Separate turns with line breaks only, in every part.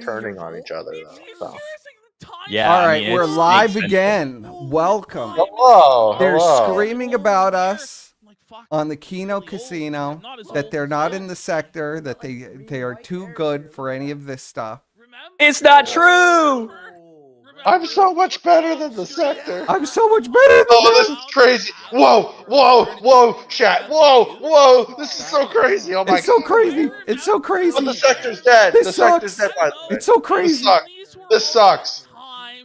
turning on each other, though. So.
Yeah.
All right, we're live again. Welcome.
Hello.
They're
Hello.
screaming about us on the Keno Casino that they're not in the sector, that they are too good for any of this stuff.
It's not true.
I'm so much better than the sector.
I'm so much better than
Oh, this is crazy. Whoa, whoa, whoa, chat. Whoa, whoa. This is so crazy. Oh my god.
It's so crazy. It's so crazy.
But the sector's dead.
This
The sector's
sucks.
dead, by the way.
It's so crazy.
This sucks.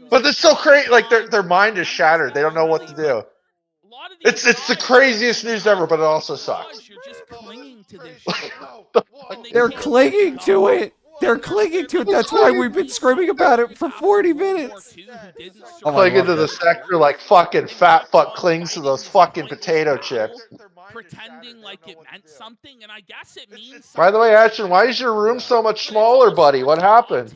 But it's so crazy. Like their mind is shattered. They don't know what to do. It's the craziest news ever, but it also sucks.
They're clinging to it. They're clinging to it. That's why we've been screaming about it for 40 minutes.
Clinging to the sector like fucking fat fuck clings to those fucking potato chips.
Pretending like it meant something, and I guess it means something.
By the way, Ashton, why is your room so much smaller, buddy? What happened?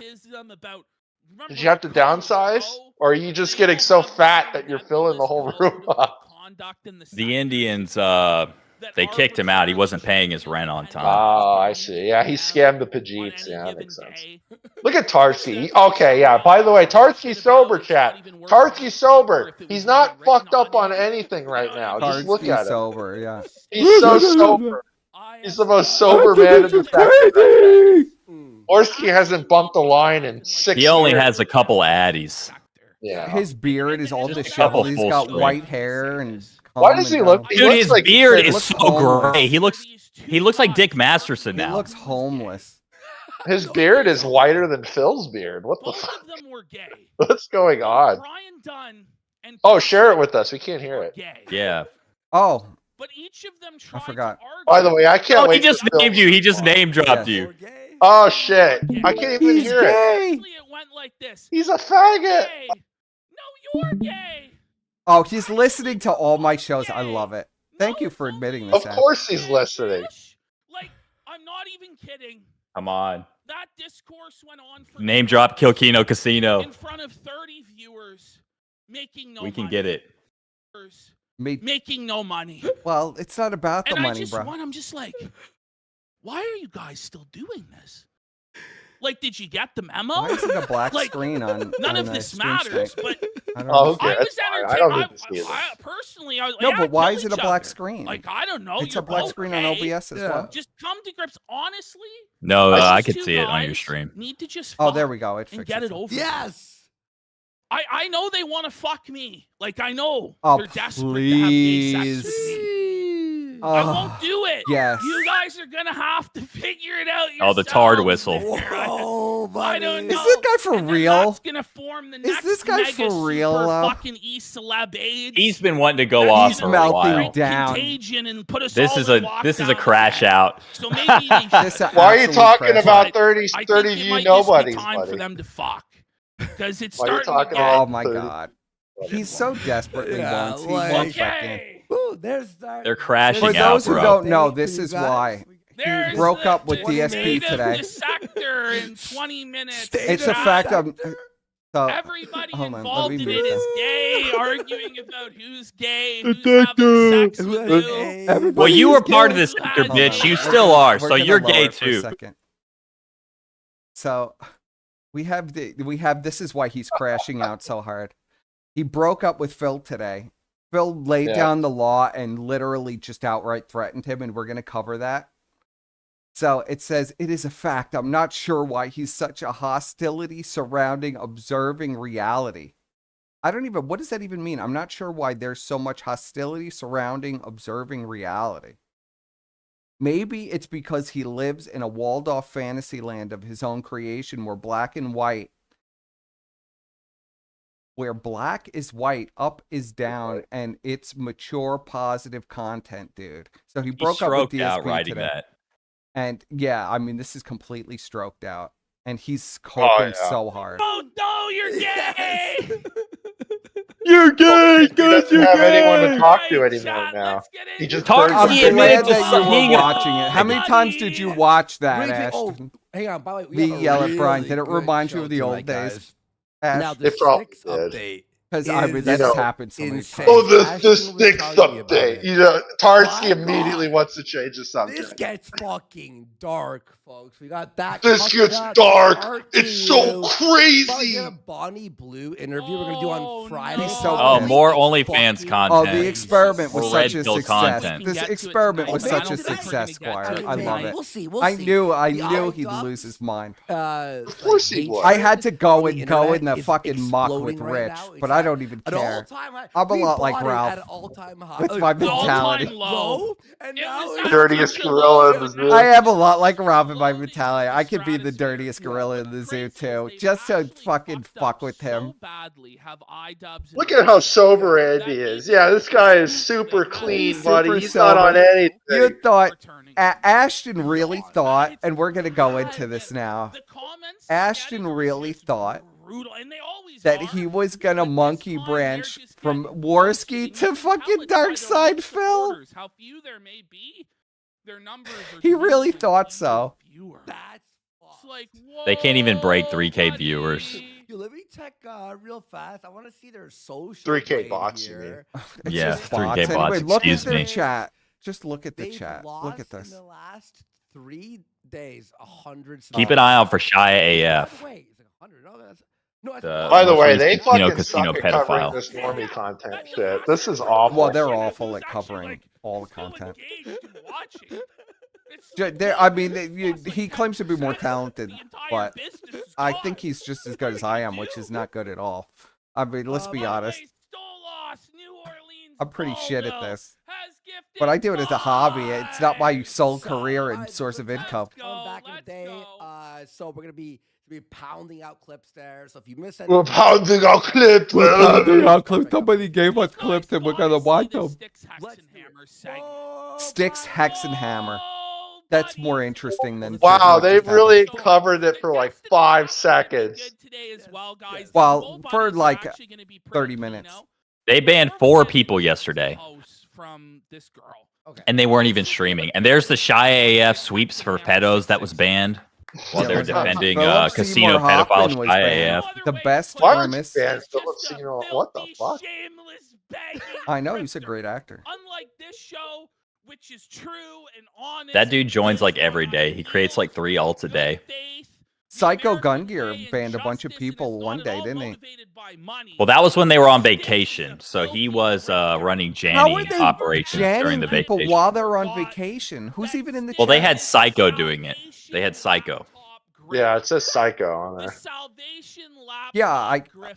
Did you have to downsize? Or are you just getting so fat that you're filling the whole room up?
The Indians, they kicked him out. He wasn't paying his rent on time.
Oh, I see. Yeah, he scammed the Pajeets. Yeah, that makes sense. Look at Tarski. Okay, yeah. By the way, Tarski's sober, chat. Tarski's sober. He's not fucked up on anything right now. Just look at him.
Sober, yeah.
He's so sober. He's the most sober man in the sector. Orsky hasn't bumped a line in 6 years.
He only has a couple of addies.
Yeah.
His beard is all disheveled. He's got white hair and.
Why does he look?
Dude, his beard is so gray. He looks like Dick Masterson now.
He looks homeless.
His beard is whiter than Phil's beard. What the fuck? What's going on? Oh, share it with us. We can't hear it.
Yeah.
Oh.
But each of them
I forgot.
By the way, I can't wait.
He just named you. He just name dropped you.
Oh shit! I can't even hear
gay.
It went like this.
He's a faggot.
Gay. No, you're gay.
Oh, he's listening to all my shows. I love it. Thank you for admitting this.
Of course he's listening.
Like, I'm not even kidding.
Come on.
That discourse went on for
Name drop Kill Keno Casino.
in front of 30 viewers, making no
We can
money.
get it.
Making no money.
Well, it's not about the money, bro.
I'm just like, why are you guys still doing this? Like, did you get the memo?
Why is it a black
Like,
screen on?
None
on
of this matters, but
I don't
Oh,
understand.
okay.
I was
I
entertained.
don't need to see this.
Personally, I was
No,
like,
but why
kill
is it a
each
black
other.
screen?
Like, I don't know.
It's
you're
a black
both
screen on
gay.
OBS as well.
Just come to grips. Honestly,
No,
I
I
these
could
two
see it on your
guys
stream.
Need to just
Oh,
fuck
there we go. It
and
fixed
get it
itself.
over.
Yes.
I know they want to fuck me. Like, I know
Oh,
they're desperate to have gay sex
please.
with me.
Oh,
I won't do it.
yes.
You guys are gonna have to figure it out
Oh,
yourselves.
the tard whistle.
Whoa,
I
buddy.
don't
Is
know.
this guy for
And then
real?
That's gonna form the
Is
next
this guy
mega
for real,
super
Lau?
fucking East Celeb AIDS.
He's been wanting to go
He's
off for a
melting
while.
down.
Contagion and put us
This
all
is
in
a
lockdown.
crash out.
So maybe they
This
should.
Why are you
absolute
talking
crash.
about 30
I think
30
it
view
might
nobodies,
just be time
buddy?
for them to fuck because it's
Why are you
starting to
talking
get
about
Oh my god. He's so desperately
Yeah,
wants. He
like-
wants back in.
gay.
Ooh,
They're
For
crashing out,
those who
bro.
don't know, this is why.
There's
broke
the-
up with
the
DSP
state of
today.
The sector in 20 minutes.
It's a fact of. So,
Everybody
hold on, let
involved
me
in
move
it is
this.
gay, arguing about who's gay, who's having sex with who.
Everybody
Well, you
is
were part of
gay.
this sector,
Hold
bitch.
on.
You still are,
We're
so
gonna
you're
lower
gay
it for a
too.
second. So we have this is why he's crashing out so hard. He broke up with Phil today. Phil laid down the law and literally just outright threatened him, and we're going to cover that. So it says, it is a fact. I'm not sure why he's such a hostility surrounding observing reality. What does that even mean? I'm not sure why there's so much hostility surrounding observing reality. Maybe it's because he lives in a walled-off fantasy land of his own creation where black is white, up is down, and it's mature, positive content, dude. So he broke up with
stroked
DSP
out writing
today.
that.
And yeah, I mean, this is completely stroked out. And he's coping so hard.
Oh, no, you're gay!
You're gay,
He doesn't have anyone to talk to anymore now. He just
Talk
turns
to
I'm
you,
glad
man.
that you
Hang
were
on.
watching it. How many times did you watch that, Ashton?
Hang on, by the way, we
Me
have a
yell at Brian.
really
Did it
good
remind you
show
of the old
tonight,
days?
guys.
Ash?
Now, the
It probably
six
did.
update
Because I mean,
is
that's happened so many
insane.
times.
Oh, the
Ashton was
sticks
telling me about
update.
it.
You know, Tarski
My
immediately
God.
wants to change the
This
subject.
gets fucking dark, folks. We got that.
This
coming
gets
up.
dark. It's so
RTU.
crazy.
Get a Bonnie Blue interview we're gonna do on Friday.
He's so
Oh,
pissed.
more
It's
OnlyFans
fucking
content.
Oh, the
crazy.
experiment was
Or
such
red
a
pill
success.
content.
This
We can get to it
experiment
tonight,
was
but I
such a
don't think we're
success,
gonna get
Squire.
to it
I love
tonight.
it.
We'll see. We'll
I
see.
knew
The
he'd
eye
lose his mind.
Of
course he
hatred
would.
I had to go
on the
and go in
internet
the
is
fucking muck with
exploding right
Rich,
now.
but I don't even
At
care.
all-time high.
I'm a
We
lot like
bought it
Ralph.
at an all-time high.
With my
An all-time
mentality.
low.
And
It
now
was
it's
Dirtiest
such a
gorilla
low
in the
and
zoo.
now
I
it's
have a lot like
just
Rob in my
floating
mentality.
in
I could be the
stratosphere.
dirtiest gorilla in
But
the
the
zoo
crazy is
too,
they've
just to
actually
fucking
fucked
fuck
up
with him.
so badly, have iDubbbz
Look at how sober Andy is. Yeah, this guy is super
He's
clean,
super
buddy. He's not on
sober.
anything.
You thought
returning.
Ashton really thought,
It's
and we're gonna go
bad,
into this
man.
now.
The comments
Ashton
getting are
really
just
thought
brutal, and they always
that
are,
he was gonna
but this
monkey
time
branch
they're just
from
getting
Warski
roasted, and you
to
can
fucking
tell it's by
Dark
their
Side
own
Phil.
supporters. How few there may be, their numbers are
He really
dwindling
thought
even
so.
fewer.
That's
It's like,
They can't even break
whoa,
3K
buddy.
viewers.
Yo, let me check real fast. I want to see their social
3K
blade
bots, you
here.
It's
Yeah,
just
3K
bots.
bots,
Anyway, look at
excuse
the
me.
chat. Just look at the
They've
chat.
lost
Look at
in
this.
the last 3 days 100.
Keep an eye out for Shia AF.
Wait, it's like 100. No, that's
The
By the
most
way, they
recent
fucking
casino
suck at covering
pedophile.
this normie content shit. This is awful.
Well, they're awful at covering all the content. I mean, he claims to be more talented, but I think he's just as good as I am, which is not good at all. I mean, let's be honest. I'm pretty shit at this. But I do it as a hobby. It's not my sole career and source of income.
Back in the day, so we're gonna be pounding out clips there. So if you miss
We're
anything,
pounding our clips.
We're pounding our clips. Somebody gave us clips and we're gonna watch them. Sticks, Hex, and Hammer. That's more interesting than.
Wow,
just
they've
having-
really covered it for like 5 seconds.
Well, for like 30 minutes.
They banned 4 people yesterday,
From this girl.
okay.
and they weren't even streaming. And there's the Shia AF sweeps for pedos that was banned while
Yeah,
they're
but
defending
Philip
casino
Seymour
pedophile
Hoffman was
Shia
banned.
AF.
The best
Why would you
premise.
ban Philip Seymour? What the fuck?
I know he's a great actor.
Unlike this show, which is true and honest.
That dude joins like every day. He creates like 3 alts a day.
Psycho Gun Gear banned a bunch of people one day, didn't he?
Well, that was when they were on vacation. So he was running
How are
Janny
they
operations during
janning
the
people
vacation.
while they're on vacation? Who's even in the
Well,
chat?
they had Psycho doing it. They had Psycho.
Yeah, it says Psycho on
The
there.
Salvation
Yeah,
Laptop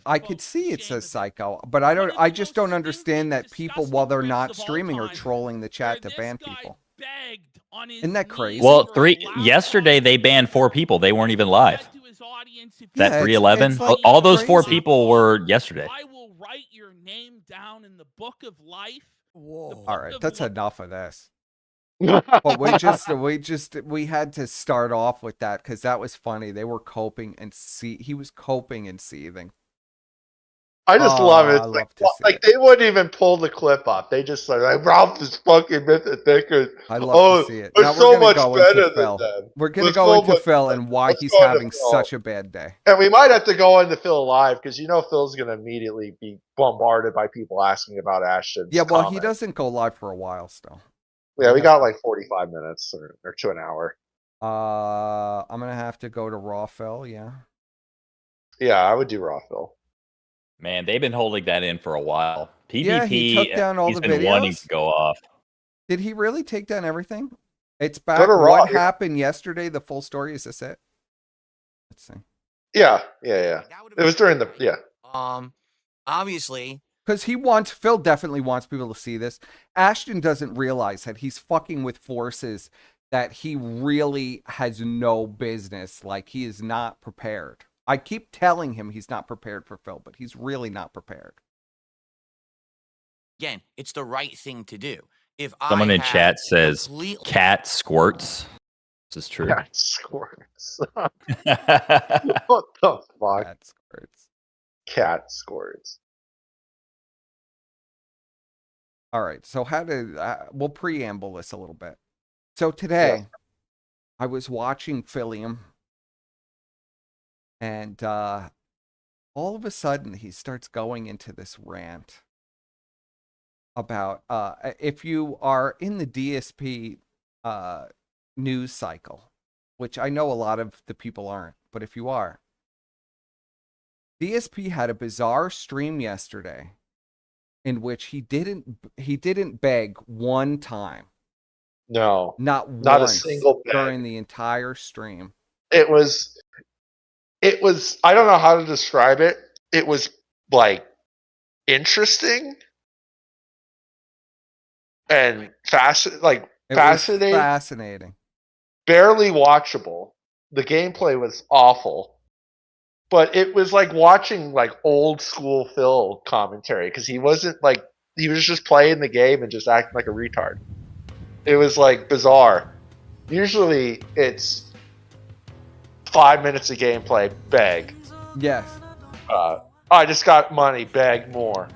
I
Griff
could
folks,
see it
shame
says
of
Psycho, but I don't.
One of
I
the
just
most
don't understand that
stinking,
people, while they're
disgusting
not
grifts of all
streaming, are
time,
trolling the chat to
where
ban
this guy
people.
begged on his
Isn't that
knees
crazy?
Well,
for a laptop.
yesterday they banned 4 people. They weren't even live.
Said to his audience, if
Yeah,
That
it's
311,
like
all those 4
crazy.
people were yesterday.
I will write your name down in the book of life.
Whoa.
All right, that's enough of this. But we had to start off with that because that was funny. They were coping and he was coping and seething.
I just
Oh,
love it.
I
It's
love to see
like
it.
they wouldn't even pull the clip up. They just like Ralph is fucking mythic.
I love to see it. Now
We're so
we're
much
gonna go
better
into
than
Phil.
them.
We're gonna
We're
go
so
into
much
Phil
better.
and why
Let's
he's
go into
having
Phil.
such a bad day.
And we might have to go into Phil live because you know Phil's gonna immediately be bombarded by people asking about Ashton.
Yeah, well, he doesn't go live for a while still.
Yeah, we got like 45 minutes or to an hour.
I'm gonna have to go to Raw Phil. Yeah.
Yeah, I would do Raw Phil.
Man, they've been holding that in for a while. PvP,
Yeah, he took down all
he's
the
been wanting
videos.
to go off.
Did he really take down everything? It's back.
to Raw,
What
yeah.
happened yesterday? The full story. Is this it? Let's see.
Yeah. It was during the
Obviously,
Because Phil definitely wants people to see this. Ashton doesn't realize that he's fucking with forces that he really has no business. Like, he is not prepared. I keep telling him he's not prepared for Phil, but he's really not prepared.
again, it's the right thing to do. If
Someone
I
in
have
chat says
completely-
cat squirts. This is true.
Cat squirts. What the fuck?
That squirts.
Cat squirts.
All right. So we'll preamble this a little bit. So today, I was watching Philium, and all of a sudden he starts going into this rant about if you are in the DSP news cycle, which I know a lot of the people aren't, but if you are, DSP had a bizarre stream yesterday in which he didn't beg one time.
No,
Not
not a
once
single beg.
during the entire stream.
It was. I don't know how to describe it. It was like interesting and
It
fascinating.
was fascinating.
Barely watchable. The gameplay was awful, but it was like watching like old school Phil commentary because he was just playing the game and just acting like a retard. It was like bizarre. Usually it's 5 minutes of gameplay, beg.
Yes.
I just got money, beg more.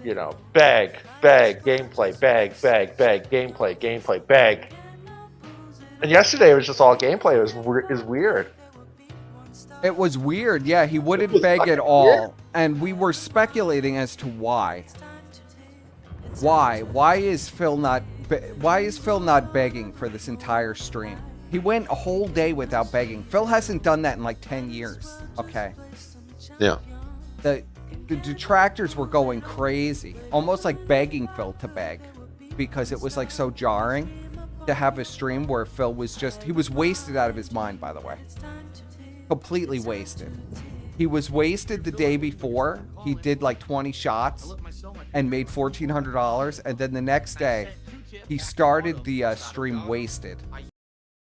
Beg, gameplay, beg, gameplay, beg. And yesterday it was just all gameplay. It was weird.
It was weird. Yeah, he wouldn't
was
beg at
fucking
all.
weird.
And we were speculating as to why. Why is Phil not begging for this entire stream? He went a whole day without begging. Phil hasn't done that in like 10 years. Okay.
Yeah.
The detractors were going crazy, almost like begging Phil to beg, because it was like so jarring to have a stream where Phil was he was wasted out of his mind, by the way. Completely wasted. He was wasted the day before. He did like 20 shots and made $1,400. And then the next day, he started the stream wasted.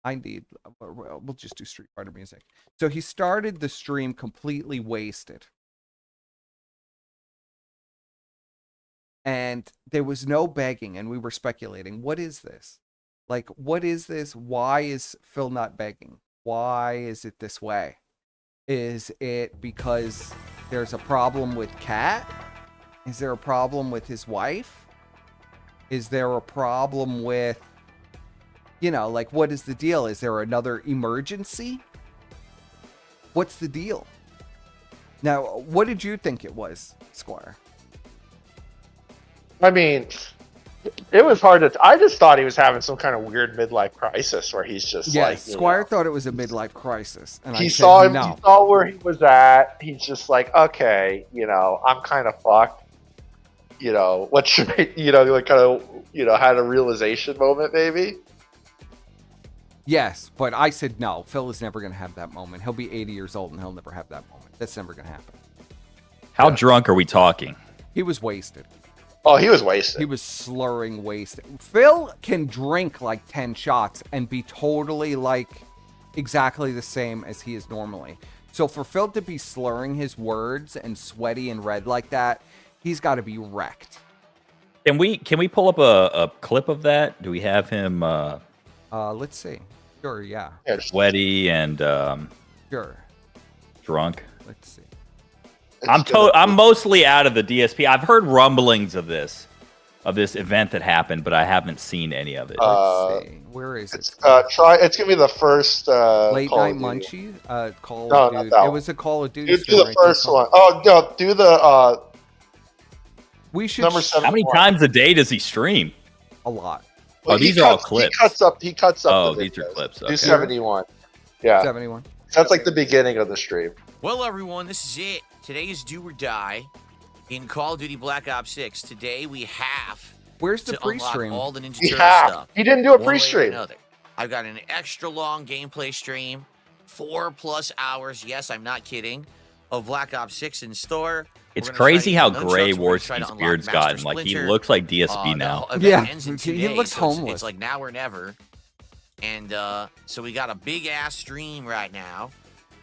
We'll just do Street Fighter music. So he started the stream completely wasted. And there was no begging, and we were speculating, what is this? Like, what is this? Why is Phil not begging? Why is it this way? Is it because there's a problem with Kat? Is there a problem with his wife? Is there a problem with, like, what is the deal? Is there another emergency? What's the deal? Now, what did you think it was, Squire?
I mean, it was hard to. I just thought he was having some kind of weird midlife crisis where he's just
Squire thought it was a midlife crisis, and
he
I
saw
said
him.
no.
He saw where he was at. He's just like, okay, I'm kind of fucked. What should I? Like kind of, had a realization moment maybe.
Yes, but I said no. Phil is never going to have that moment. He'll be 80 years old and he'll never have that moment. That's never going to happen.
How drunk are we talking?
He was wasted.
Oh, he was wasted.
He was slurring wasted. Phil can drink like 10 shots and be totally like exactly the same as he is normally. So for Phil to be slurring his words and sweaty and red like that, he's got to be wrecked.
Can we pull up a clip of that? Do we have him
Let's see. Sure, yeah.
sweaty and
Sure.
drunk?
Let's see.
I'm mostly out of the DSP. I've heard rumblings of this event that happened, but I haven't seen any of it.
Let's see. Where is it?
It's gonna be the first
Late
Call
Night
of Duty.
Munchie? Call
No,
of
not
Duty.
that
It
one.
was a Call of Duty.
Do the first one. Oh no, do the
We should
number 7.
How many times a day does he stream?
a lot.
Oh, these are all clips.
He cuts up.
Oh,
the
these are
videos.
clips.
Do
Okay.
71. Yeah,
71.
that's like the beginning of the stream.
Well, everyone, this is it. Today is do or die in Call of Duty Black Ops 6. Today we have
Where's the
to unlock
pre-stream?
all the Ninja
He
Turtle
have.
stuff.
He didn't do a
one way or
pre-stream.
another. I've got an extra long gameplay stream, 4+ hours. Yes, I'm not kidding. Of Black Ops 6 in store.
It's
We're gonna try to
crazy
get
how
nunchucks,
gray
we're gonna try to
Warski's
unlock
beard's
Master
gotten. Like he
Splinter.
looks like DSP
The
now.
event
Yeah,
ends in
he
2 days,
looks
so it's-
homeless.
It's like now or never. And so we got a big ass stream right now.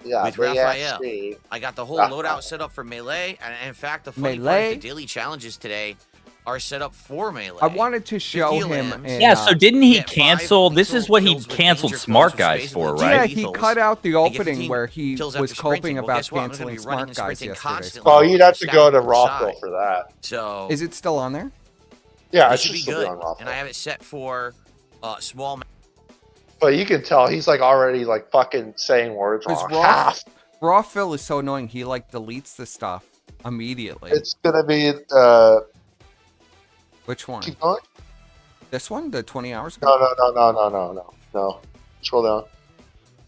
Yeah,
With
big ass
Raphael.
stream.
I got the whole
Raphael.
loadout set up for Melee. And in fact, the funny part
Melee?
is the daily challenges today are set up for Melee.
I wanted to show
50
him.
limbs.
In,
Yeah, so didn't he
get 5
cancel? This is what he
kills with
canceled
danger
Smart
close,
Guys
which
for,
basically
right?
yeah, he
lethals,
cut out the
and get
opening
15
where he
kills
was
after
coping
sprinting. Well,
about
guess what? I'm gonna
canceling
be running
Smart
and
Guys
sprinting
yesterday.
constantly.
Oh, you'd have to go to
Stabbing
Rockville
side.
for that.
So
Is it still on there?
Yeah,
it
it
should
should
be
still
good.
be on Rockville.
And I have it set for small.
But you can tell he's like already like fucking saying words
Because
wrong. Half.
Raw Phil is so annoying. He like deletes the stuff immediately.
It's gonna be
Which one?
keep going.
This one? The 20 hours ago?
No. Scroll down.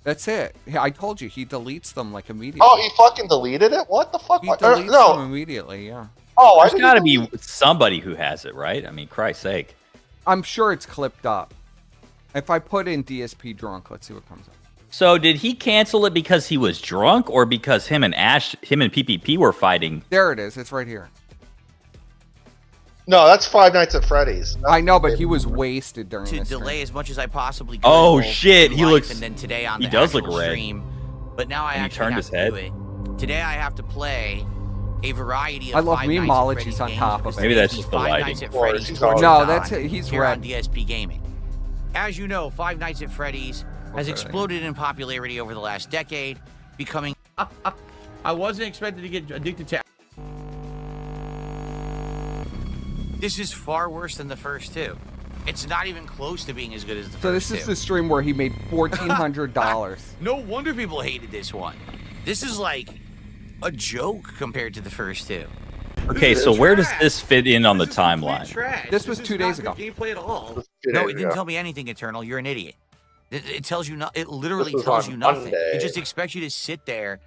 That's it. I told you he deletes them like immediately.
Oh, he fucking deleted it? What the fuck?
He deletes
no.
them immediately. Yeah.
Oh,
There's got to be somebody who has it, right? I mean, Christ's sake.
I'm sure it's clipped up. If I put in DSP drunk, let's see what comes up.
So did he cancel it because he was drunk, or because him and PPP were fighting?
There it is. It's right here.
No, that's Five Nights at Freddy's.
I know, but he was wasted during
To
this
delay
stream.
as much as I possibly could.
Oh,
both
shit,
in
he
life
looks-
And then today on
he
the
does look
actual
red.
stream. But now I
And he
actually
turned
have
his
to
head.
do it. Today I have to play a variety of
I love
Five Nights at
memologies
Freddy's
on
games
top of
because
it.
Maybe that's
the
just the
Five
lighting.
Nights at
Or
Freddy's
he's
Torture
No,
Con
that's it. He's
here on
red.
DSP Gaming. As you know, Five Nights at Freddy's has
Okay.
exploded in popularity over the last decade, becoming
I wasn't expected to get addicted to.
This is far worse than the first two. It's not even close to being as good as the
So
first
this is
two.
the stream where he made $1,400.
No wonder people hated this one. This is like a joke compared to the first two.
Okay, so where does this fit in on the timeline?
This was 2 days ago.
Gameplay at all.
No, it didn't tell me anything, Eternal. You're an idiot. It tells you it literally
This was
tells
on
you nothing.
Monday.
It just expects you to sit there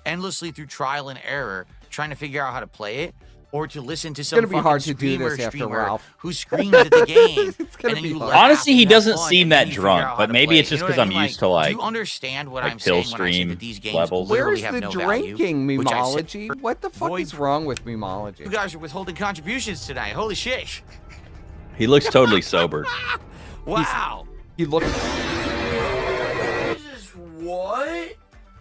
endlessly through trial and error trying to figure out how to play it, or to listen to some
gonna be
fucking
hard to do
screamer
this after
streamer
Ralph.
who screams at the game.
It's gonna
and then
be
you
hard.
laugh
Honestly,
and
he
have
doesn't
fun,
seem
and
that
then you figure
drunk,
out how
but
to
maybe
play
it's
it.
just
You know
'cause
what I
I'm
mean?
used to, like-
do you understand what
like
I'm saying when I say
Killstream
that these games
levels.
literally
Where's
have
the
no value?
drinking,
which I said-
memology? What the fuck
Void-
is wrong with memology?
You guys are withholding contributions tonight. Holy shit!
He looks totally sober.
Wow.
He looks.
Jesus, what?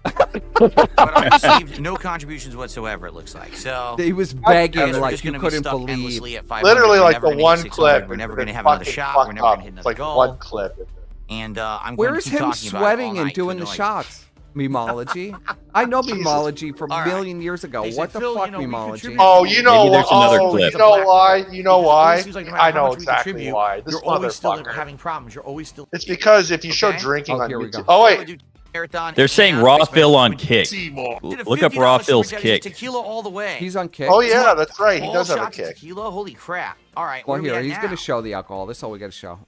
But I received no contributions whatsoever. It looks like so.
He was begging
We're
like
just
you
gonna be
couldn't
stuck
believe.
endlessly at 500.
Literally
We're
like
never
the
gonna
one
hit 600.
clip.
We're never
and
gonna
then
have another
fucking
shot.
fucked
We're never gonna
up.
hit
It's
another
like
goal.
one clip.
And I'm going
Where's
to keep
him
talking about it all
sweating and
night
doing
for
the
noise.
shots? Memology. I know
Jesus.
memology from
All
a
right.
million years ago.
They said,
What the
"Phil,
fuck,
you know, we
memology?
contribute-
Oh, you know,
Maybe there's another clip.
you know why? You know
It
why?
always seems like no matter
I
how
know
much we
exactly
contribute,
why. This
You're always still
motherfucker.
having problems. You're always still.
It's because if you show
Okay.
drinking
Oh,
on
here we
YouTube.
go.
Oh wait,
Marathon,
They're
18
saying
hours,
Raw
spent
Phil on
with
Kick.
Seymour. Did a
Look up
$50
Raw
super
Phil's
chat,
kick.
Tequila all the way.
He's on kick.
oh yeah, that's right. He
All
does have a
shots of
kick.
Tequila, holy crap! All right,
Well,
where
here
we at
he's
now?
gonna show the alcohol. That's all we gotta show.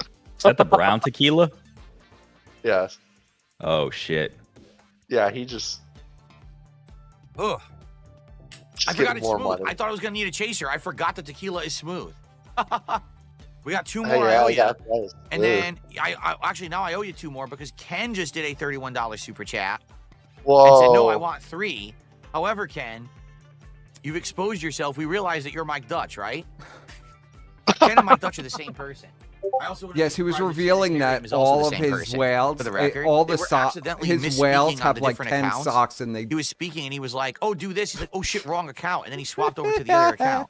Is that the brown tequila?
Yes.
Oh shit.
Yeah, he just.
Ugh.
just
I forgot
getting
it's
more
smooth.
money.
I thought I was gonna need a chaser. I forgot the tequila is smooth. We got two
Hey,
more. I
yeah,
owe you.
that is
And
smooth.
then I actually now I owe you two more because Ken just did a $31 super chat
Whoa.
and said no, I want 3. However, Ken, you've exposed yourself. We realize that you're Mike Dutch, right? Ken and Mike Dutch are the same person. I also wouldn't
Yes,
be
he was
surprised if
revealing
Shakespeare
that
is also
all
the
of
same
his
person,
whales,
for the record.
all
They
the
were
socks,
accidentally
his
misspeaking
whales
on
have
the
like
different
10
accounts.
socks, and they.
He was speaking and he was like, "Oh, do this." He's like, "Oh shit, wrong account," and then he swapped over to the other account.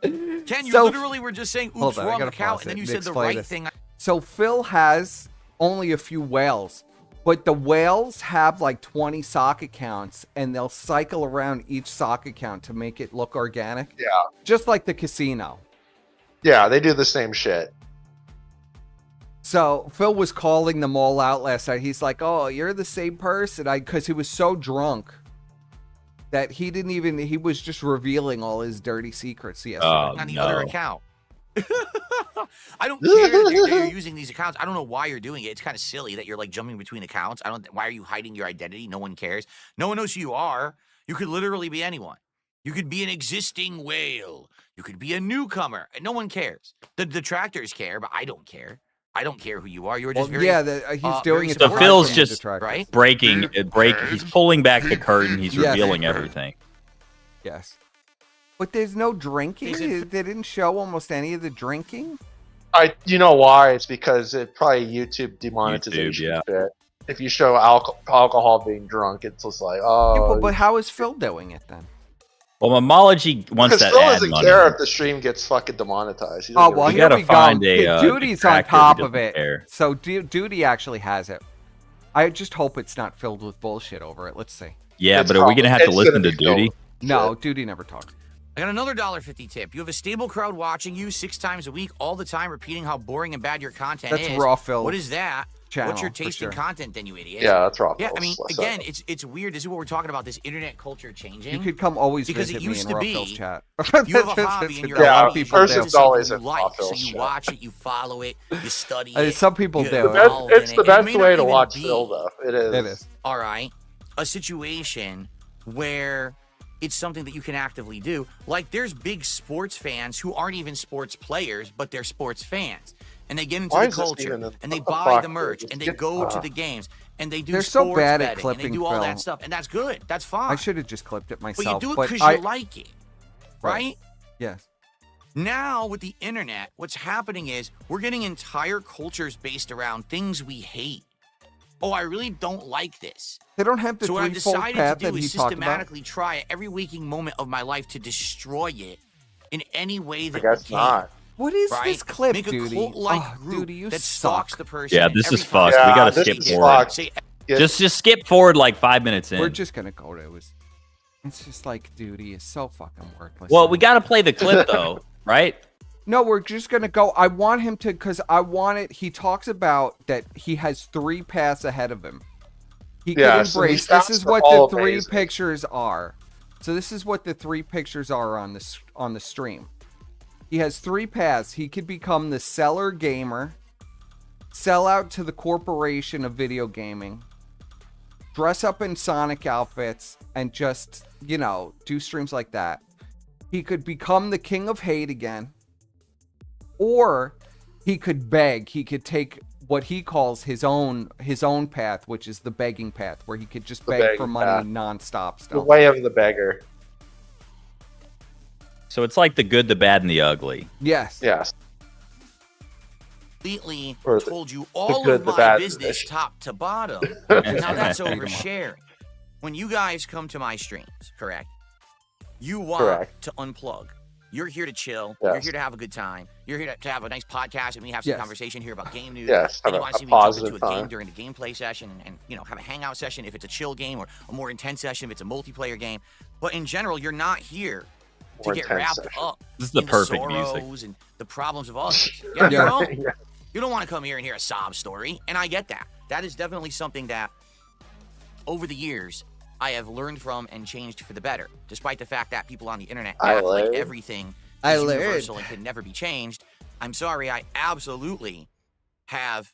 Ken, you
So-
literally were just saying,
Hold
"Oops,
on, I
wrong
gotta
account,"
pause
and then
it
you
and
said the
explain
right
this.
thing.
So Phil has only a few whales, but the whales have like 20 sock accounts, and they'll cycle around each sock account to make it look organic.
Yeah.
Just like the casino.
Yeah, they do the same shit.
So Phil was calling them all out last night. He's like, "Oh, you're the same person." Because he was so drunk that he didn't even. He was just revealing all his dirty secrets yesterday.
Oh,
On the
no.
other account. I don't care that you're using these accounts. I don't know why you're doing it. It's kind of silly that you're like jumping between accounts. Why are you hiding your identity? No one cares. No one knows who you are. You could literally be anyone. You could be an existing whale. You could be a newcomer. And no one cares. The detractors care, but I don't care. I don't care who you are. You're just
Well,
very
yeah, he's doing
very
it.
So
to
Phil's
hide from
just-
the detractors.
right.
Breaking. He's pulling back the curtain. He's
Yes.
revealing everything.
Yes, but there's no drinking.
Is it-
They didn't show almost any of the drinking.
You know why? It's because it probably YouTube demonetization.
YouTube,
shit. If you show alcohol being drunk, it's just like,
Yeah,
oh.
but how is Phil doing it then?
Well, Mamology wants
Because
that
Phil
ad
doesn't
money.
care if the stream gets fucking demonetized. He doesn't
Oh
give a
well,
You
shit.
here
gotta
we
find
go.
a,
Duty's on
detractor who
top of
doesn't
it.
care.
So Duty actually has it. I just hope it's not filled with bullshit over it. Let's see.
Yeah,
It's
but are we gonna have to
probably-
listen to
it's gonna be
Duty?
No, Duty never talks.
I got another $1.50 tip. You have a stable crowd watching you 6 times a week, all the time, repeating how boring and bad your content
That's
is.
raw Phil.
What is that?
channel.
What's your
for
taste in
sure.
content then, you idiot?
Yeah, that's Raw.
Yeah, I mean,
Phil's.
again, it's weird. This is what we're talking about. This internet culture changing.
You could come always
Because it
visit me
used
in
to
Raw
be,
Phil's chat.
You have a hobby and you're
Yeah,
Yeah,
a lot
hobby
of
is
people
you're
do.
into
person's always
something
in
you like, so
Phil's
you
chat.
watch it, you follow it, you study it.
Some people
you
do.
evolve
It's
in
the
it, and it
best
may
way
not
to
even
watch
be,
Phil, though. It is.
It is.
all right, a situation where it's something that you can actively do. Like there's big sports fans who aren't even sports players, but they're sports fans. And they get into
Why
the
is this
culture,
even
and they
what the
buy
fuck,
the
dude?
merch,
Just
and they
get-
go to the games, and they do
They're so
sports
bad at
betting, and
clipping,
they do all
Phil.
that stuff, and that's good. That's fine.
I should have just clipped it
but you
myself.
do it
But
because
I,
you like it,
Right.
right?
yes.
Now with the internet, what's happening is we're getting entire cultures based around things we hate. Oh, I really don't like this.
They don't have the
So what I've
threefold
decided
path
to do
that he
is
talked about.
systematically try every waking moment of my life to destroy it in any way
I
that
guess
we can.
not.
What is
Right?
this clip,
Make a
Duty?
cult-like
Oh,
group
Duty, you
that
suck.
stalks the person.
Yeah,
and
this
every
is fucked.
time
We gotta
this
skip
is
forward.
fucked.
Say,
Yeah.
Just skip forward like 5 minutes in.
We're just gonna go to it. It's just like Duty is so fucking worthless.
Well, we got to play the clip though, right?
No, we're just gonna go. I want him to, because I want it. He talks about that he has 3 paths ahead of him. He
Yeah,
can
so
embrace.
these
This is
paths are
what
all
the 3
amazing.
pictures are. So this is what the 3 pictures are on the stream. He has 3 paths. He could become the seller gamer, sell out to the corporation of video gaming, dress up in Sonic outfits, and just, do streams like that. He could become the king of hate again. Or he could beg. He could take what he calls his own path, which is the begging path, where he could just
The
beg for
begging
money
path.
nonstop
The
still.
way of the beggar.
So it's like the good, the bad, and the ugly.
Yes.
Yes.
completely
Or the-
told you all
good,
of
the
my
bad,
business
the-
top to bottom. Now that's
Beat 'em up.
oversharing. When you guys come to my streams, correct? You want
Correct.
to unplug. You're here to chill. You're
Yes.
here to have a good time. You're here to have a nice podcast and we have some
Yes.
conversation here about game news.
Yes,
And
have
you
a-
want to
a
see me jump
positive
into a game
time.
during the gameplay session and have a hangout session if it's a chill game or a more intense session if it's a multiplayer game. But in general, you're not here to
More
get
intense
wrapped
session.
up
This is the
in
perfect
the
music.
sorrows and the problems of others. Yeah,
Yeah.
you don't want to come here and hear a sob story, and I get that. That is definitely something that over the years I have learned from and changed for the better. Despite the fact that people on the internet
I
act like
learned.
everything
I
is
learned.
universal and can never be changed. I'm sorry, I absolutely have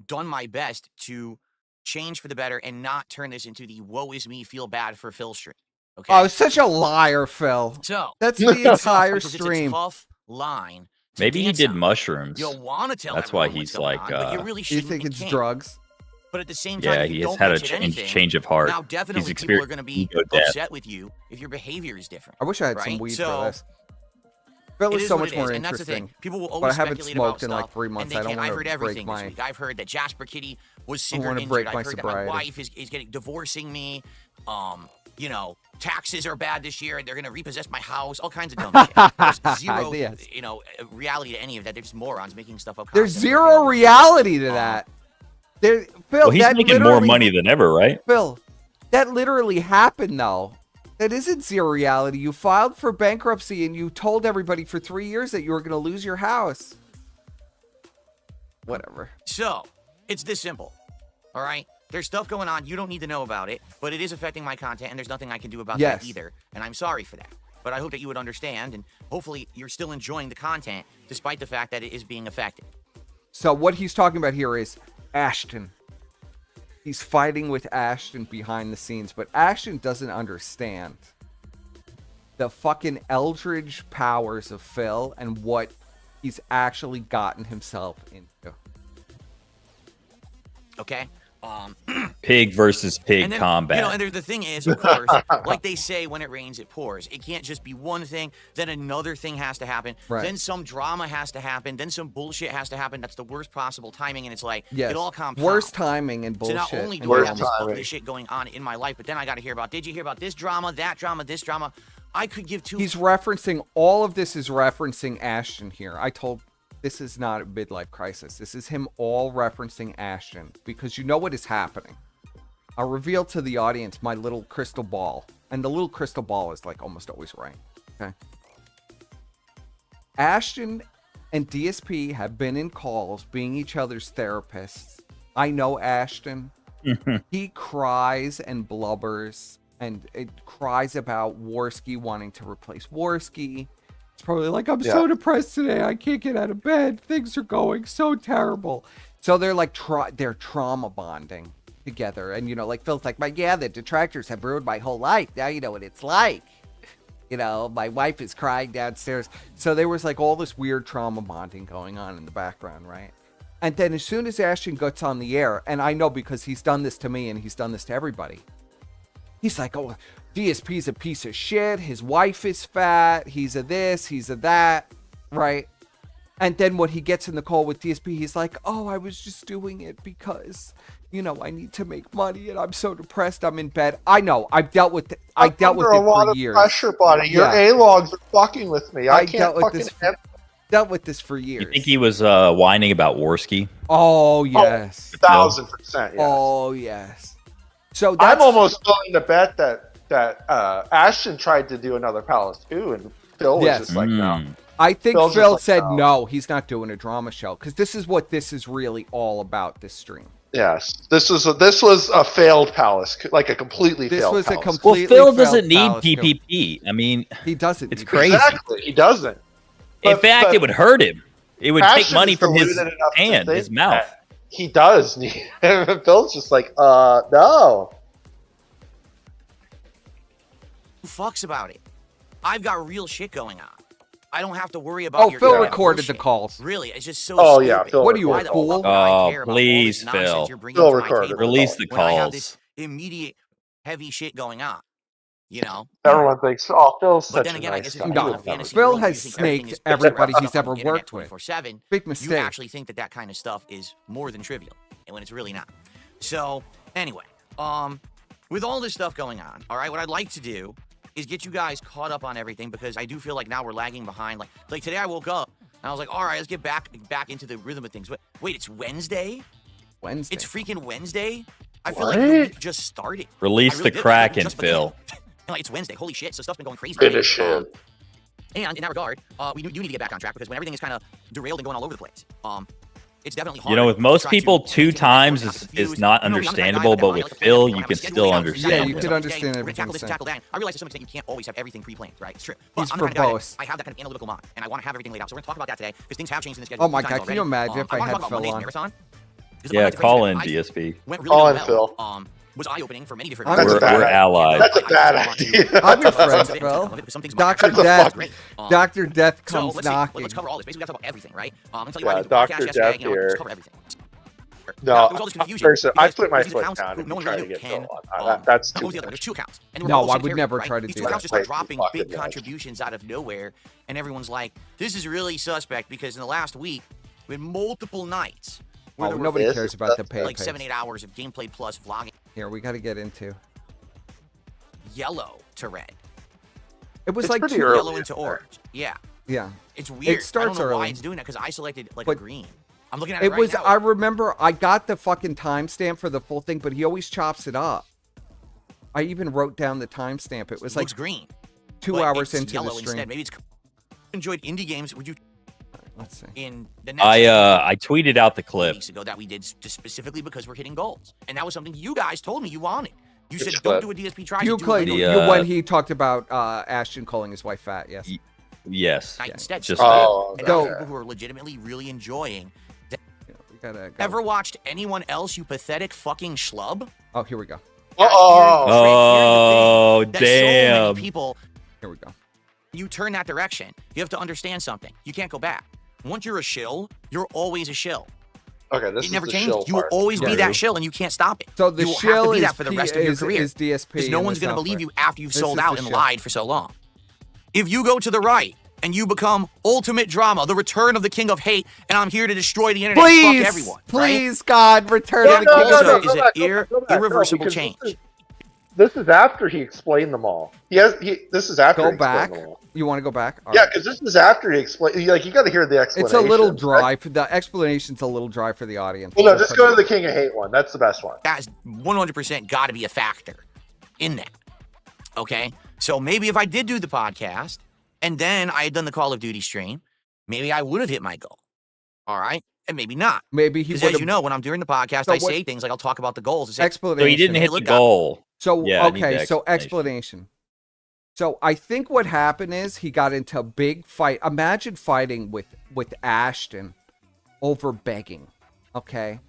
done my best to change for the better and not turn this into the woe is me, feel bad for Phil stream. Okay.
Oh, such a liar, Phil.
So
That's the
it's tough
entire
because it's a
stream.
tough line. to
Maybe he
dance
did
on.
mushrooms.
You'll want to tell
That's why
everyone what's
he's
going
like,
on, but you
uh,
really
You
shouldn't.
think
and
it's
can't.
drugs?
But at the same time,
Yeah,
if
he
you
has
don't
had a
mention anything,
change of heart.
now definitely people are going to be
experienced ego death.
upset with you if your behavior is different.
I wish I had some
Right?
weed
So,
for this. Phil
It
is
is
so
what
much
it
more
is, and that's the
interesting.
thing. People will
But I
always
haven't
speculate about
smoked in like
stuff,
3
and
months.
they
I don't
can't. I've
want
heard
to break
everything this week.
my.
I've heard that Jasper Kitty was
I
sick or
wanna
injured.
break
I've
my
heard that my
sobriety.
wife is getting divorcing me. Taxes are bad this year, and they're going to repossess my house. All kinds of dumb shit. There's zero,
Yes.
reality to any of that. They're just morons making stuff up.
There's
constantly.
zero reality to that. Phil,
Well, he's
that
making more
literally-
money than ever, right?
Phil, that literally happened though. That isn't zero reality. You filed for bankruptcy and you told everybody for 3 years that you were going to lose your house. Whatever.
So, it's this simple. All right? There's stuff going on. You don't need to know about it, but it is affecting my content, and there's nothing I can do about
Yes.
that either. And I'm sorry for that. But I hope that you would understand, and hopefully you're still enjoying the content, despite the fact that it is being affected.
So what he's talking about here is Ashton. He's fighting with Ashton behind the scenes, but Ashton doesn't understand the fucking eldritch powers of Phil and what he's actually gotten himself into.
Okay?
Pig versus pig
And then,
combat.
and the thing is, of course, like they say, when it rains, it pours. It can't just be one thing, then another thing has to happen,
Right.
then some drama has to happen, then some bullshit has to happen. That's the worst possible timing, and it's like,
Yes.
it all compounds.
Worst timing and
So
bullshit.
not only
and
do I
Worst
have
drama.
this
timing.
ugly shit going on in my life, but then I got to hear about, did you hear about this drama, that drama, this drama? I could give two.
He's referencing, all of this is referencing Ashton here. This is not a midlife crisis. This is him all referencing Ashton because you know what is happening. I'll reveal to the audience my little crystal ball. And the little crystal ball is like almost always right. Okay. Ashton and DSP have been in calls being each other's therapists I know Ashton. He cries and blubbers and it cries about Worski wanting to replace Worski. It's probably like, I'm so depressed today. I can't get out of bed. Things are going so terrible. So they're like, they're trauma bonding together. And, you know, like Phil's like, the detractors have ruined my whole life. Now you know what it's like. You know, my wife is crying downstairs. So there was like all this weird trauma bonding going on in the background, right? And then as soon as Ashton gets on the air, and I know because he's done this to me and he's done this to everybody, he's like, oh, DSP's a piece of shit. His wife is fat. He's a this, he's a that, right? And then when he gets in the call with DSP, he's like, oh, I was just doing it because, you know, I need to make money and I'm so depressed. I'm in bed. I know. I've dealt with it. I dealt with it for years.
Pressure, buddy. Your A-logs are fucking with me. I can't
dealt with this for years.
You think he was whining about Worski?
Oh, yes.
1,000%. Yes.
Oh, yes. So
I'm almost willing to bet that Ashton tried to do another Palace too, and Phil was just like, no.
I think Phil said no, he's not doing a drama show because this is what this is really all about. This stream.
Yes, this was a failed Palace, like a completely failed.
Well, Phil doesn't need PPP. I mean,
he doesn't.
It's crazy.
Exactly, he doesn't.
In fact, it would hurt him. It would take money from his hand, his mouth.
He does. Phil's just like, no.
Who fucks about it? I've got real shit going on. I don't have to worry about your
Phil recorded the calls.
Really, it's just so
stupid.
Yeah,
Phil
what are you, a fool?
Oh, please, Phil.
Phil recorded.
Release the
when I have
calls.
this immediate heavy shit going on. You know?
Everyone thinks, oh, Phil's
But
such
then again,
a
I
nice
guess
guy.
if
No,
you're fantasy
Phil
world,
has
you think everything
snaked
is
everybody
perfect
he's ever
on the internet
worked with.
24/7.
Big
You
mistake.
actually think that kind of stuff is more than trivial, and when it's really not. So, anyway, with all this stuff going on, all right, what I'd like to do is get you guys caught up on everything because I do feel like now we're lagging behind. Like today I woke up and I was like, all right, let's get back into the rhythm of things. Wait, it's Wednesday?
Wednesday.
It's freaking Wednesday? I feel like the week just started.
Release the Kraken, Phil.
Like, it's Wednesday. Holy shit. So stuff's been going crazy.
Finish him.
And in that regard, we do need to get back on track because when everything is kind of derailed and going all over the place, it's definitely hard.
You know, with most people, 2 times is not understandable, but with Phil, you can still understand.
Yeah, you can understand
everything.
everything.
Tackle that. I realize to some extent you can't always have everything pre-planned, right? It's true.
He's
I'm the kind of guy
verbose.
that I have that kind of analytical mind, and I want to have everything laid out. So we're going to talk about that today because things have changed in the schedule.
Oh my God, can you imagine if I had Phil on?
Marathon,
Yeah, call in, DSP.
went really
Call in,
well.
Phil.
Was eye-opening for many different
That's
reasons.
We're allies.
That's a bad idea.
I'm your friend, Phil. Dr. Death. Dr. Death comes knocking.
Let's cover all this. Basically, we got to talk about everything, right?
Yeah, Dr. Death here.
Just cover everything.
No,
there was all this confusion.
I
because
put my
these
foot
accounts
down
who
and
no one
try
really
to get
can,
Phil on. That's
what
too
was the other?
much.
There's 2 accounts. And they were
No,
both
I would
secondary,
never
right?
try to
These
do
2
that.
accounts just start
Like,
dropping
fucking
big
guys.
contributions out of nowhere, and everyone's like, "This is really suspect," because in the last week, we had multiple nights where there were
Nobody cares about the pay.
like 7-8 hours of gameplay plus vlogging,
Here, we got to get into.
yellow to red,
It was
It's
like
pretty
2
early.
yellow into orange. Yeah,
Yeah.
it's weird.
starts
I don't know why
early.
it's doing that because I selected like
But
a green. I'm looking at it
It
right
was,
now.
I remember I got the fucking timestamp for the full thing, but he always chops it up. I even wrote down the timestamp. It was like
looks green.
2
but
hours
it's
into
yellow
the stream.
Instead. Maybe it's enjoyed indie games. Would you
Let's see.
in the next
I tweeted out the clip.
weeks ago that we did just specifically because we're hitting goals, and that was something you guys told me you wanted. You said
Which
don't
clip?
do a DSP try.
You,
do a
Clay,
video
when he talked about Ashton calling his wife fat, yes.
Yes.
night instead.
Just
Oh,
and those
okay.
people who are legitimately really enjoying.
We gotta go.
Ever watched anyone else? You pathetic fucking schlub.
Oh, here we go.
Oh,
Oh,
That so
damn.
many people.
Here we go.
You turn that direction. You have to understand something. You can't go back. Once you're a shill, you're always a shill.
okay. This
It
is
never
the
changes.
shill
You will
part.
always be
Yeah.
that shill, and you can't stop it.
So the
you will have to
shill
be
is,
that for the rest of your career.
is DSP.
Because no
in
one's
the
going to believe
software.
you after you've
This
sold
is
out
the
and
shill.
lied for so long. If you go to the right and you become ultimate drama, the return of the king of hate, and I'm here to destroy the internet,
Please,
fuck everyone. right?
please, God, return
No,
to the
no,
King
no,
of
no,
Hate.
is
go back,
an
go back.
irreversible
because
change.
This is after he explained them all. This is after
Go
he explained
back.
them all.
You want to go back? All
Yeah,
right.
because this is after he explained. Like, you got to hear the explanation.
It's a little dry. The explanation's a little dry for the audience.
Well, no, just go to the King of Hate one. That's the best one.
That's 100% got to be a factor in that. Okay? So maybe if I did do the podcast and then I had done the Call of Duty stream, maybe I would have hit my goal. All right? and maybe not.
Maybe he
Because
would
as you know, when I'm doing the podcast,
So
I
what-
say things like I'll talk about the goals. I say,
explanation.
So he didn't hit the
look,
goal.
So
Yeah, I need
okay,
the
so explanation. So I think what happened is he got into a big fight. Imagine fighting with Ashton over begging. Okay,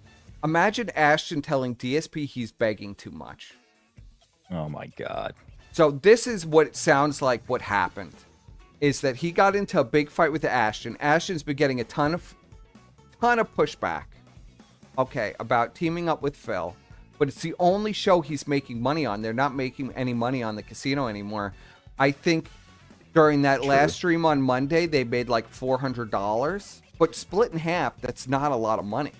imagine Ashton telling DSP he's begging too much.
Oh my God.
So this is what it sounds like. What happened is that he got into a big fight with Ashton. Ashton's been getting a ton of pushback. Okay, about teaming up with Phil. But it's the only show he's making money on. They're not making any money on the casino anymore. I think during that last stream on Monday, they made like $400. But split in half, that's not a lot of money.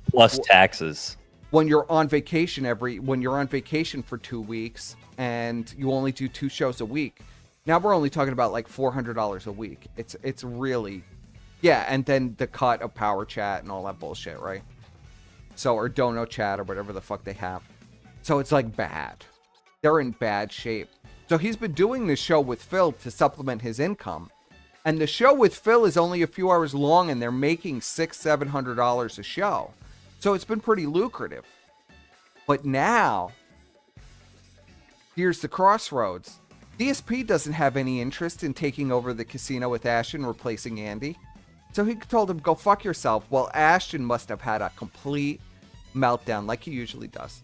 Plus taxes.
When you're on vacation for 2 weeks and you only do 2 shows a week. Now we're only talking about like $400 a week. It's really, yeah. And then the cut of Power Chat and all that bullshit, right? So, or Dono Chat or whatever the fuck they have. So it's like bad. They're in bad shape. So he's been doing this show with Phil to supplement his income. And the show with Phil is only a few hours long and they're making $600-700 a show. So it's been pretty lucrative. But now, here's the crossroads. DSP doesn't have any interest in taking over the casino with Ashton, replacing Andy. So he told him, go fuck yourself. Well, Ashton must have had a complete meltdown like he usually does.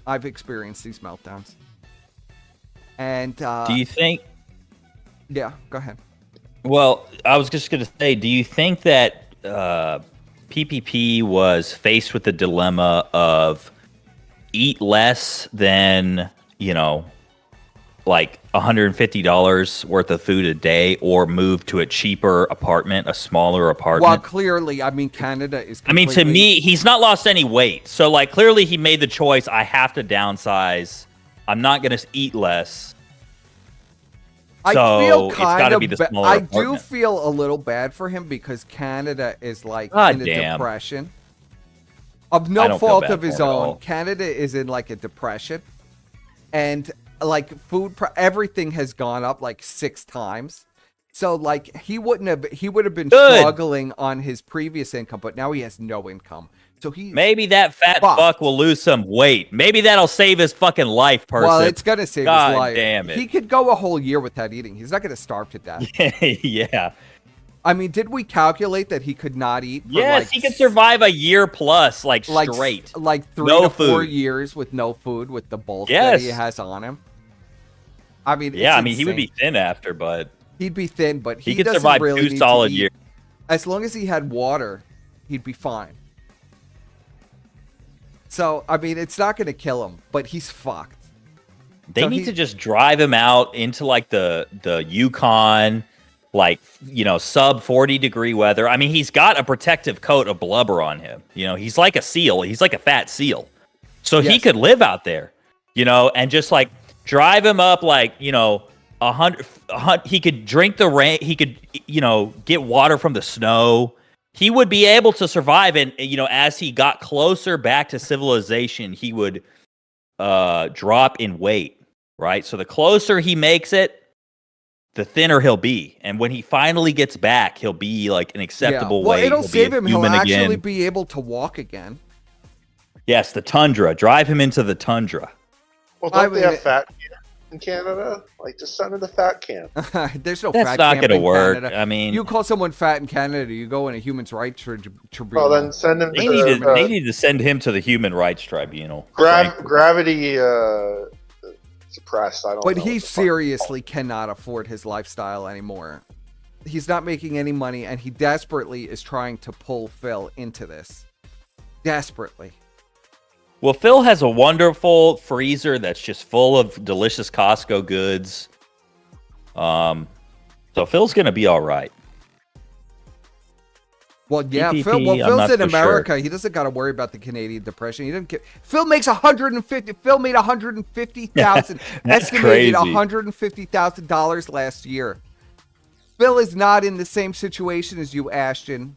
I've experienced these meltdowns. And
Do you think?
Yeah, go ahead.
Well, I was just going to say, do you think that PPP was faced with the dilemma of eat less than, like $150 worth of food a day, or move to a cheaper apartment, a smaller apartment?
Well, clearly, I mean, Canada is
I mean, to me, he's not lost any weight. So, like, clearly he made the choice. I have to downsize. I'm not going to eat less.
I
So,
feel
it's
kind
gotta
of
be the
ba-
smaller
I do
apartment.
feel a little bad for him because Canada is like
God
in a
damn.
depression. Of
I
no
don't feel
fault
bad
of
for
his
him at
own,
all.
Canada is in like a depression. And like everything has gone up like 6 times. So like he would have been
Good.
struggling on his previous income, but now he has no income. So he
Maybe that fat
Fucked.
fuck will lose some weight. Maybe that'll save his fucking life, person.
well, it's gonna save
God
his life.
damn it.
He could go a whole year without eating. He's not gonna starve to death.
Yeah.
I mean, did we calculate that he could not eat? For
Yes,
like
he could survive a year plus, like straight.
like 3
No
to 4
food.
years with no food, with the bulk that
Yes.
he has on him. I mean,
Yeah,
it's
I mean, he would be
insane.
thin after, but
He'd be thin, but
he
he
could
doesn't
survive
really
2
need to
solid
eat.
years.
As long as he had water, he'd be fine. So, I mean, it's not going to kill him, but he's fucked.
They
So
need
he-
to just drive him out into like the Yukon, like, sub 40-degree weather. I mean, he's got a protective coat of blubber on him. He's like a seal. He's like a fat seal. So he
Yes.
could live out there, and just like drive him up like, 100, he could drink the rain. He could, get water from the snow. He would be able to survive. And, as he got closer back to civilization, he would drop in weight, right? So the closer he makes it, the thinner he'll be. And when he finally gets back, he'll be like an acceptable
Well,
weight.
it'll
He'll
save
be a
him. He'll
human
actually
again.
be able to walk again.
Yes, the tundra. Drive him into the tundra.
Well,
I
don't they
mean,
have fat camp in Canada? Like, just send him to fat camp.
There's no
That's
fat
not
camp
going to
in
work.
Canada.
I mean,
You call someone fat in Canada, you go in a human rights tribunal.
Well, then send him
they
to
need to send him to the Human Rights Tribunal. frankly.
gravity suppressed. I don't know.
But he
what the fuck.
seriously cannot afford his lifestyle anymore. He's not making any money, and he desperately is trying to pull Phil into this. Desperately.
Well, Phil has a wonderful freezer that's just full of delicious Costco goods. So Phil's going to be all right.
Well, yeah,
PPP,
Phil. Well,
I'm
Phil's
not
in
so
America. He doesn't got to worry about the Canadian depression. He doesn't get. Phil makes 150. Phil made 150,000.
That's
estimated
crazy.
$150,000 last year. Phil is not in the same situation as you, Ashton.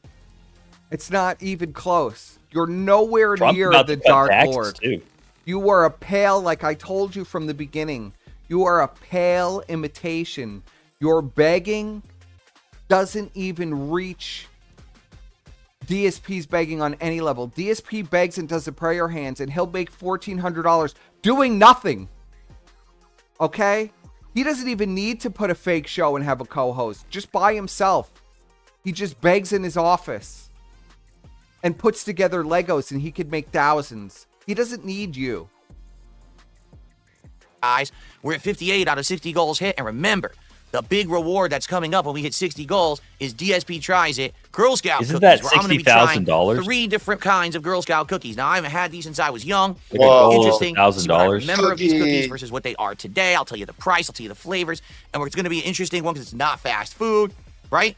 It's not even close. You're nowhere
Trump's
near
about
the
to cut
Dark
taxes,
Lord.
too.
You are a pale, like I told you from the beginning. You are a pale imitation. Your begging doesn't even reach DSP's begging on any level. DSP begs and does the prayer hands, and he'll make $1,400 doing nothing. Okay? He doesn't even need to put a fake show and have a co-host. Just by himself. He just begs in his office and puts together Legos, and he could make thousands. He doesn't need you.
Guys, we're at 58 out of 60 goals hit. And remember, the big reward that's coming up when we hit 60 goals is DSP tries it. Girl Scout
Isn't
cookies.
that
where I'm gonna be trying
$60,000?
3 different kinds of Girl Scout cookies. Now, I haven't had these since I was young.
Whoa.
Interesting. See what I
$1,000.
remember of these
Cookie.
cookies versus what they are today. I'll tell you the price. I'll tell you the flavors. And it's going to be an interesting one because it's not fast food, right?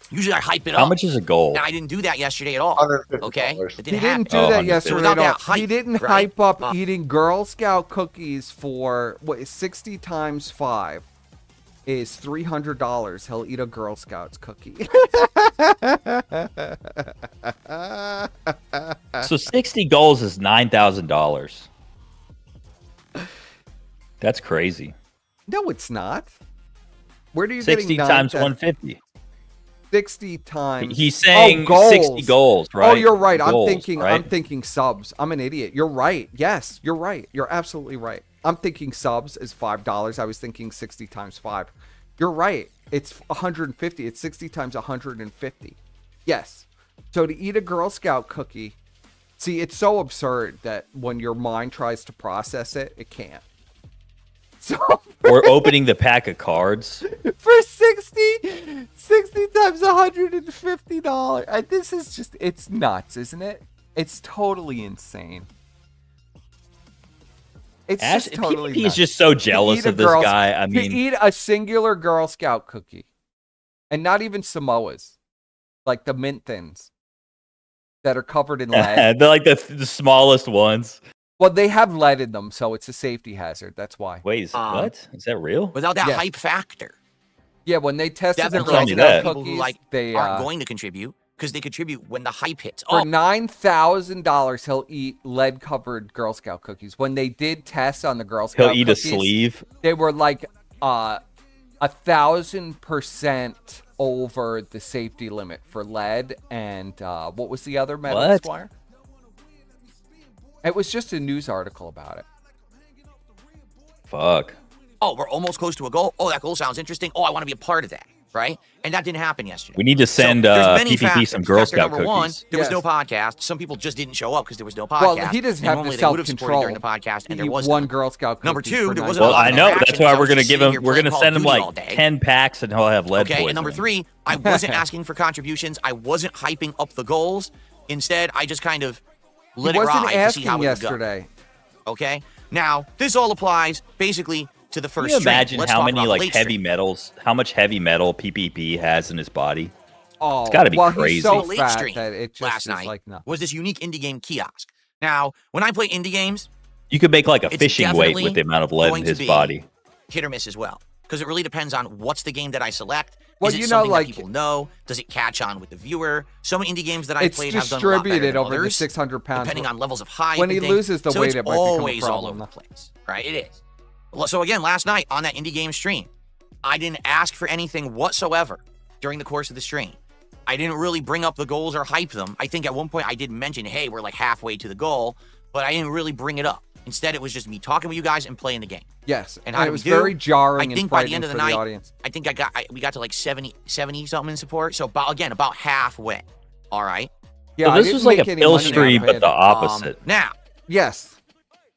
Usually I hype it up.
How much is a goal?
And I didn't do that yesterday at all.
$150.
Okay? It
He
didn't
didn't
happen.
do
Oh,
that
150.
yesterday
Without
at all.
that hype,
He didn't
right?
hype up eating Girl Scout cookies for, 60 times 5 is $300. He'll eat a Girl Scouts cookie.
So 60 goals is $9,000. That's crazy.
No, it's not. Where do you
60 times 150.
60 times.
He's saying
goals.
60 goals, right?
Oh, you're right.
Goals,
I'm
right?
thinking subs. I'm an idiot. You're right. Yes, you're right. You're absolutely right. I'm thinking subs is $5. I was thinking 60 times 5. You're right. It's 150. It's 60 times 150. Yes. So to eat a Girl Scout cookie, see, it's so absurd that when your mind tries to process it, it can't. So
Or opening the pack of cards.
for 60 times $150. This is just, it's nuts, isn't it? It's totally insane. It's just totally
PvP is
nuts.
just so
To
jealous
eat a
of this
Girl-
guy. I
to
mean,
eat a singular Girl Scout cookie, and not even Samoas, like the mint thins that are covered in lead.
they're like the smallest ones.
Well, they have lead in them, so it's a safety hazard. That's why.
Wait, what? Is that real?
Without that
Yes.
hype factor.
Yeah, when they tested the
Definitely
Girl
tell me
Scout
that.
people
cookies,
who like
they
aren't going to contribute because they contribute when the hype hits.
for
Oh,
$9,000, he'll eat lead-covered Girl Scout cookies. When they did tests on the Girl Scout
He'll eat
cookies,
a sleeve.
they were like 1,000% over the safety limit for lead. And what was the other metal,
What?
Squire? It was just a news article about it.
Fuck.
oh, we're almost close to a goal. Oh, that goal sounds interesting. Oh, I want to be a part of that, right? And that didn't happen yesterday.
We need to send
there's many
PPP
factors.
some Girl
Factor
Scout
number one,
cookies.
there was
Yes.
no podcast. Some people just didn't show up because there was no podcast.
Well, he doesn't
And
have
normally
the
they would have supported
self-control.
during the podcast, and there
Eat
was
one
none.
Girl Scout cookie.
Number two,
for
there
$9.
wasn't a
Well,
lot
I
of
know.
passion
That's why
because I
we're
was
gonna
just
give
sitting
him.
here
We're
playing
gonna
Call of
send him
Duty
like
all day.
10 packs, and he'll have lead
Okay,
poisoning.
and number three, I wasn't asking for contributions. I wasn't hyping up the goals. Instead, I just kind of let
He
it
wasn't
ride to see
asking
how it would go.
yesterday.
Okay, now this all applies basically to the
Can
first
you
string.
imagine
Let's
how
talk
many
about the
like
late
heavy
string.
metals, how much heavy metal PPP has in his body?
Oh,
It's gotta be
well,
crazy.
He's so
The late
fat
stream
that it just
last
is
night
like no.
was this unique indie game kiosk. Now, when I play indie games,
You could make like a
It's
fishing weight
definitely
with the amount of lead
going
in
to
his
be
body.
hit or miss as well, because it really depends on what's the game that I select.
Well,
Is it
you know,
something
like-
that people know? Does it catch on with the viewer? Some indie games that I
It's
played have done a lot better
distributed
than
over the
others,
600 pounds.
depending on levels of hype.
When he
and things.
loses the
so
weight,
it's
it might become a
always all
problem.
over the place, right? It is. Well, so again, last night on that indie game stream, I didn't ask for anything whatsoever during the course of the stream. I didn't really bring up the goals or hype them. I think at one point I did mention, hey, we're like halfway to the goal, but I didn't really bring it up. Instead, it was just me talking with you guys and playing the game.
Yes,
And how did
it
we
was
do?
very jarring
I think
and
by the end
frightening
of the
for
night,
the audience.
I think we got to like 70 something in support. So about halfway. All right.
Yeah,
So
I
this
didn't
was like
make
a
any
pill
money out
stream,
of
but
it.
the opposite.
Now,
Yes.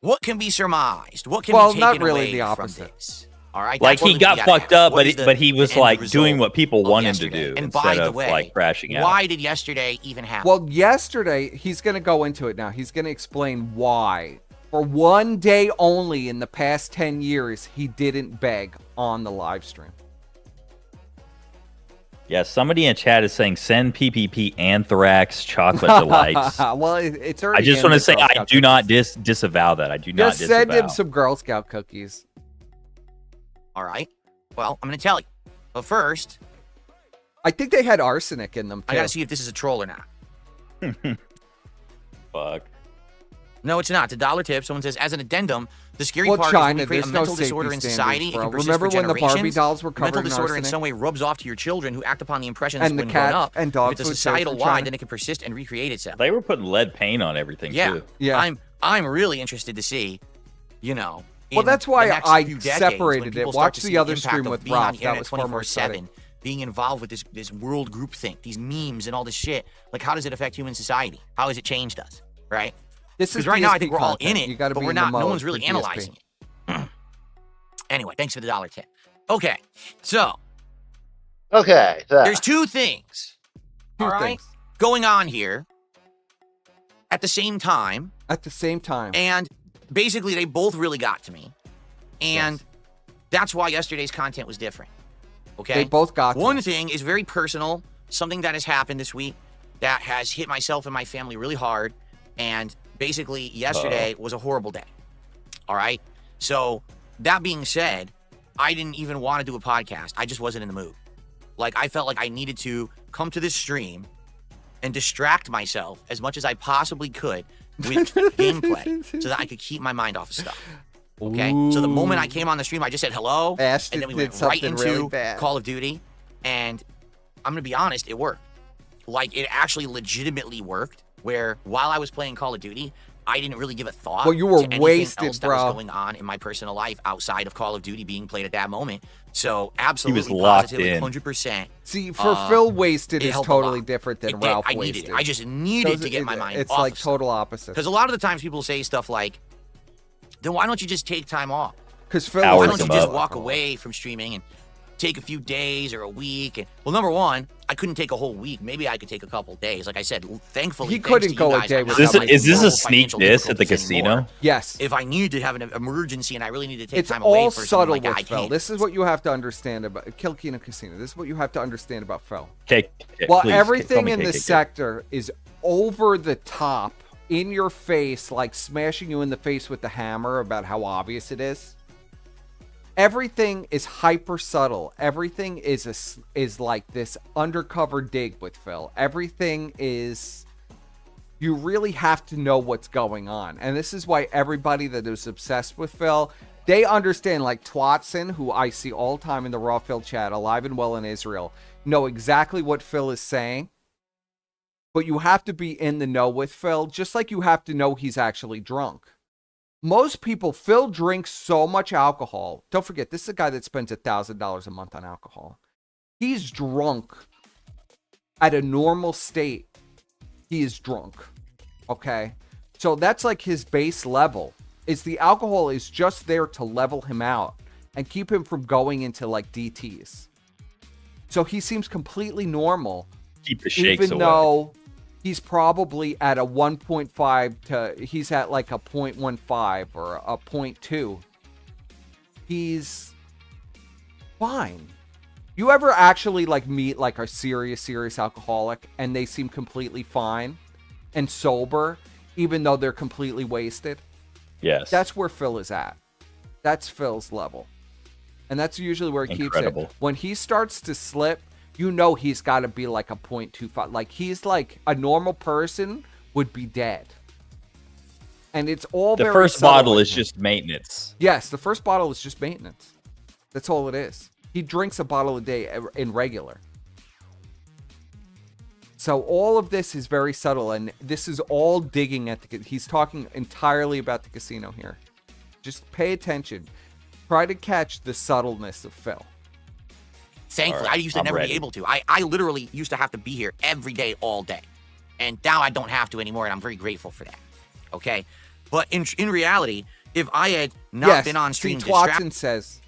what can be surmised? What can
Well,
be
not
taken
really
away
the
from
opposite.
this? All right.
Like
that's what
he
we
got
gotta
fucked
ask.
up,
What is
but he was
the end
like doing
result
what people
of
want him to
yesterday?
do
And by
instead
the
of
way,
like crashing out.
why did yesterday even happen?
Well, yesterday, he's going to go into it now. He's going to explain why. For one day only in the past 10 years, he didn't beg on the live stream.
Yeah, somebody in chat is saying send PPP Anthrax chocolate delights.
Well, it's already
I just
in
want
the
to say
Girl
I
Scout
do not
cookies.
disavow that. I do not
Just send
disavow.
him some Girl Scout cookies.
All right. Well, I'm going to tell you. But first,
I think they had arsenic in them, too.
I got to see if this is a troll or not.
Fuck.
No, it's not. It's a dollar tip. Someone says, as an addendum, the scary
Well,
part
China,
is when we create a
there's no
mental
safety
disorder in
standards,
society.
bro.
It can persist
Remember
for
when the Barbie
generations.
dolls were
The mental
covered in
disorder in
arsenic?
some way rubs off to your children who act upon the impressions
And the
when
cat
grown up.
and dog
If it's a
food too from
societal
China.
wide, then it can persist and recreate itself.
They were putting lead paint on everything
Yeah.
too.
Yeah.
I'm really interested to see, you know.
Well,
in
that's why
the next
I
few decades,
separated
when
it.
people start
Watch
to
the
see
other
impact
stream
of
with
being on
Ralph.
the
That
internet
was far more
24/7, being involved with this world groupthink, these memes and all this shit. Like, how does it affect human society? How has it changed us? Right?
This is
Because right now I think
DSP
we're all in
content.
it,
You gotta
but
be
we're
in the
not. No
mode
one's
for
really
DSP.
analyzing it. Anyway, thanks for the dollar tip. Okay, so
Okay.
there's two things.
Two
all right,
things.
going on here at the same time,
At the same time.
and basically they both really got to me, and that's why yesterday's content was different. Okay,
They both got to
one
me.
thing is very personal, something that has happened this week that has hit myself and my family really hard, and basically yesterday was a horrible day. All right, so that being said, I didn't even want to do a podcast. I just wasn't in the mood. Like, I felt like I needed to come to this stream and distract myself as much as I possibly could with gameplay so that I could keep my mind off of stuff. Okay? So the moment I came on the stream, I just said hello,
Ashton
and then we
did
went right
something
into
really bad.
Call of Duty, and I'm going to be honest, it worked. Like, it actually legitimately worked, where while I was playing Call of Duty, I didn't really give a thought
Well, you were
to anything
wasted,
else that
bro.
was going on in my personal life outside of Call of Duty being played at that moment. So absolutely,
locked
positively,
in.
100%.
See, for Phil, wasted
it
is
helped a
totally
lot.
different than
It did.
Ralph
I needed
wasted.
it. I just needed
Those-
to get my mind
It's
off
like
of stuff.
total opposite.
Because a lot of the times people say stuff like, then why don't you just take time off?
Because Phil,
Hours
Why
was
don't you
them
just
up.
walk away from streaming and take a few days or a week? And well, number one, I couldn't take a whole week. Maybe I could take a couple days. Like I said, thankfully,
He
thanks
couldn't
to you
go a
guys,
day
I'm
without
not
Is
in,
this,
like,
is this a
global
sneak
financial
diss at the
difficulties anymore.
casino?
Yes.
If I need to have an emergency and I really need to take
It's
time away
all
for
subtle
something like
with
that, I
Phil.
can't.
This is what you have to understand about Kilkina Casino. This is what you have to understand about Phil.
Well,
Everything in the sector is over the top, in your face, like smashing you in the face with the hammer about how obvious it is. Everything is hyper subtle. Everything is like this undercover dig with Phil. Everything is, you really have to know what's going on. And this is why everybody that is obsessed with Phil, they understand, like Twatson, who I see all the time in the Raw Phil chat, alive and well in Israel, know exactly what Phil is saying. But you have to be in the know with Phil, just like you have to know he's actually drunk. Most people, Phil drinks so much alcohol. Don't forget, this is a guy that spends $1,000 a month on alcohol. He's drunk at a normal state. He is drunk. Okay? So that's like his base level. Is the alcohol is just there to level him out and keep him from going into like DTs. So he seems completely normal.
Keep the shakes
Even
away.
though he's probably at a 1.5 to, he's at like a 0.15 or a 0.2. He's fine. You ever actually like meet like a serious alcoholic and they seem completely fine and sober, even though they're completely wasted?
Yes.
That's where Phil is at. That's Phil's level. And that's usually where he keeps
Incredible.
it. When he starts to slip, you know he's got to be like a 0.25. Like, he's like a normal person would be dead. And it's all
the
very
first
subtle
bottle
with
is
him.
just maintenance.
Yes, the first bottle is just maintenance. That's all it is. He drinks a bottle a day in regular. So all of this is very subtle, and this is all digging at the... He's talking entirely about the casino here. Just pay attention. Try to catch the subtleness of Phil.
Thankfully,
All right,
I used to
I'm
never
ready.
be able to. I literally used to have to be here every day, all day. And now I don't have to anymore, and I'm very grateful for that. Okay? But in reality, if I had not been on stream
Twatson says...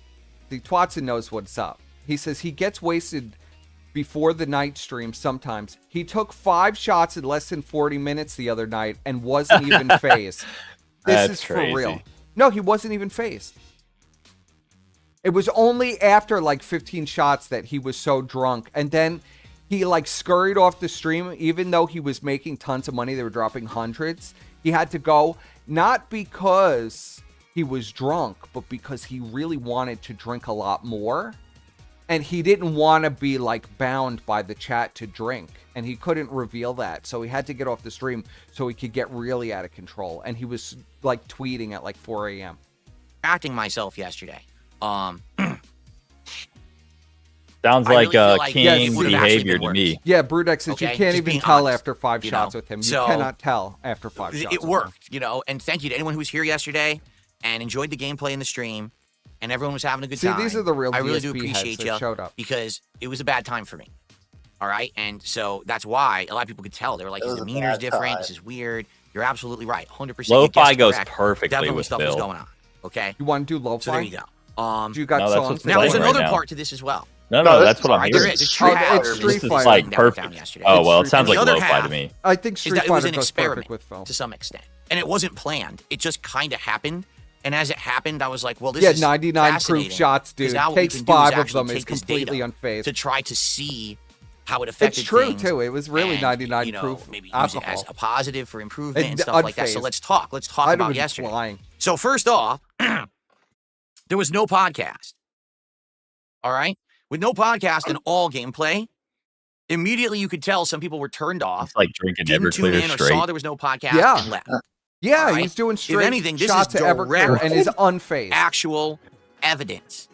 The Twatson knows what's up. He says he gets wasted before the night stream sometimes. He took 5 shots in less than 40 minutes the other night and wasn't even phased. This
That's
is for
crazy.
real. No, he wasn't even phased. It was only after like 15 shots that he was so drunk. And then he like scurried off the stream, even though he was making tons of money. They were dropping hundreds. He had to go, not because he was drunk, but because he really wanted to drink a lot more. And he didn't want to be like bound by the chat to drink, and he couldn't reveal that, so he had to get off the stream so he could get really out of control. And he was like tweeting at like 4 a.m.
Acting myself yesterday.
Sounds
I
like
really feel like
it
king
would've
actually
behavior
been
to
worse.
me.
Yeah, Brudex says
Okay,
you can't
just
even
being
tell
honest,
after 5
you
shots
know?
with him. You
So,
cannot tell after 5 shots.
It
with him.
worked, you know, and thank you to anyone who was here yesterday and enjoyed the gameplay in the stream, and everyone was having a good
See,
time.
these are the real
I really do
DSP heads
appreciate
that
you
showed up.
because it was a bad time for me. All right, and so that's why a lot of people could tell. They were like,
It
his
was a
demeanor's
bad
different.
time.
This is weird. You're absolutely right. 100%.
Lo-fi goes
correct.
perfectly
Definitely
with
stuff was
Phil.
going on. Okay,
You want to do lo-fi?
so there you go.
You got
No, that's
songs.
what's
that
Now
playing
there's
you
right
want?
another
now.
part to this as well.
No,
No,
that's
this
what
is
I'm
Right,
hearing.
there is. It's
It's
true.
Street
This
Fighter.
is
Like,
that
perfect.
went down yesterday.
Oh well, it
Street
sounds like
Fighter. The other
lo-fi to
half-
me.
I think
Is
Street
that it was
Fighter
an
goes
experiment
perfect with Phil.
to some extent, and it wasn't planned. It just kind of happened, and as it happened, I was like, "Well, this
Yeah,
is
99
fascinating,
proof shots,
'cause
dude.
now what we
Takes
can do is
5 of
actually
them is
take this
completely
data
unfazed.
to try to see how it affected
It's true
things
too. It was really
and,
99
you know,
proof
maybe use
alcohol.
it as a positive for improvement and
And
stuff like that. So
unfazed.
let's talk. Let's talk
I'd have
about
been
yesterday.
flying.
So first off, there was no podcast. All right, with no podcast and all gameplay, immediately you could tell some people were turned off,
It's like drinking
didn't tune
Everclear
in or
straight.
saw there was no podcast,
Yeah.
and left.
Yeah,
All right.
he's doing straight
anything, this
shots
is
to Everclear
direct
and is unfazed.
Actual evidence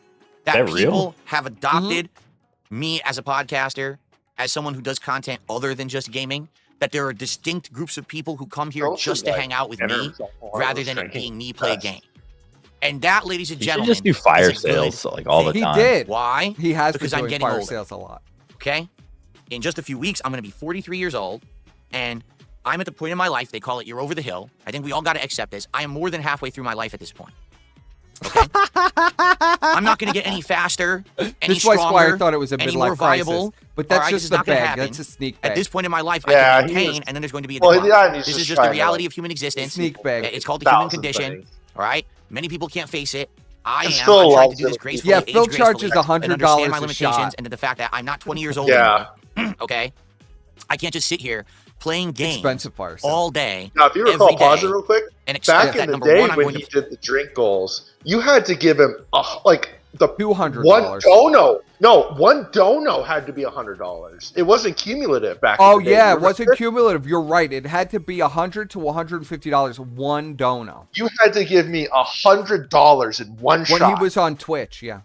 that
Is that real?
people have adopted me as a podcaster, as someone who does content other than just gaming, that there are distinct groups of people who come here
Don't
just to
forget,
hang out with me
Enter's alcohol
rather
was
than it
drinking
being me play a
fast.
game. And that, ladies and
You should
gentlemen,
just do fire
is a good
sales like all the
thing.
He
time.
did.
Why?
He has
Because
been
I'm
doing
getting
fire
older.
sales a lot.
Okay? In just a few weeks, I'm going to be 43 years old, and I'm at the point in my life, they call it you're over the hill. I think we all got to accept this. I am more than halfway through my life at this point. Okay? I'm not going to get any faster, any
This is why
stronger,
Squire thought it was a
any
midlife
more
crisis.
viable.
But that's
All right, this
just
is
the
not gonna
bag.
happen.
That's a sneak
At
bag.
this point in my life,
Yeah,
I can
he
maintain,
was-
and then there's going to be a
Well,
decline.
yeah, and he's
This is
just
just the
trying to,
reality
like,
of human existence.
Sneak bag.
It's called the human
Thousand
condition.
things.
All right? Many people can't face it. I
And
am.
still
I tried
loves
to do this
it.
gracefully.
Yeah,
age
Phil
gracefully,
charges
and
$100
understand my
a
limitations
shot.
and the fact that I'm not 20 years old
Yeah.
anymore. Okay? I can't just sit here playing games
Expensive fire sales.
all day
Now, if you recall,
every
pause it
day
real quick.
and expect
Back
that
in the
number
day
one, I'm
when
going
he
to
did the drink goals, you had to give him like the
$200.
one dono. No, one dono had to be $100. It wasn't cumulative back.
Oh
in the day.
yeah, it
Remember
wasn't
this?
cumulative. You're right. It had to be $100 to $150 one dono.
You had to give me $100 in one
When
shot.
he was on Twitch, yeah.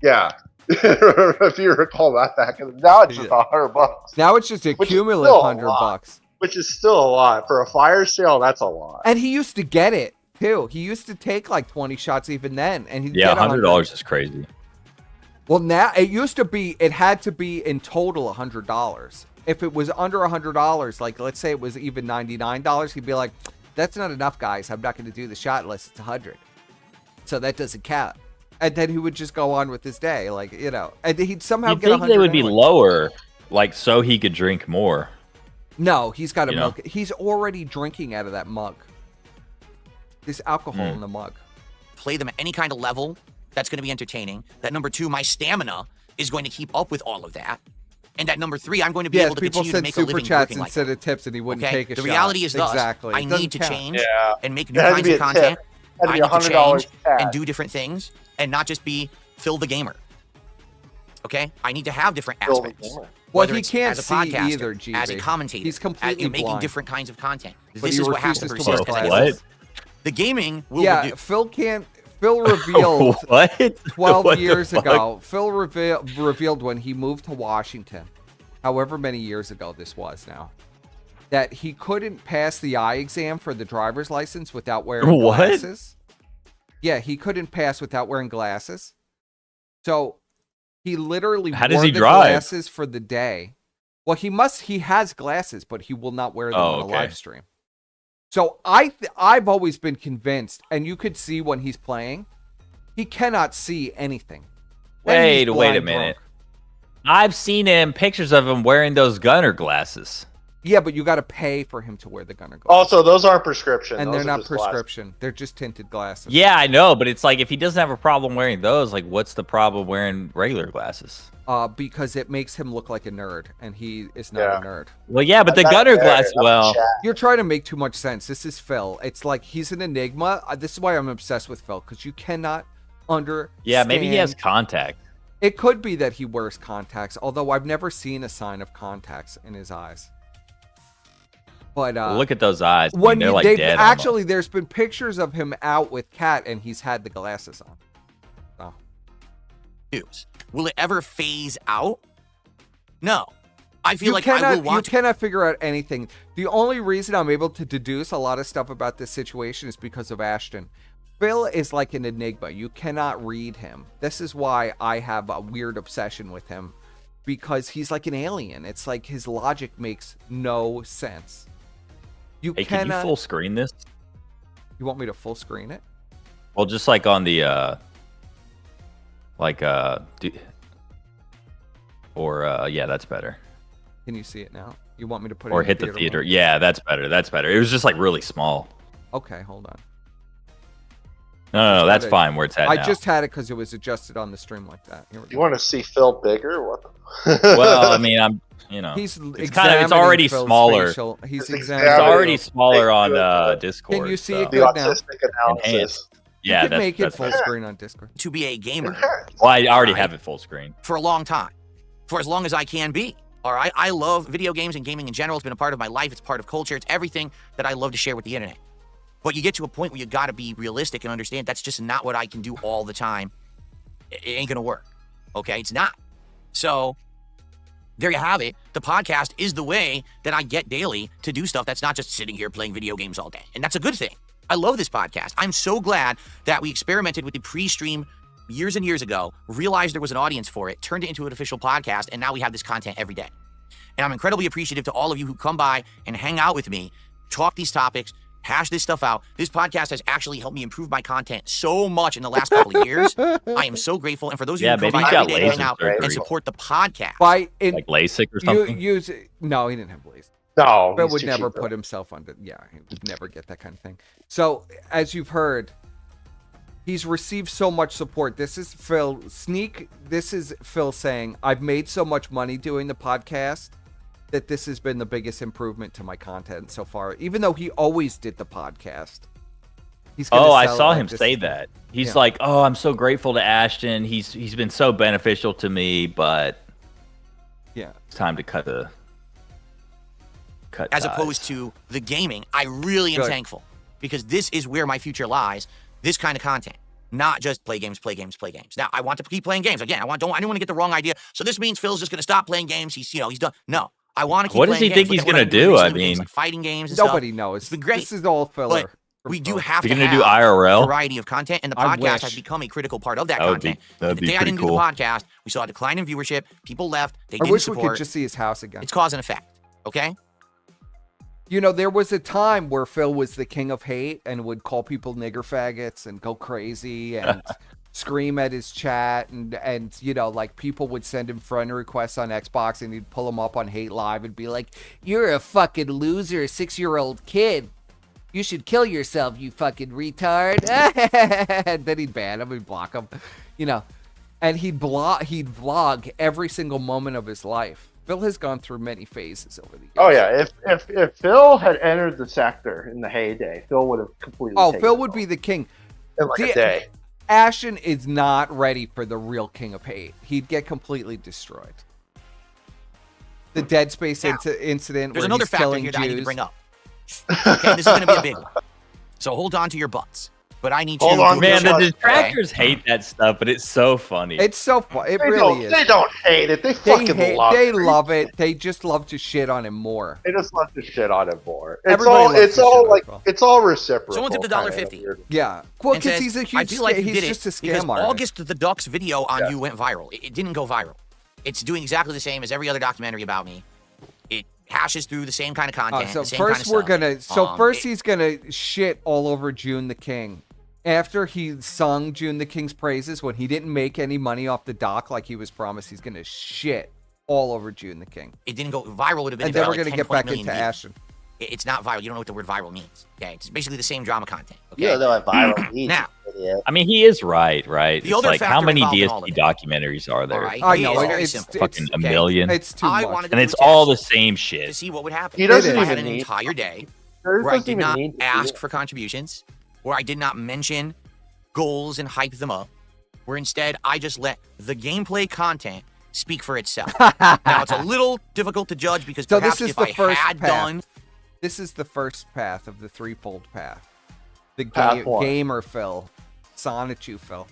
Yeah. If you recall that back in the now it's just $100.
Now it's just a
Which is
cumulative
still a
$100
lot.
bucks.
Which is still a lot. For a fire sale, that's a lot.
And he used to get it too. He used to take like 20 shots even then, and he'd
Yeah,
get
$100 is crazy.
Well, now it used to be. It had to be in total $100. If it was under $100, like let's say it was even $99, he'd be like, "That's not enough, guys. I'm not going to do the shot unless it's 100." So that doesn't count. And then he would just go on with his day, like you know. And he'd somehow
You'd
get
think
100.
they would be
anyway.
lower, like so he could drink more.
No, he's got a
You know?
mug. He's already drinking out of that mug. There's alcohol in the mug.
play them at any kind of level that's going to be entertaining. That number two, my stamina is going to keep up with all of that. And that number three, I'm going to be
Yes,
able to
people
continue to
send
make a
super
living
chats
working like
instead
that.
of tips, and he wouldn't
Okay?
take a
The
shot.
reality is thus,
exactly.
I
It doesn't
need to
count.
change
Yeah.
and make new
It had to
kinds
be
of
a tip.
content.
Had to
I
be
need to
$100
change
cash.
and do different things and not just be Phil the gamer. Okay? I need to have different
Phil the
aspects.
gamer.
Well,
Whether
he
it's
can't
as a
see
podcaster,
either,
as a
GB.
commentator,
He's completely
making
blind.
different kinds of content.
But
This
he
is what has to
refuses to wear
persist. as I
glasses.
go. The gaming will
Yeah,
reduce.
Phil can't. Phil revealed
What?
12
What the
years
fuck?
ago. Phil revealed when he moved to Washington, however many years ago this was now, that he couldn't pass the eye exam for the driver's license without wearing
What?
glasses. Yeah, he couldn't pass without wearing glasses. So he literally
How does
wore
he
the
drive?
glasses for the day. Well, he has glasses, but he will not wear them
Oh,
on a
okay.
live stream. So I've always been convinced, and you could see when he's playing, he cannot see anything. And he's
Wait a
blind
minute.
drunk.
I've seen pictures of him wearing those gunner glasses.
Yeah, but you got to pay for him to wear the gunner glasses.
Also, those aren't prescription.
and
Those
they're
are
not
just glasses.
prescription. They're just tinted glasses.
Yeah, I know, but it's like if he doesn't have a problem wearing those, like what's the problem wearing regular glasses?
Because it makes him look like a nerd, and he is not
Yeah.
a nerd.
Well, yeah, but the
That's
gunner
fair.
glass.
That's
Well,
chat.
You're trying to make too much sense. This is Phil. It's like he's an enigma. This is why I'm obsessed with Phil, because you cannot understand.
yeah, maybe he has contact.
It could be that he wears contacts, although I've never seen a sign of contacts in his eyes. But
Look at those eyes. I
when
mean, they're like
they've
dead.
actually, there's been pictures of him out with Kat, and he's had the glasses on. So.
Will it ever phase out? No. I feel like
cannot,
I will watch.
You cannot figure out anything. The only reason I'm able to deduce a lot of stuff about this situation is because of Ashton. Phil is like an enigma. You cannot read him. This is why I have a weird obsession with him, because he's like an alien. It's like his logic makes no sense. You
Hey,
cannot.
can you full screen this?
You want me to full screen it?
Well, just like on the, yeah, that's better.
Can you see it now? You want me to put it
Or
in
hit the theater.
mode?
Yeah, that's better. That's better. It was just like really small.
Okay, hold on.
No, that's
had it-
fine where it's at
I
now.
just had it because it was adjusted on the stream like that. Here we
You
go.
want to see Phil bigger? What?
Well, I mean, I'm, you know,
He's
it's already
Phil's
smaller.
facial- He's
It's
it's
examining.
examining.
already smaller on Discord.
Can you see
so.
it
The
good now?
autistic analysis.
Enhanced.
You
Yeah,
can
that's,
make it
that's
full
better.
screen on Discord.
to be a gamer
Well, I already
Right.
have it full screen.
for a long time, for as long as I can be. All right, I love video games and gaming in general. It's been a part of my life. It's part of culture. It's everything that I love to share with the internet. But you get to a point where you got to be realistic and understand that's just not what I can do all the time. It ain't gonna work. Okay, it's not. So there you have it. The podcast is the way that I get daily to do stuff that's not just sitting here playing video games all day, and that's a good thing. I love this podcast. I'm so glad that we experimented with the pre-stream years and years ago, realized there was an audience for it, turned it into an official podcast, and now we have this content every day. And I'm incredibly appreciative to all of you who come by and hang out with me, talk these topics, hash this stuff out. This podcast has actually helped me improve my content so much in the last couple of years. I am so grateful. And for those of you who
Yeah,
come
maybe
by
he got
every day to hang
laser
out
surgery.
and support the podcast.
By in,
Like LASIK or
you
something.
use no, he didn't have lace.
No,
Phil
he's
would
too
never
cheap for
put
that.
himself under. Yeah, he would never get that kind of thing. So as you've heard, he's received so much support. This is Phil saying, "I've made so much money doing the podcast that this has been the biggest improvement to my content so far." Even though he always did the podcast. He's gonna
Oh, I
sell it
saw
like
him
this-
say that. He's
Yeah.
like, "Oh, I'm so grateful to Ashton. He's been so beneficial to me, but
Yeah.
it's time to cut
As
ties."
opposed to the gaming, I really am
Good.
thankful because this is where my future lies. This kind of content, not just play games. Now, I want to keep playing games. Again, I don't want to get the wrong idea. So this means Phil's just going to stop playing games. He's done. No, I want to keep
What does
playing
he think
games.
he's
Look at what
gonna
I've been doing
do? I
recently with games
mean-
like fighting games and
Nobody
stuff.
knows.
It's been great.
This is all filler.
But
from
we do
Phil.
have
Is
to
he gonna
have
do IRL?
variety of content, and the
I
podcast has
wish.
become a critical part of that
That would be-
content.
that'd
the
be
day I
pretty
didn't do
cool.
the podcast, we saw a decline in viewership. People left. They
I
didn't
wish we
support.
could just see his house again.
It's cause and effect. Okay.
You know, there was a time where Phil was the king of hate and would call people nigger faggots and go crazy and scream at his chat and you know, like people would send him friend requests on Xbox and he'd pull them up on Hate Live and be like, "You're a fucking loser, 6-year-old kid. You should kill yourself, you fucking retard." And then he'd ban him and block him, you know. And he'd vlog every single moment of his life. Phil has gone through many phases over the years.
Oh yeah, if Phil had entered the sector in the heyday, Phil would have completely.
Oh,
taken
Phil
it
would
all
be the king.
in like
the-
a day.
Ashton is not ready for the real king of hate. He'd get completely destroyed. The Dead Space
Now,
incident
There's
where
another
he's
factor
killing
here that I need to
Jews.
bring up. Okay, this is going to be a big one. So hold on to your butts. But I need
Hold
to.
on,
Man, the
Okay.
detractors hate that stuff, but it's so funny.
It's so fun. It
They
really
don't.
is.
They don't hate it. They fucking love
They
it.
love it. They just love to shit on him more.
They just love to shit on him more. It's
Everybody
all.
loves
It's
to shit
all
on
like.
Phil.
It's all reciprocal.
Someone tipped
kinda
$1.50.
weird.
Yeah. Well,
and
because
says,
he's a
I
huge
feel like you
he's
did
just
it
a
because
scam artist.
August the Duck's video on
Yeah.
you went viral. It didn't go viral. It's doing exactly the same as every other documentary about me. It hashes through the same kind of content.
So
the same
first
kind of
we're
stuff.
gonna. First he's gonna shit all over June the King. After he sung June the King's praises when he didn't make any money off the doc like he was promised, he's gonna shit all over June the King.
It didn't go viral. Would have been
And then
about
we're
like
gonna
10,
get
20
back
million
into
views.
Ashton.
It's not viral. You don't know what the word viral means. Okay, it's basically the same drama content. Okay.
You don't know what viral means.
Now,
idiot.
I mean, he is right?
The
It's
other
like, how
factor
many
involved in all
DSP
of it.
documentaries are there?
all right.
I know,
It's very
it's-
simple.
Fucking a
Okay?
million.
It's too
I
much.
wanted to
And
do
it's
a
all the
test
same
to
shit.
see what would happen.
He doesn't
It
I
is.
had
even
an
need.
entire day
There
where I
doesn't
did
even
not
need to do
ask
that.
for contributions, where I did not mention goals and hype them up, where instead I just let the gameplay content speak for itself. Now, it's a little difficult to judge because
So
perhaps
this is
if
the
I
first
had
path.
done...
This is the first path of the threefold path. The
Path one.
gamer Phil, Sonichu Phil.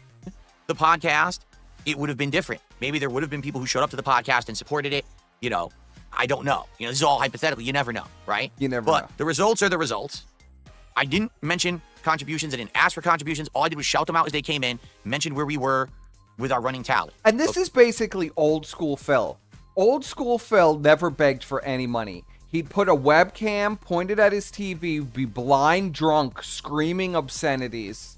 the podcast, it would have been different. Maybe there would have been people who showed up to the podcast and supported it. You know, I don't know. You know, this is all hypothetical. You never know, right?
You never
But
know.
the results are the results. I didn't mention contributions. I didn't ask for contributions. All I did was shout them out as they came in, mention where we were with our running tally.
And this is basically old school Phil. Old school Phil never begged for any money. He'd put a webcam pointed at his TV, be blind drunk, screaming obscenities,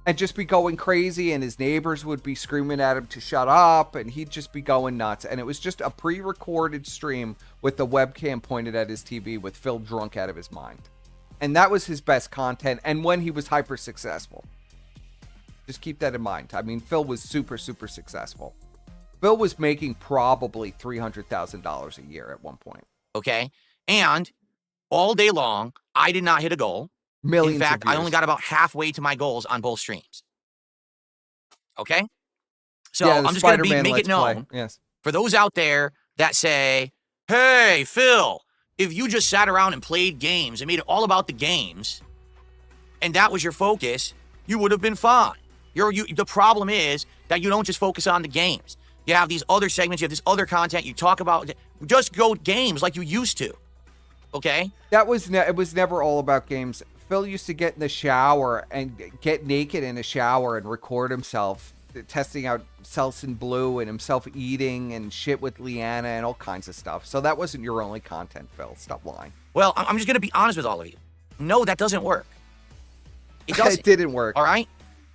and just be going crazy, and his neighbors would be screaming at him to shut up, and he'd just be going nuts. And it was just a pre-recorded stream with the webcam pointed at his TV with Phil drunk out of his mind. And that was his best content, and when he was hyper successful. Just keep that in mind. I mean, Phil was super, super successful. Phil was making probably $300,000 a year at one point.
Okay? And all day long, I did not hit a goal.
Millions
In fact,
of
I
views.
only got about halfway to my goals on both streams. Okay? So
Yeah, the
I'm just going to
Spider-Man
make it
Let's Play.
known
Yes.
for those out there that say, hey, Phil, if you just sat around and played games and made it all about the games, and that was your focus, you would have been fine. The problem is that you don't just focus on the games. You have these other segments, you have this other content, you talk about, just go games like you used to. Okay?
That was it was never all about games. Phil used to get in the shower and get naked in a shower and record himself testing out Selsun Blue and himself eating and shit with Leanna and all kinds of stuff. So that wasn't your only content, Phil. Stop lying.
Well, I'm just going to be honest with all of you. No, that doesn't work. It doesn't.
It didn't work.
All right?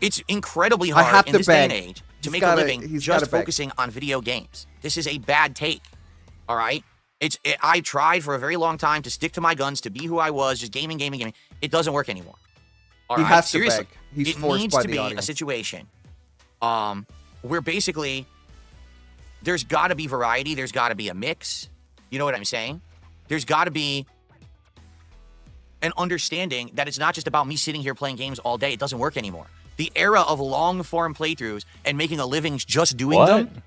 It's incredibly
I have
hard in
to
this day
beg.
and age to
He's
make
gotta-
a living
he's
just
gotta beg.
focusing on video games. This is a bad take. All right? I tried for a very long time to stick to my guns, to be who I was, just gaming. It doesn't work anymore. All
He
right?
has to
Seriously.
beg. He's
it
forced
needs
by
to
the
be
audience.
a situation where basically there's got to be variety. There's got to be a mix. You know what I'm saying? There's got to be an understanding that it's not just about me sitting here playing games all day. It doesn't work anymore. The era of long-form playthroughs and making a living just doing them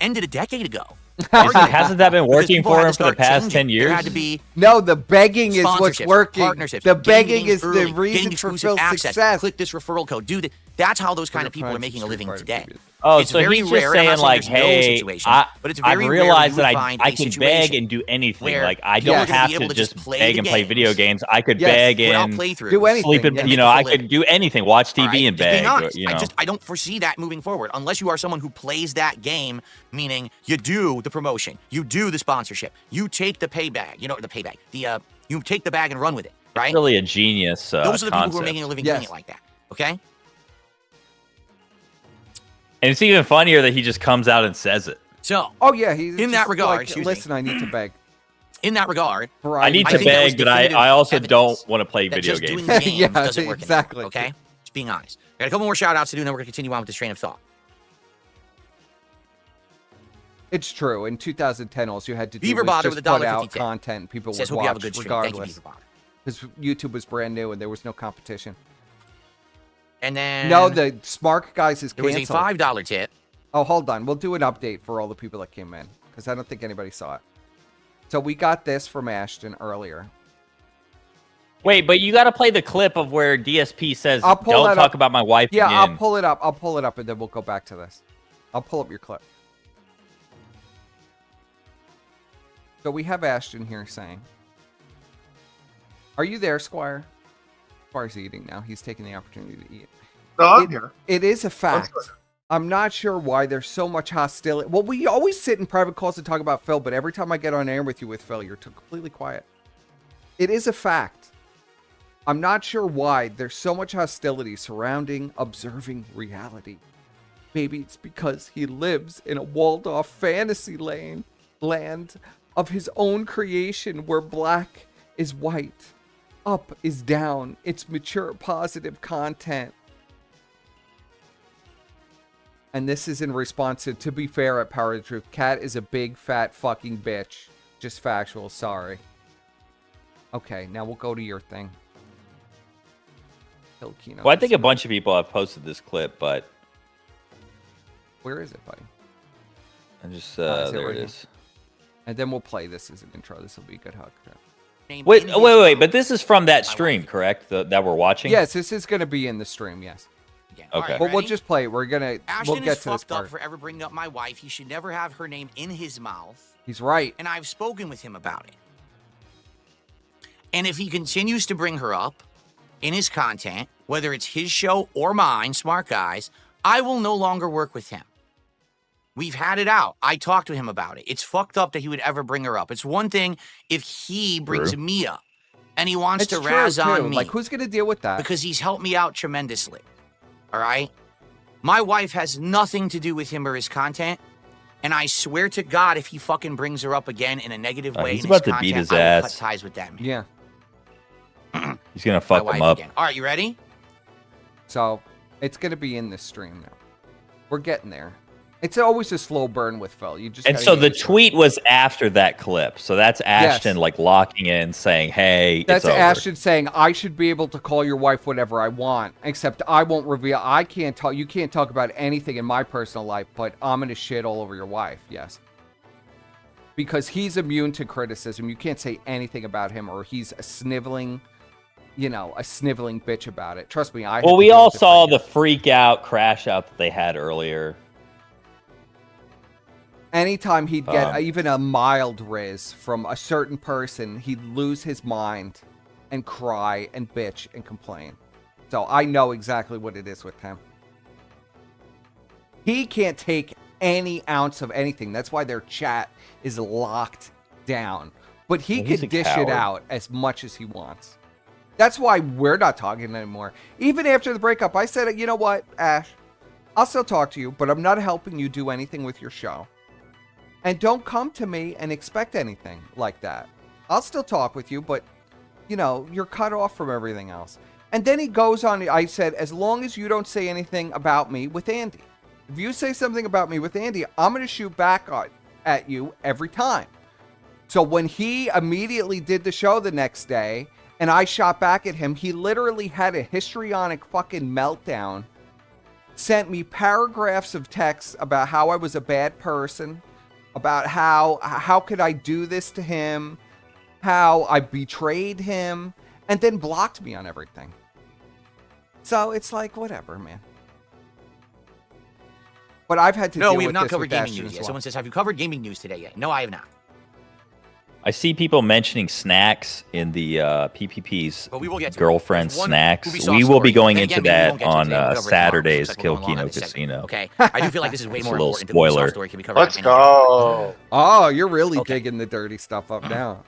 ended a decade ago.
Hasn't that been
Because
working
people
for
had to
him for the
start
past
changing.
10 years?
There had to be
No, the begging is what's
sponsorships,
working.
partnerships,
The
getting
begging
games
is
early,
the reason
getting
for
exclusive
Phil's
access.
success.
Click this referral code. Do that. That's how those kind of people are making a living today.
Oh,
It's
so
very
he's
rare,
just
and I'm
saying
not
like,
saying there's no
hey,
situation, but it's
I've
very rare
realized
you
that
find
I
a
can beg
situation
and do anything.
where
Like, I
Yes.
don't
you're gonna
have
be able
to
to just
just
play
beg
the
and play video
games
games. I could
Yes,
beg
without
and
playthroughs.
Do anything.
sleep in,
yeah.
you know, I could do anything. Watch
All
TV
right?
and
Just being
beg.
honest,
You know.
I don't foresee that moving forward unless you are someone who plays that game, meaning you do the promotion, you do the sponsorship, you take the pay bag, you take the bag and run with it, right?
Really a genius
Those are the people who are
concept.
making a living
Yes.
doing it like that. Okay?
And it's even funnier that he just comes out and says it.
So,
Oh yeah, he's
In that
just
regard,
like,
excuse me.
listen, I need to beg.
in that regard,
I
Variety
need
I
to
think that was
beg, but
definitive
I also
evidence
don't want to play
that
video
just
games.
doing games
Yeah,
doesn't work
exactly.
anymore, okay? Just being honest. I got a couple more shout outs to do, and then we're going to continue on with this train of thought.
It's true. In 2010, all you had to do
Beaver
was
Botter
just
with
put
$1.50
out
tip.
content. People
Says,
would
hope you have a
watch
good stream. Thank you,
regardless.
Beaver Botter.
Because YouTube was brand new and there was no competition.
And then
No, the Smart Guys is
there was a
canceled.
$5 tip.
Oh, hold on. We'll do an update for all the people that came in because I don't think anybody saw it. So we got this from Ashton earlier.
Wait, but you got to play the clip of where DSP says,
I'll pull
"Don't
that
talk
up.
about my wife
Yeah,
again."
I'll pull it up. I'll pull it up and then we'll go back to this. I'll pull up your clip. So we have Ashton here saying, "Are you there, Squire?" Squire's eating now. He's taking the opportunity to eat.
No, I'm here.
It is a fact.
That's
I'm not sure why there's so much hostility. Well, we always sit in private calls and talk about Phil, but every time I get on air with you with Phil, you're completely quiet. It is a fact. I'm not sure why there's so much hostility surrounding observing reality. Maybe it's because he lives in a walled-off fantasy land of his own creation where black is white, up is down. It's mature, positive content. And this is in response to be fair at Power of the Truth, Cat is a big, fat fucking bitch. Just factual, sorry. Okay, now we'll go to your thing.
Well, I think a bunch of people have posted this clip, but
Where is it, buddy?
I just
is it
there
right
it
here?
is.
And then we'll play this as an intro. This will be a good hook.
Name
Wait,
in
wait,
his
wait!
mouth.
But this is from that
My
stream,
wife.
correct? That we're watching.
Yes, this is going to be in the stream. Yes,
Again.
Okay.
All right,
but we'll
ready?
just play it. We'll
Ashton
get
is
to this
fucked up
part.
for ever bringing up my wife. He should never have her name in his mouth.
He's right.
And I've spoken with him about it. And if he continues to bring her up in his content, whether it's his show or mine, Smart Guys, I will no longer work with him. We've had it out. I talked to him about it. It's fucked up that he would ever bring her up. It's one thing if he brings
True.
me up and he wants
It's
to
true,
razz
too.
on me
Like, who's going to deal with that?
because he's helped me out tremendously. All right? My wife has nothing to do with him or his content. And I swear to God, if he fucking brings her up again in a negative way
he's
in his
about to beat
content,
his
I will
ass.
cut ties with that man.
Yeah.
He's gonna
My
fuck
wife
him up.
again. All right, you ready?
So it's going to be in this stream now. We're getting there. It's always a slow burn with Phil. You just
And
gotta
so
get
the
used to it.
tweet was after that clip. So that's Ashton like locking in, saying, "Hey,
That's
it's over."
Ashton saying, I should be able to call your wife whatever I want, except I won't reveal. I can't talk. You can't talk about anything in my personal life, but I'm going to shit all over your wife. Yes. Because he's immune to criticism. You can't say anything about him, or he's a sniveling bitch about it. Trust me.
Well, we all saw the freak out, crash out that they had earlier.
Anytime he'd get even a mild riz from a certain person, he'd lose his mind and cry and bitch and complain. So I know exactly what it is with him. He can't take any ounce of anything. That's why their chat is locked down. But he
Well, he's
can
a
dish
coward.
it out as much as he wants. That's why we're not talking anymore. Even after the breakup, I said, you know what, Ash? I'll still talk to you, but I'm not helping you do anything with your show. And don't come to me and expect anything like that. I'll still talk with you, but, you're cut off from everything else. And then he goes on, I said, as long as you don't say anything about me with Andy. If you say something about me with Andy, I'm going to shoot back at you every time. So when he immediately did the show the next day, and I shot back at him, he literally had a histrionic fucking meltdown, sent me paragraphs of text about how I was a bad person, about how could I do this to him, how I betrayed him, and then blocked me on everything. So it's like, whatever, man. But I've had to
No,
deal
we have
with
not
this
covered
with
gaming
Ashton
news
as
yet.
well.
Someone says, have you covered gaming news today yet? No, I have not.
I see people mentioning snacks in the PPP's
But we will get to it.
girlfriend
There's one
snacks.
Ubisoft
We will be
story.
going
And
into
again, maybe we
that
won't get to it
on
today. We'll cover it tomorrow.
Saturday's
Looks like we're going long
Kilkino
on this segment.
Casino.
Okay. I do feel like this is way
Just a
more
little
important. The Ubisoft
spoiler.
story can be covered.
Let's
on any other day.
go.
Oh, you're really
Okay.
digging the dirty stuff up now.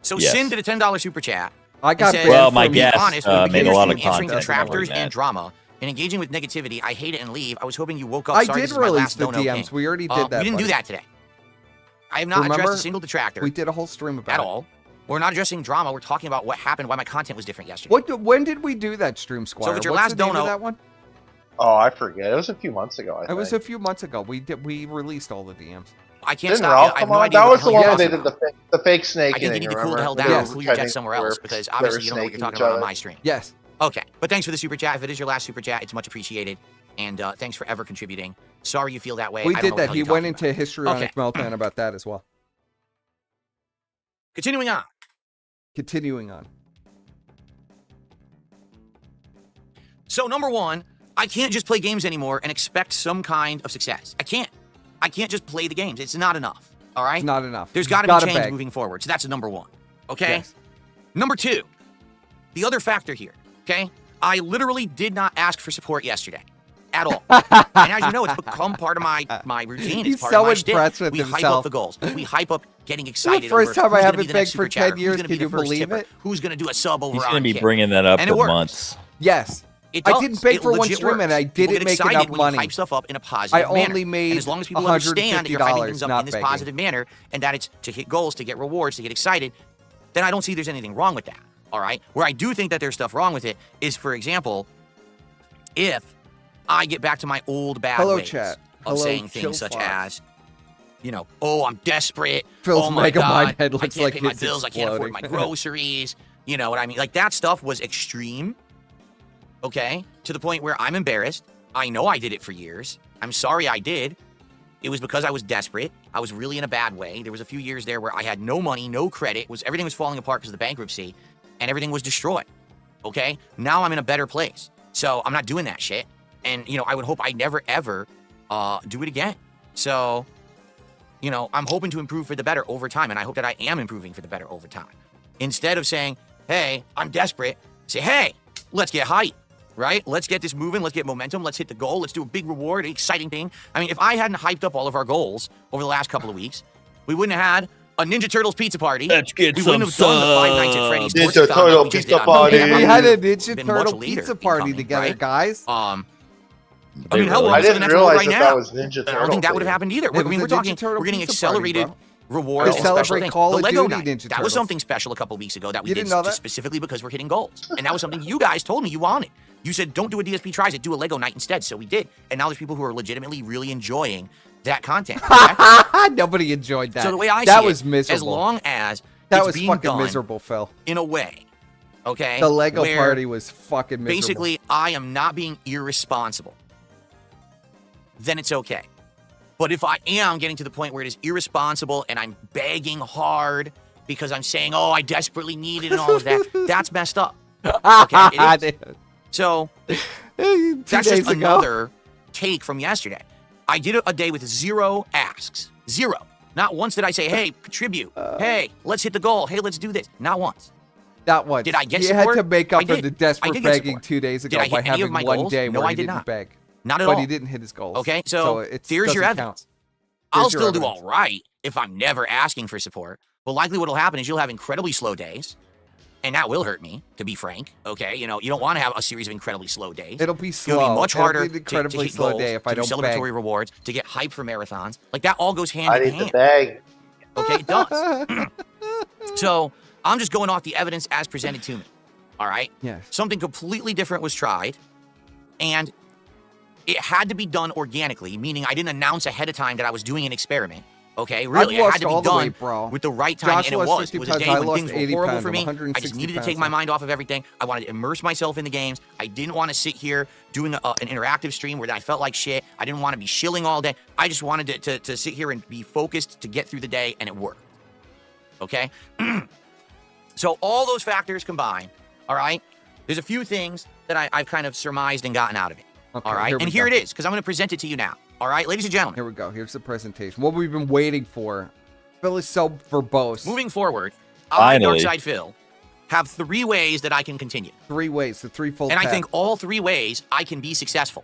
So
Yes.
Sin did a $10 super chat.
I got
said,
banned
Well,
from-
my
to be
guest
honest, when we
made a
became
lot of
answering
content
detractors
like that.
and drama and engaging with negativity, I hate it and leave. I was hoping you woke up.
I
Sorry,
did
this is my
release
last
the
no-no
DMs.
king.
We already did that.
We didn't do
buddy.
that today. I have not addressed
Remember?
a single detractor
We did a whole stream about
at
it.
all. We're not addressing drama. We're talking about what happened, why my content was different yesterday.
When did we do that stream, Squire?
if it's your
What's
last
the name of
dono-
that one?
Oh, I forget. It was a few months ago. I
It was a
think.
few months ago. We released all the DMs.
I can't
Didn't
stop
Ralph
you. I have
come
no
on?
idea
That
what
was
the
the
hell
one
you're
where they
talking
did
about.
the fake snake.
I did need to be cool the hell down.
Yes.
Cool your jet somewhere else because obviously you don't know what you're talking about on my stream.
Yes.
Okay, but thanks for the super chat. If it is your last super chat, it's much appreciated. And thanks for ever contributing. Sorry you feel that way.
We
I don't
did
know what the
that.
hell
He
you're
went
talking
into
about.
histrionic meltdown about that as well.
Continuing on.
Continuing on.
So number one, I can't just play games anymore and expect some kind of success. I can't. I can't just play the games. It's not enough. All right?
It's not enough.
There's
You've
got to
gotta
be change
beg.
moving forward. So that's number one. Okay?
Yes.
Number two, the other factor here. Okay? I literally did not ask for support yesterday. At all. And as you know, it's become part of my routine.
He's
It's part
so
of my shtick.
impressed with
We hype up
himself.
the goals. We hype up getting
The
excited
first
over
time I
who's gonna
haven't
be the next
begged for
super chatter,
10 years,
who's gonna
can
be
you
the first
believe
tipper,
it?
who's going to do a sub over
He's
on
going to be
Kick.
bringing that up
And it
for
works.
months.
Yes.
It
I
does.
didn't beg
It
for one
legit
stream and
works.
I didn't
People get
make
excited
enough
when
money.
You hype stuff up in a positive
I
manner.
only made
and as long as people understand that you're hyping things
$150,
up
not
in this
begging.
positive manner and that it's to hit goals, to get rewards, to get excited, then I don't see there's anything wrong with that. All right? Where I do think that there's stuff wrong with it is, for example, if I get back to my old bad
Hello,
ways
chat.
of
Hello,
saying
Chill
things such
Fox.
as, oh, I'm desperate.
Phil's
oh my
Mega
God,
Mind head
I
looks
can't
like
pay my
it's
bills. I can't afford my
exploding.
groceries. You know what I mean? Like that stuff was extreme. okay, to the point where I'm embarrassed. I know I did it for years. I'm sorry I did. It was because I was desperate. I was really in a bad way. There was a few years there where I had no money, no credit. Everything was falling apart because of the bankruptcy, and everything was destroyed. Okay? Now I'm in a better place. So I'm not doing that shit. And, you know, I would hope I never, ever do it again. So, you know, I'm hoping to improve for the better over time, and I hope that I am improving for the better over time. Instead of saying, hey, I'm desperate, say, hey, let's get hype. Right? Let's get this moving. Let's get momentum. Let's hit the goal. Let's do a big reward, an exciting thing. I mean, if I hadn't hyped up all of our goals over the last couple of weeks, we wouldn't have had a Ninja Turtles pizza party.
Let's get
we
some
wouldn't have done the Five Nights at Freddy's
Ninja
Torch Con
Turtle
we just
pizza
did on
party.
Monday.
We had a Ninja
Been
Turtle
much later
pizza party
incoming,
together,
right?
guys.
I mean,
They
hell,
really-
we're
I
almost to the
didn't
next level
realize
right
that
now.
that was Ninja Turtle.
I don't think that would have
thing.
happened either.
It
I
was
mean,
a
we're
Ninja
talking,
Turtle
we're getting
pizza party,
accelerated
bro.
rewards
To
and special
celebrate
things.
Call
The
of
Lego
Duty
night,
Ninja
that was
Turtles.
something special a couple weeks ago that we
You
did
didn't know that?
specifically because we're hitting goals. And that was something you guys told me you wanted. You said, don't do a DSP tries it, do a Lego night instead. So we did. And now there's people who are legitimately really enjoying that content. Okay?
Nobody enjoyed that.
So the way I
that
see
was
it,
miserable.
as long as
that
it's
was
being
fucking
done
miserable, Phil.
in a way, okay?
The Lego
where
party was fucking miserable.
basically I am not being irresponsible, then it's okay. But if I am getting to the point where it is irresponsible and I'm begging hard because I'm saying, oh, I desperately need it and all of that, that's messed up. Okay, it is. So
Two
that's
days
just
ago.
another take from yesterday. I did a day with 0 asks. 0. Not once did I say, hey, contribute. Hey, let's hit the goal. Hey, let's do this. Not once.
That one.
Did I get
you
support?
had to make
I
up for
did.
the
I
desperate
did get
begging
support.
2 days ago
Did I
by
hit any of
having
my
one
goals?
day
No,
where
I
he
did
didn't
not.
beg.
Not at
But
all.
he didn't hit his goals.
Okay, so
it
there's your
doesn't
evidence.
count.
I'll
Here's your
still do
evidence.
all right if I'm never asking for support. But likely what'll happen is you'll have incredibly slow days. And that will hurt me, to be frank. Okay, you know, you don't want to have a series of incredibly slow days.
It'll be slow.
It'll be much harder
It'll be an incredibly
to hit
slow
goals,
day if I
to do
don't
celebratory
beg.
rewards, to get hype for marathons. Like that all goes hand
I
in
need
hand.
to beg.
Okay, it does. So I'm just going off the evidence as presented to me. All right?
Yes.
Something completely different was tried, and it had to be done organically, meaning I didn't announce ahead of time that I was doing an experiment. Okay, really, it
lost
had to be
all the
done
weight, bro.
with the right time,
Josh
and it
lost
was.
50
It was a
pounds,
day
I
when
lost
things were
80
horrible
pounds,
for
I'm
me. I
160
just needed to
pounds
take my
now.
mind off of everything. I wanted to immerse myself in the games. I didn't want to sit here doing an interactive stream where I felt like shit. I didn't want to be shilling all day. I just wanted to sit here and be focused to get through the day, and it worked. Okay? So all those factors combined, all right, there's a few things that I've kind of surmised and gotten out of it.
Okay,
All right?
here we
And here
go.
it is, because I'm going to present it to you now. All right, ladies and gentlemen.
Here we go. Here's the presentation. What we've been waiting for. Phil is so verbose.
Moving forward, I,
Finally.
Darkside Phil, have 3 ways that I can continue.
3 ways, the threefold
And I
path.
think all 3 ways I can be successful.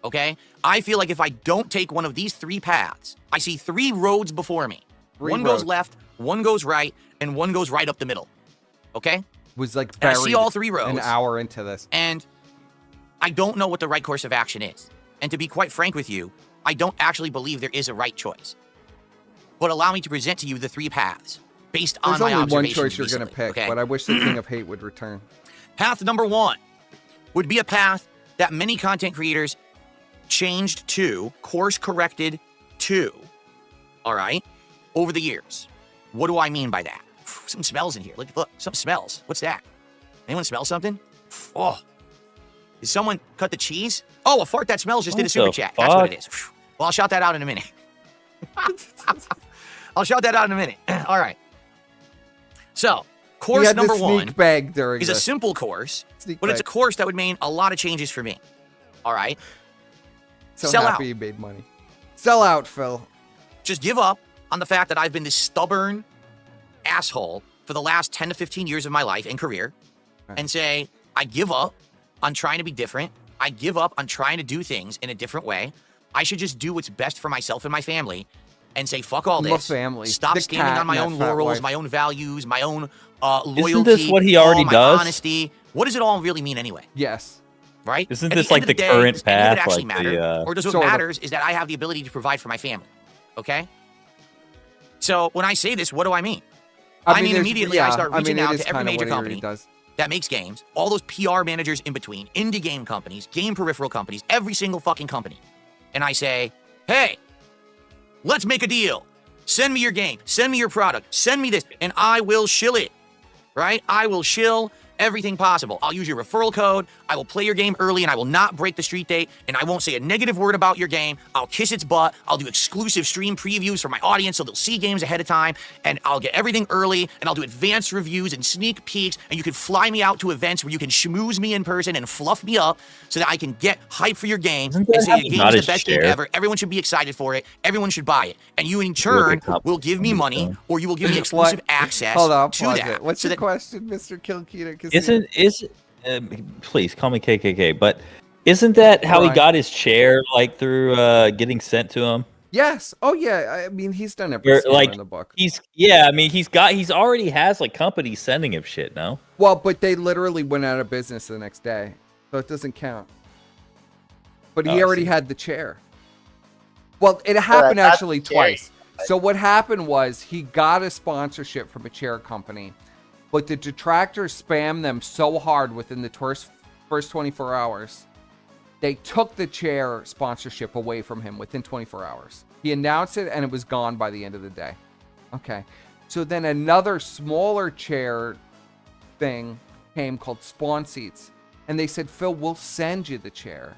Okay? I feel like if I don't take one of these 3 paths, I see 3 roads before me.
3
one
roads.
goes left, one goes right, and one goes right up the middle. Okay?
was like
And I
buried
see all 3 roads.
an hour into this.
And I don't know what the right course of action is. And to be quite frank with you, I don't actually believe there is a right choice. But allow me to present to you the 3 paths based on
There's
my
only one
observations
choice you're going to
recently,
pick,
okay?
but I wish the King of Hate would return.
Path number 1 would be a path that many content creators changed to, course corrected to, all right, over the years. What do I mean by that? Some smells in here. Look, some smells. What's that? Anyone smell something? Oh, did someone cut the cheese? Oh, a fart that smells just did a
What
super
the
chat. That's what
fuck?
it is. Well, I'll shout that out in a minute. I'll shout that out in a minute. All right. So,
He
course
had
number
the
1
sneak bag during
is a
this.
simple course,
Sneak
but it's a
bag.
course that would mean a lot of changes for me. All right?
So
sell
happy
out.
he made money. Sell out, Phil.
Just give up on the fact that I've been this stubborn asshole for the last 10 to 15 years of my life and career
Right.
and say, I give up on trying to be different. I give up on trying to do things in a different way. I should just do what's best for myself and my family and say, fuck all
My
this.
family.
Stop
The
standing
cat
on my
and
own
that fat
laurals,
wife.
my own values, my own loyalty.
Isn't this what he already
my
does?
honesty. What does it all really mean anyway?
Yes.
Right?
Isn't
At
this
the
like
end of
the
day,
current
does any of it
path,
actually
like the,
matter? Or does what
Sort of.
matters is that I have the ability to provide for my family. Okay? So when I say this, what do I mean? I mean,
there's-
immediately I start reaching
it
out
is
to every
kinda
major
what he
company
does.
that makes games, all those PR managers in between, indie game companies, game peripheral companies, every single fucking company. And I say, hey, let's make a deal. Send me your game. Send me your product. Send me this. And I will shill it. Right? I will shill everything possible. I'll use your referral code. I will play your game early, and I will not break the street date, and I won't say a negative word about your game. I'll kiss its butt. I'll do exclusive stream previews for my audience so they'll see games ahead of time, and I'll get everything early, and I'll do advanced reviews and sneak peeks, and you can fly me out to events where you can schmooze me in person and fluff me up so that I can get hype for your game and say your game is the best game ever. Everyone should be excited for it. Everyone should buy it. And you, in turn, will give me money, or you will give me exclusive access to that.
What's your question, Mr. Kilkeeda?
Please call me KKK, but isn't that how he
Right.
got his chair, like through getting sent to him?
Yes. Oh yeah. I mean, he's done every
Where,
scam
like,
in the book.
he's already has like companies sending him shit, no?
Well, but they literally went out of business the next day, so it doesn't count. But he
Oh, I
already
see.
had the chair. Well, it happened
that's
actually
scary.
twice. So what happened was he got a sponsorship from a chair company, but the detractors spammed them so hard within the first 24 hours. They took the chair sponsorship away from him within 24 hours. He announced it and it was gone by the end of the day. Okay. So then another smaller chair thing came called Spawn Seats. And they said, Phil, we'll send you the chair.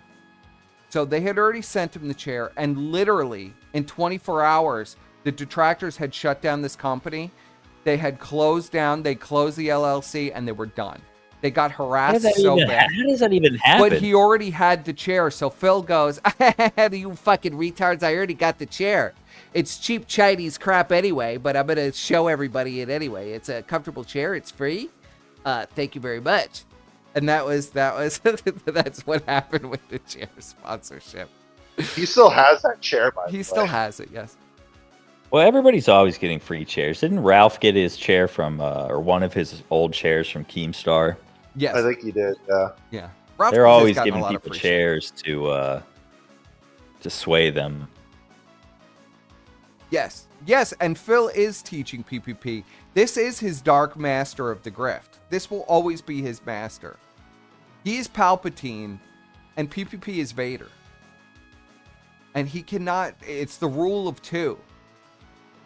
So they had already sent him the chair, and literally in 24 hours, the detractors had shut down this company. They had closed down, they closed the LLC, and they were done. They got harassed so bad.
How does that even happen?
But he already had the chair, so Phil goes, you fucking retards, I already got the chair. It's cheap Chinese crap anyway, but I'm going to show everybody it anyway. It's a comfortable chair, it's free. Thank you very much. And that was that's what happened with the chair sponsorship.
He still has that chair, by the way.
He still has it, yes.
Well, everybody's always getting free chairs. Didn't Ralph get his chair from, or one of his old chairs from Keemstar?
Yes.
I think he did, yeah.
Yeah.
They're always giving people chairs to sway them.
Yes. Yes, and Phil is teaching PPP. This is his dark master of the grift. This will always be his master. He is Palpatine, and PPP is Vader. And he cannot, it's the rule of two.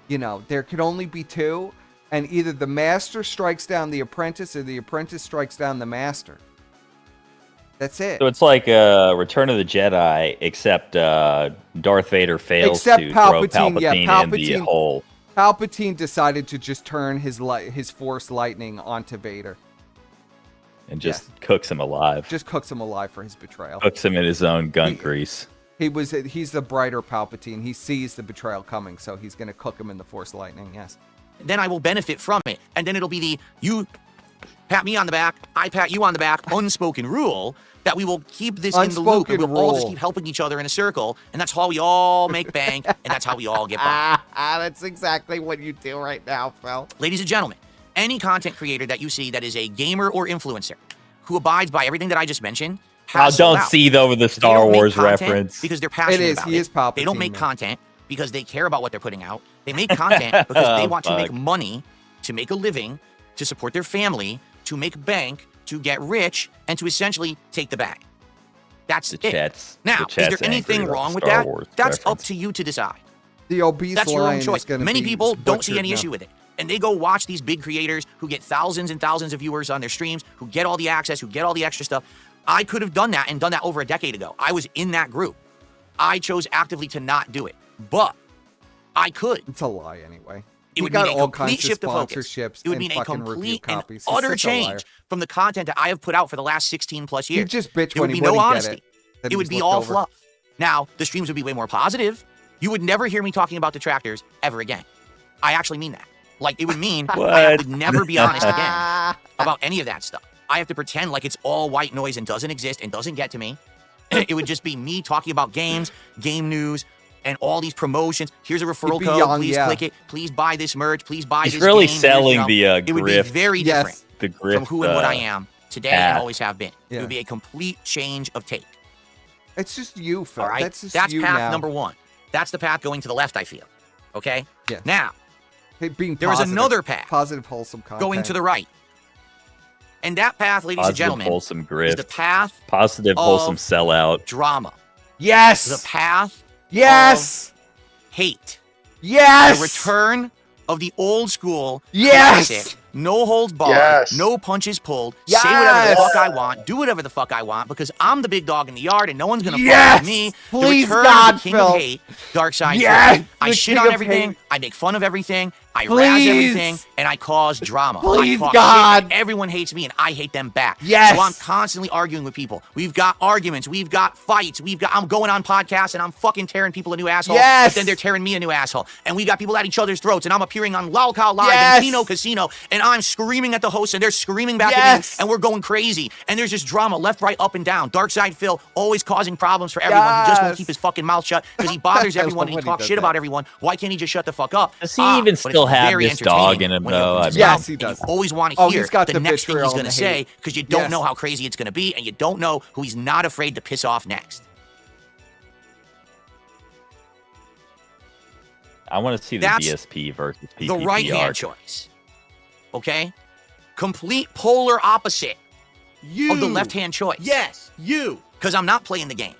You know, there can only be two, and either the master strikes down the apprentice or the apprentice strikes down the master. That's it.
So it's like Return of the Jedi, except Darth Vader fails
Except
to
Palpatine,
throw Palpatine
yeah,
in the
Palpatine-
hole.
Palpatine decided to just turn his Force lightning onto Vader.
And just cooks him alive.
Just cooks him alive for his betrayal.
Cooks him in his own gun grease.
He's the brighter Palpatine. He sees the betrayal coming, so he's going to cook him in the Force lightning, yes.
Then I will benefit from it. And then it'll be the you pat me on the back, I pat you on the back, unspoken rule that we will keep this in the loop. And
Unspoken
we'll all just
rule.
keep helping each other in a circle. And that's how we all make bank. And that's how we all get by.
That's exactly what you do right now, Phil.
Ladies and gentlemen, any content creator that you see that is a gamer or influencer who abides by everything that I just mentioned,
Now, don't seethe over the
They
Star
don't make
Wars
content
reference.
because they're passionate
It is.
about
He
it.
is Palpatine,
They don't make
man.
content because they care about what they're putting out. They make content because they want to make
Fuck.
money, to make a living, to support their family, to make bank, to get rich, and to essentially take the bag. That's
The
it.
chat's,
Now,
the
is
chat's
there anything
angry about
wrong with
Star
that?
Wars
That's up
reference.
to you to decide.
The obese
That's your own
lion
choice.
is going to
Many
be
people don't see
butchered
any
now.
issue with it. And they go watch these big creators who get thousands and thousands of viewers on their streams, who get all the access, who get all the extra stuff. I could have done that and done that over a decade ago. I was in that group. I chose actively to not do it. But I could.
It's a lie anyway.
It
He
would
got
mean a
all
complete
kinds of
shift of focus.
sponsorships
It would
and
mean a
fucking review
complete and
copies. He's
utter
such a liar.
change from the content that I have put out for the last 16 plus
He'd
years.
just bitch
There
when
would
he
be no
wouldn't get
honesty.
it. Then
It
he
would
was
be
looked
all
over.
fluff. Now, the streams would be way more positive. You would never hear me talking about detractors ever again. I actually mean that. Like, it would mean I
What?
would never be honest again about any of that stuff. I have to pretend like it's all white noise and doesn't exist and doesn't get to me. It would just be me talking about games, game news, and all these promotions. Here's a referral
be
code.
young,
Please
yeah.
click it. Please buy this merch. Please buy
He's
this
really
game. Here's,
selling the
It would be
grift.
very
Yes.
different
The grift
from who and what I am today
path.
and always have been.
Yeah.
It would be a complete change of take.
It's just you, Phil.
All right?
That's just
That's
you
path
now.
number one. That's the path going to the left, I feel. Okay?
Yes.
Now,
Hey, being
there is
positive.
another path
Positive, wholesome content.
going to the right. And that path, ladies and
Positive,
gentlemen,
wholesome
is
grift.
the path
Positive,
of
wholesome sellout.
drama.
Yes!
The path
Yes!
hate.
Yes!
The return of the old school
Yes!
classic no holds barred,
Yes.
no punches pulled, say whatever the
Yes.
fuck I want, do whatever the fuck I want, because I'm the big dog in the yard and no one's gonna
Yes.
fuck with me.
Please,
the return
God,
of the king
Phil.
of hate, Dark Side
Yes.
Phil. I
The
shit
king
on
of
everything,
hate.
I make fun of everything, I razz
Please.
everything, and I cause drama.
Please,
I talk
God.
shit, and everyone hates me, and I hate them back.
Yes.
So I'm constantly arguing with people. We've got arguments, we've got fights, I'm going on podcasts, and I'm fucking tearing people a new asshole,
Yes.
but then they're tearing me a new asshole. And we got people at each other's throats, and I'm appearing on Lolcow Live
Yes.
and Kino Casino, and I'm screaming at the host, and they're screaming back at me,
Yes.
and we're going crazy. And there's just drama left, right, up, and down. Dark Side Phil always causing problems for everyone. He just won't
Yes.
keep his fucking mouth shut because he bothers
I
everyone
love
and
when
he
he
talks
does
shit
that.
about everyone. Why can't he just shut the fuck up?
Does he even
But
still
it's
have
very
this dog
entertaining
in him,
when he
though?
opens
I
his
mean-
Yes,
mouth
he
and
does.
You always want to
Oh,
hear
he's got
the
the
next thing
vitriol
he's going
and
to
the
say
hate.
because you don't
Yes.
know how crazy it's going to be and you don't know who he's not afraid to piss off next.
I want to see the
That's
DSP versus PPP
The right hand
arc.
choice. Okay? Complete polar opposite
You.
of the left hand choice.
Yes, you.
Because I'm not playing the game.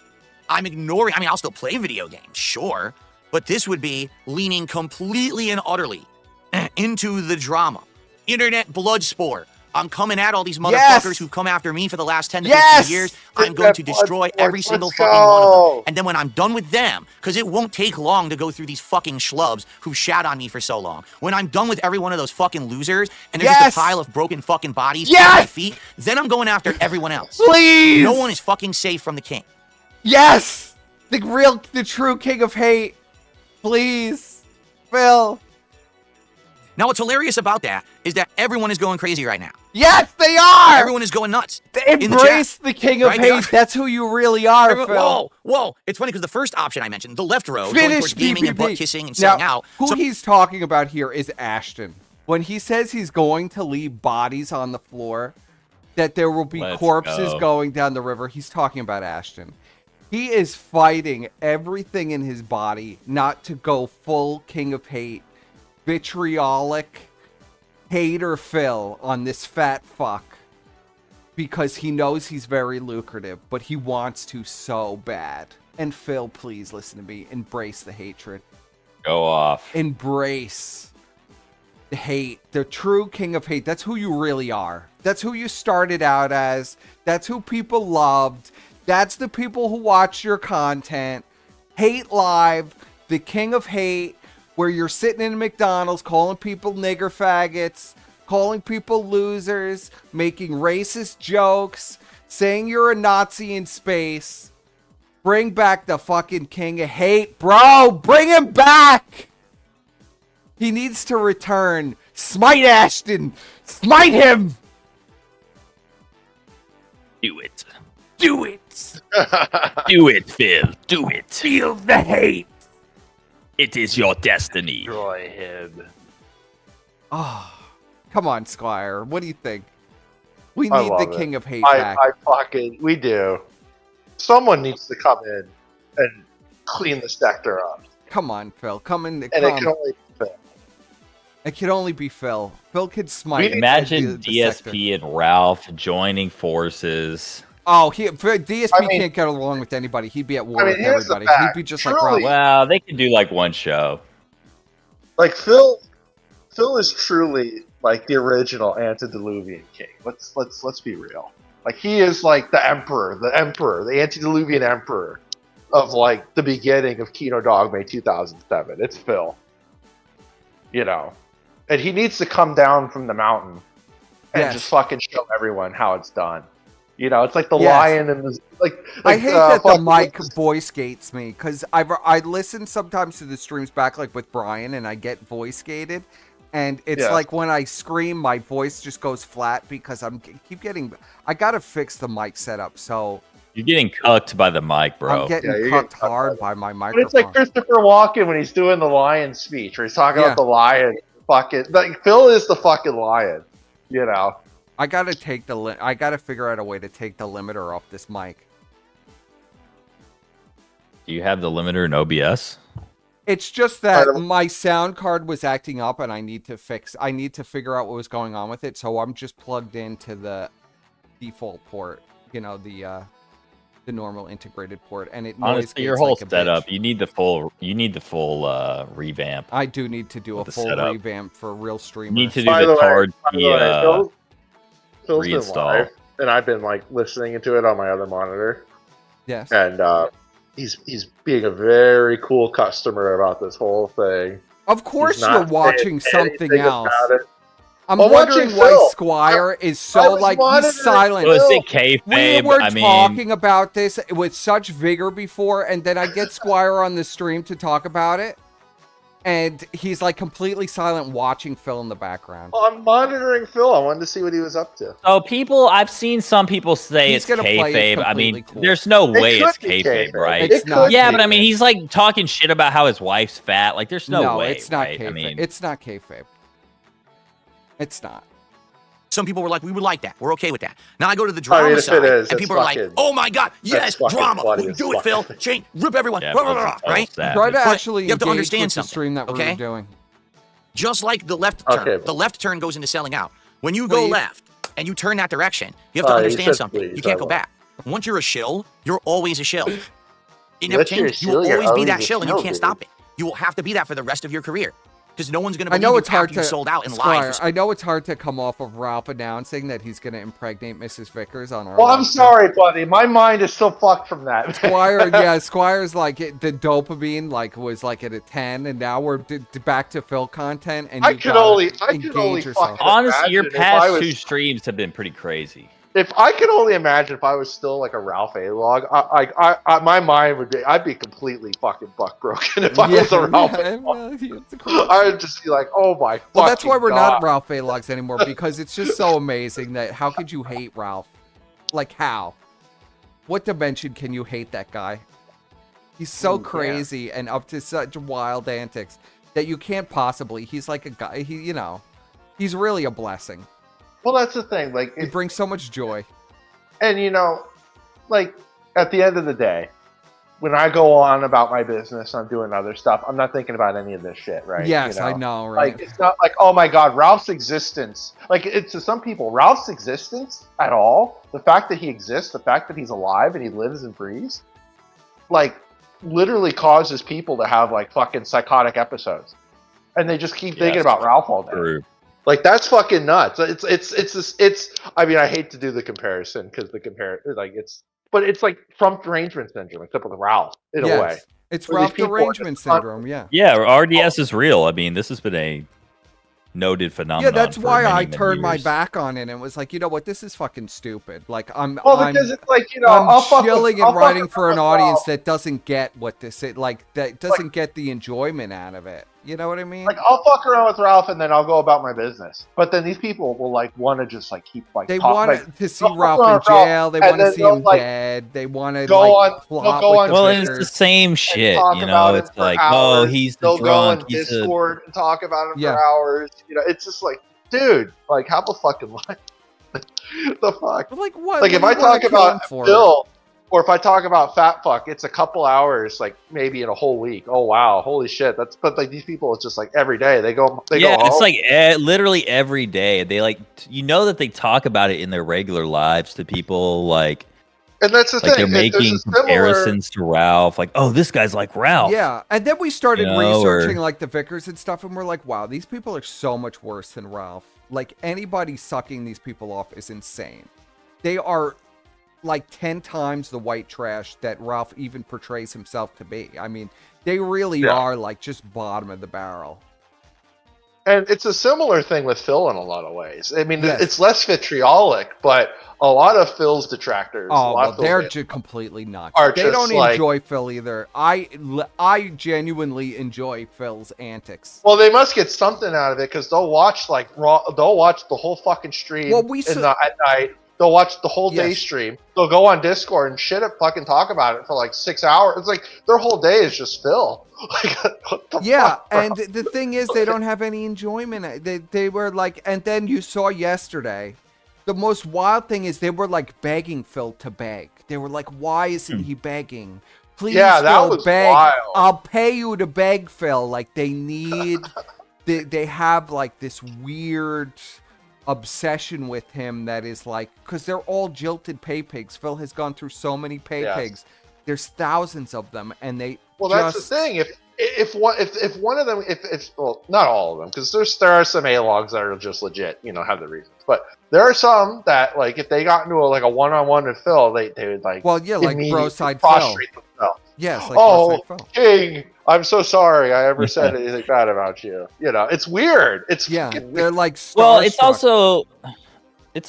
I'm ignoring, I'll still play video games, sure. But this would be leaning completely and utterly into the drama. Internet blood sport. I'm coming at all these motherfuckers
Yes.
who've come after me for the last 10 to
Yes.
15 years. I'm going to
Internet blood
destroy
sport.
every
Let's
single fucking one of
go.
them. And then when I'm done with them, because it won't take long to go through these fucking schlubs who shat on me for so long. When I'm done with every one of those fucking losers and there's
Yes.
just a pile of broken fucking bodies
Yes.
at my feet, then I'm going after everyone else.
Please.
No one is fucking safe from the king.
Yes. The true king of hate. Please. Phil.
Now, what's hilarious about that is that everyone is going crazy right now.
Yes, they are.
Everyone is going nuts. in the
Embrace
chat.
the king of
Right? They
hate.
are.
That's who you really are,
Everyone-
Phil.
whoa. It's funny because the first option I mentioned, the left road, going
Finish
towards gaming and
PPP.
butt kissing and selling
Now,
out.
who
So-
he's talking about here is Ashton. When he says he's going to leave bodies on the floor, that there will be
Let's
corpses
go.
going down the river, he's talking about Ashton. He is fighting everything in his body not to go full king of hate, vitriolic hater Phil on this fat fuck. Because he knows he's very lucrative, but he wants to so bad. And Phil, please listen to me. Embrace the hatred.
Go off.
Embrace the hate. The true king of hate. That's who you really are. That's who you started out as. That's who people loved. That's the people who watch your content. Hate Live, the king of hate, where you're sitting in a McDonald's calling people nigger faggots, calling people losers, making racist jokes, saying you're a Nazi in space. Bring back the fucking king of hate, bro. Bring him back. He needs to return. Smite Ashton. Smite him.
Do it.
Do it.
Do it, Phil. Do it.
Feel the hate.
It is your destiny.
Destroy him.
Oh, come on, Squire. What do you think? We
I
need the
love it.
king of hate
I
back.
we do. Someone needs to come in and clean the sector up.
Come on, Phil. Come in.
And it can only fit.
It can only be Phil. Phil could smite.
Imagine
the sector.
DSP and Ralph joining forces.
Oh, DSP
I mean-
can't get along with anybody. He'd be at war
I mean,
with
here's the
everybody. He'd
fact.
be just
Truly-
like Ralph.
Well, they could do like one show.
Like Phil is truly like the original antediluvian king. Let's be real. Like he is like the emperor, the antediluvian emperor of like the beginning of Kino Dogma 2007. It's Phil. You know. And he needs to come down from the mountain and
Yes.
just fucking show everyone how it's done. You know, it's like the
Yes.
lion and the
I hate that the
fucking-
mic voice gates me because I listen sometimes to the streams back like with Brian and I get voice gated, and it's
Yeah.
like when I scream my voice just goes flat because I gotta fix the mic setup, so
You're getting cucked by the mic, bro.
I'm getting
Yeah, you're
cucked
getting cucked
hard
by
by my
But
microphone.
it's like Christopher Walken when he's doing the lion speech, where he's talking
Yeah.
about the lion. Fucking like Phil is the fucking lion, you know.
I gotta I gotta figure out a way to take the limiter off this mic.
Do you have the limiter in OBS?
It's just that
don't-
my sound card was acting up and I need to figure out what was going on with it, so I'm just plugged into the default port, you know, the the normal integrated port, and it
Honestly, your
noise
whole
gates like a
setup,
bitch.
you need the full revamp.
I do need to do a
the
full
setup.
revamp for real streamers.
You need to do
By
the
the way,
Tardsky
Phil's been
reinstall.
live, and I've been like listening into it on my other monitor,
Yes.
and he's being a very cool customer about this whole thing.
Of course,
He's not
you're watching
saying
something
anything
else.
about it.
I'm
Well,
wondering
watching
why
Phil.
Squire is
I
so
was
like
monitoring
he's silent.
Phil.
Was it kayfabe?
We were
I mean,
talking about this with such vigor before, and then I get Squire on the stream to talk about it, and he's like completely silent watching Phil in the background.
Well, I'm monitoring Phil. I wanted to see what he was up to.
so I've seen some people say
He's
it's
gonna play it
kayfabe. I mean,
completely cool.
there's no
It
way
could
it's
be
kayfabe, right?
It's
It
not.
could
Yeah,
be.
but I mean, he's like talking shit about how his wife's fat. Like, there's no way.
it's not
right?
kayfabe.
I mean,
It's not kayfabe. It's not.
Some people were like, we would like that. We're okay with that. Now I go to the
I
drama
mean, if it
side,
is,
and
it's
people are like,
fucking-
oh my God, yes,
fucking
drama.
funny
We
as
do it, Phil.
fuck.
Change, rip everyone.
yeah,
Blah, blah,
Phil's
blah,
a total
right?
savage.
Try to
But
actually
you have to
engage
understand
with the
something,
stream that we
okay?
were doing.
Just like the left turn.
Okay,
The left turn goes into selling out. When you go
Please.
left and you turn that direction, you have to
You
understand
said
something.
please,
You can't
I
go
will.
back. Once you're a shill, you're always a shill. It never
Once you're a
changes. You will
shill, you're
always be
always
that
a
shill, and you
shill,
can't
dude.
stop it. You will have to be that for the rest of your career. Because no one's going to
I
believe
know
you
it's hard
after you
to
sold out in
Squire,
live.
I know it's hard to come off of Ralph announcing that he's going to impregnate Mrs. Vickers on our.
Well, I'm
live show.
sorry, buddy. My mind is still fucked from that.
Squire, yeah, Squire's like the dopamine like was like at a 10, and now we're back to Phil content. And
I
you
could
gotta
only
engage yourself.
fucking
honestly, your
imagine if I
past
was-
two streams have been pretty crazy.
If I could only imagine if I was still like a Ralph A log, my mind would be, I'd be completely fucking buck broken if I was a Ralph A log. I would just be like, oh my.
Well, that's why we're
God.
not Ralph A logs anymore, because it's just so amazing that how could you hate Ralph? Like how? What dimension can you hate that guy? He's so
Ooh, yeah.
crazy and up to such wild antics that you can't possibly. He's like a guy. He's really a blessing.
Well, that's the thing. Like,
He brings so much joy.
and like at the end of the day, when I go on about my business, I'm doing other stuff. I'm not thinking about any of this shit, right?
Yes,
You
I know, right?
Like, it's not like, oh my God, Ralph's existence. Like, it's to some people, Ralph's existence at all, the fact that he exists, the fact that he's alive and he lives and breathes, like, literally causes people to have like fucking psychotic episodes, and they just keep thinking about Ralph all day.
True.
Like, that's fucking nuts. It's. I mean, I hate to do the comparison because but it's like Trump derangement syndrome, except with Ralph in a way.
It's
Where
Ralph
these people are
derangement
just
syndrome, yeah.
Yeah, RDS is real. I mean, this has been a noted phenomenon.
Yeah, that's
for
why
many,
I
many
turned my
years.
back on it and was like, you know what, this is fucking stupid. Like
Well, because it's like,
I'm chilling and writing
fuck
for an
with
audience
Ralph.
that doesn't get what this is, like that doesn't get the enjoyment out of it. You know what I mean?
Like, I'll fuck around with Ralph and then I'll go about my business. But then these people will like want to just like keep like
They
talk,
want
like,
to see
they'll
Ralph
fuck
in
around Ralph,
jail. They
and
want to
then
see
they'll,
him
like,
dead. They want to
go
like
on-
plot
they'll go
with
on
the
Well, and it's
Vickers.
the same
and
shit,
talk
you
about
know.
it
It's
for
like,
hours.
oh, he's the
They'll
drunk.
go on
He's a
Discord and talk about it
Yeah.
for hours. It's just like, dude, like, have a fucking life. The fuck.
But, like what?
Like,
what
if
do
I
you wanna
talk
kill him
about
for?
Bill, or if I talk about fat fuck, it's a couple hours, like maybe in a whole week. Oh wow, holy shit! But like these people, it's just like every day they go.
yeah,
go
it's
home.
like literally every day. They like, that they talk about it in their regular lives to people. Like
and that's the
they're
thing. There's
making
a similar-
comparisons to Ralph. Like, oh, this guy's like Ralph.
Yeah, and then we started
You know,
researching
or-
like the Vickers and stuff, and we're like, wow, these people are so much worse than Ralph. Like anybody sucking these people off is insane. They are like 10 times the white trash that Ralph even portrays himself to be. I mean, they really
Yeah.
are like just bottom of the barrel.
And it's a similar thing with Phil in a lot of ways. I mean,
Yes.
it's less vitriolic, but a lot of Phil's detractors, a
Oh,
lot
well,
of Phil's
they're
fans
just completely nuts.
are
They
just
don't
like-
enjoy Phil either. I genuinely enjoy Phil's antics.
Well, they must get something out of it because they'll watch like they'll watch the whole fucking stream
Well, we saw-
at night. They'll watch the whole day
Yes.
stream. They'll go on Discord and shit it, fucking talk about it for like 6 hours. It's like their whole day is just Phil. Like, what the
Yeah,
fuck, bro?
and the thing is, they don't have any enjoyment. They were like, and then you saw yesterday, the most wild thing is they were like begging Phil to beg. They were like, why isn't he begging? Please,
Yeah, that
Phil,
was
beg.
wild.
I'll pay you to beg, Phil. Like they need, they have like this weird obsession with him that is like, because they're all jilted pay pigs. Phil has gone through so many pay pigs. There's thousands of them, and they.
Well, that's the thing. If one of them, if well, not all of them, because there are some A-logs that are just legit, have the reasons. But there are some that, like, if they got into a one-on-one with Phil, they would like.
Well, yeah, like Broside Phil.
Prostrate themselves.
Yes. Like
oh, King, I'm so sorry I ever said anything bad about you. It's weird. It's
they're like.
Well, it's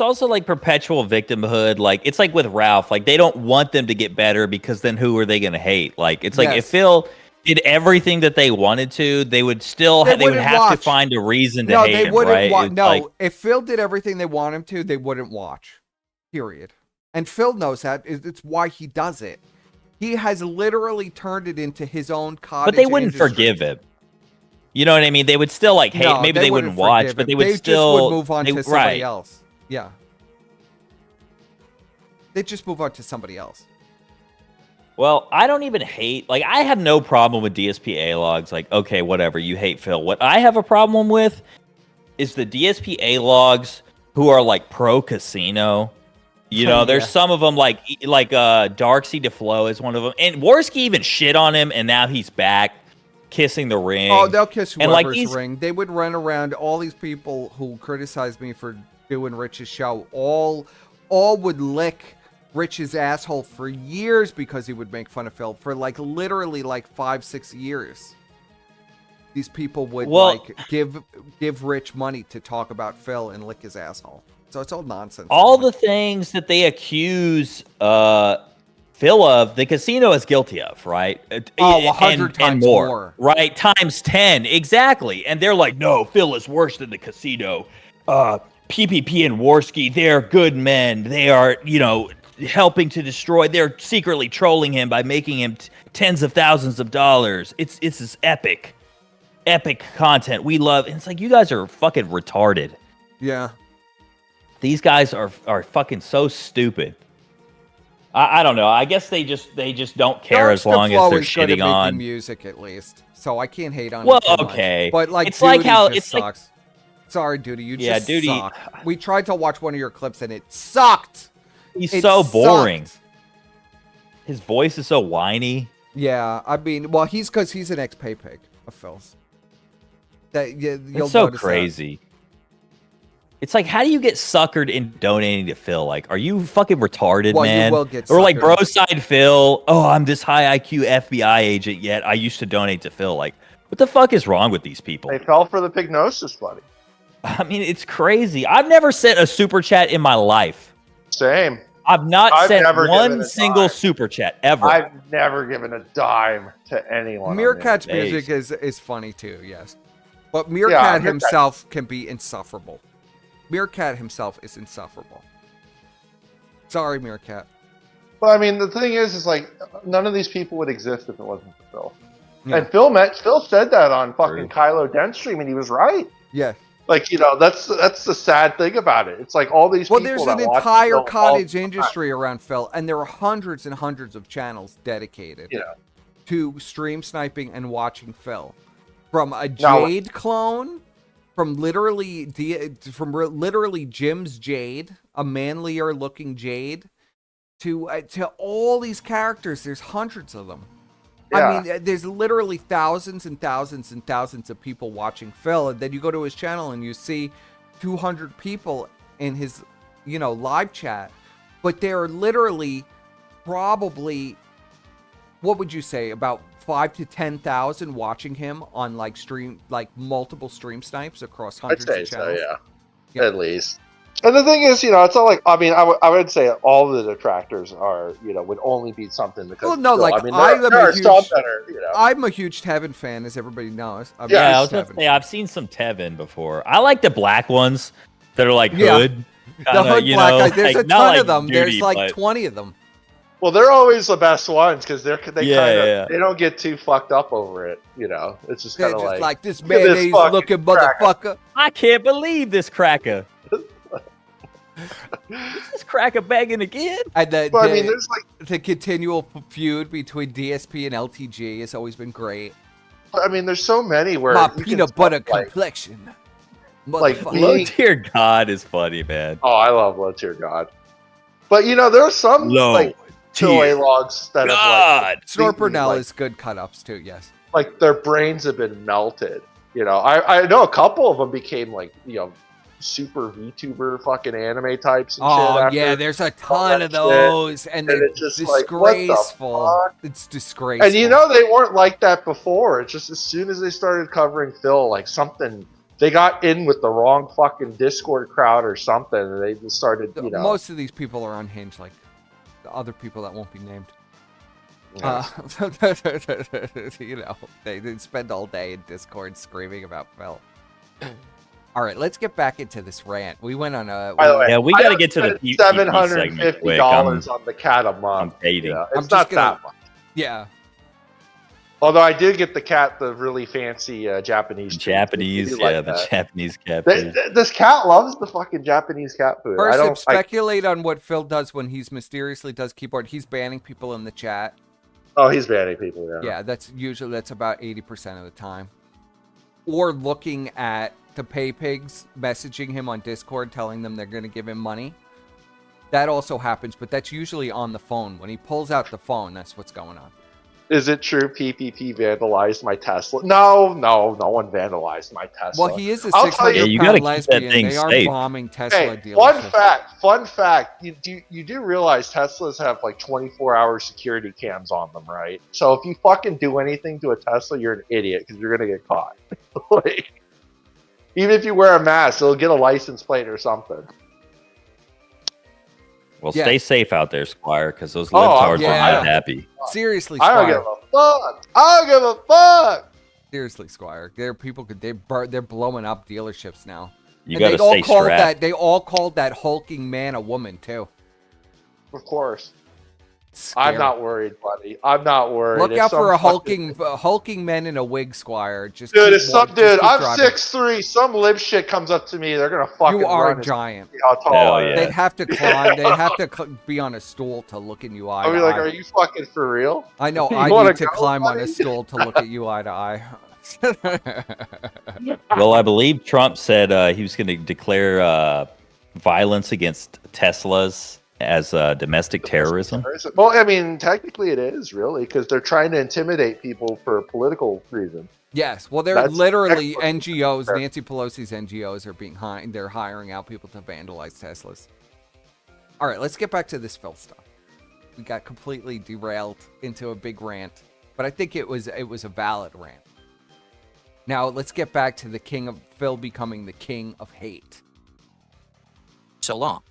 also like perpetual victimhood. Like, it's like with Ralph. Like, they don't want them to get better because then who are they going to hate? Like, it's like if Phil did everything that they wanted to, they would still they would have to find a reason to hate him, right?
If Phil did everything they want him to, they wouldn't watch. Period. And Phil knows that. It's why he does it. He has literally turned it into his own cottage.
But they wouldn't forgive him. You know what I mean? They would still like hate. No, maybe they wouldn't watch, but they would still
just would move on to somebody else. Yeah. They just move on to somebody else.
Well, I don't even hate, like, I have no problem with DSP A-logs. Like, okay, whatever, you hate Phil. What I have a problem with is the DSP A-logs who are, like, pro-casino. There's some of them, like Darksea DeFlo is one of them. And Worski even shit on him, and now he's back kissing the ring.
Oh, they'll kiss whoever's ring. They would run around, all these people who criticized me for doing Rich's show, all would lick Rich's asshole for years because he would make fun of Phil for literally 5-6 years. These people would give Rich money to talk about Phil and lick his asshole. So it's all nonsense.
All the things that they accuse Phil of, the casino is guilty of, right?
100 times more.
Right? Times 10. Exactly. And they're like, no, Phil is worse than the casino. PPP and Worski, they're good men. They are, helping to destroy. They're secretly trolling him by making him tens of thousands of dollars. It's this epic content we love. And it's like, you guys are fucking retarded.
Yeah.
These guys are fucking so stupid. I don't know. I guess they just don't care as long as they're shitting on
music, at least. So I can't hate on.
Well, okay,
but
it's like how it
sucks. Sorry, Duty, you just suck. We tried to watch one of your clips and it sucked.
He's so boring. His voice is so whiny.
Yeah, I mean, well, because he's an ex-pay pig of Phil's.
It's so crazy. It's like, how do you get suckered in donating to Phil? Like, are you fucking retarded, man?
You will get
or like Broside Phil. Oh, I'm this high IQ FBI agent, yet I used to donate to Phil. Like, what the fuck is wrong with these people?
They fell for the pignosis, buddy.
I mean, it's crazy. I've never sent a super chat in my life.
Same.
I've sent one single super chat ever.
I've never given a dime to anyone.
Meerkat's music is funny too, yes. But Meerkat himself can be insufferable. Meerkat himself is insufferable. Sorry, Meerkat.
Well, I mean, the thing is like, none of these people would exist if it wasn't for Phil.
Yeah.
And Phil said that on fucking Kylo Den stream, and he was right.
Yeah.
Like, that's the sad thing about it. It's like all these people.
Well, there's an entire cottage industry around Phil, and there are hundreds and hundreds of channels dedicated to stream sniping and watching Phil. From a Jade clone, from literally Jim's Jade, a manlier looking Jade, to all these characters. There's hundreds of them. Yeah. I mean, there's literally thousands and thousands and thousands of people watching Phil, and then you go to his channel and you see 200 people in his, live chat, but there are literally probably, what would you say, about 5,000 to 10,000 watching him on multiple stream snipes across hundreds of channels.
I'd say so, yeah. At least. And the thing is, it's not like, I mean, I would say all the detractors are, would only be something because.
Well, no,
like,
I'm a huge Tevin fan, as everybody knows.
I was gonna say, I've seen some Tevin before. I like the black ones that are like hood.
The hood black guys. There's a ton of them. There's like 20 of them.
Well, they're always the best ones because they don't get too fucked up over it. It's just kind of
like this mayonnaise looking motherfucker.
I can't believe this cracker. Is this cracker begging again?
And there's the continual feud between DSP and LTG has always been great.
I mean, there's so many where
my peanut butter complexion
Like,
Motherfucker.
Low tier God is funny, man.
Oh, I love low tier God. But you know, there are some like
tier
logs that have
God.
Snort
completely,
Brunel
like,
is good cut-ups too, yes.
like their brains have been melted. You know, I know a couple of them became like, you know, super VTuber fucking anime types and shit.
Oh
After
yeah, there's a
all
ton
that
of those, and
And
they're
it's just like, what the
disgraceful.
fuck?
It's disgraceful.
And you know they weren't like that before. It's just as soon as they started covering Phil, like something, they got in with the wrong fucking Discord crowd or something, and they just started, you know.
Most of these people are unhinged, like the other people that won't be named. You know, they spend all day in Discord screaming about Phil. All right, let's get back into this rant. We went on a.
By the way,
Yeah, we got to get to the PvP segment quick.
$750 on the cat a month.
I'm hating.
Yeah,
I'm
it's
just
not
gonna-
that much.
Yeah.
Although I did get the cat the really fancy Japanese treat.
Japanese,
I do like
yeah, the
that.
Japanese cat food.
This cat loves the fucking Japanese cat food. I
First,
don't
speculate on what Phil does when he's mysteriously does keyboard. He's banning people in the chat.
Oh, he's banning people.
Yeah, that's about 80% of the time. Or looking at the pay pigs messaging him on Discord telling them they're going to give him money. That also happens, but that's usually on the phone. When he pulls out the phone, that's what's going on.
Is it true PPP vandalized my Tesla? No one vandalized my Tesla.
Well, he is a
I'll tell you-
600
you
pound
gotta keep that
lesbian.
thing
They are
safe.
bombing Tesla
Hey,
dealerships.
fun fact. You do realize Teslas have like 24-hour security cams on them, right? So if you fucking do anything to a Tesla, you're an idiot because you're gonna get caught. Like, even if you wear a mask, it'll get a license plate or something.
Well,
Yeah.
stay safe out there, Squire, because those
Oh,
libtards
yeah.
are not happy.
Seriously,
I don't
Squire.
give a fuck. I don't give a fuck.
Seriously, Squire. There are people they're blowing up dealerships now.
You
And
got to
they all
stay
called
strapped.
They all called that hulking man a woman too.
Of course.
Scary.
I'm not worried, buddy. I'm not worried.
Look
If
out
some
for a
fucking-
hulking men in a wig, Squire. Just
Dude,
keep
it's some
just
dude.
keep
I'm
driving.
6'3". Some lib shit comes up to me. They're gonna fucking
You are
run
a
and
giant.
see how tall
Hell
I am.
yeah.
They'd have to climb. They'd have to be on a stool to look in you eye
I'll be
to
like,
eye.
are you fucking for real?
I know.
You
I
wanna
need to
go,
climb on a
buddy?
stool to look at you eye to eye.
Well, I believe Trump said he was going to declare violence against Teslas as domestic terrorism.
Well, I mean, technically it is really because they're trying to intimidate people for political reasons.
Yes. Well, they're
That's
literally
excellent.
NGOs.
Fair.
Nancy Pelosi's NGOs are being they're hiring out people to vandalize Teslas. All right, let's get back to this Phil stuff. We got completely derailed into a big rant, but I think it was a valid rant. Now let's get back to the king of Phil becoming the king of hate.
So long.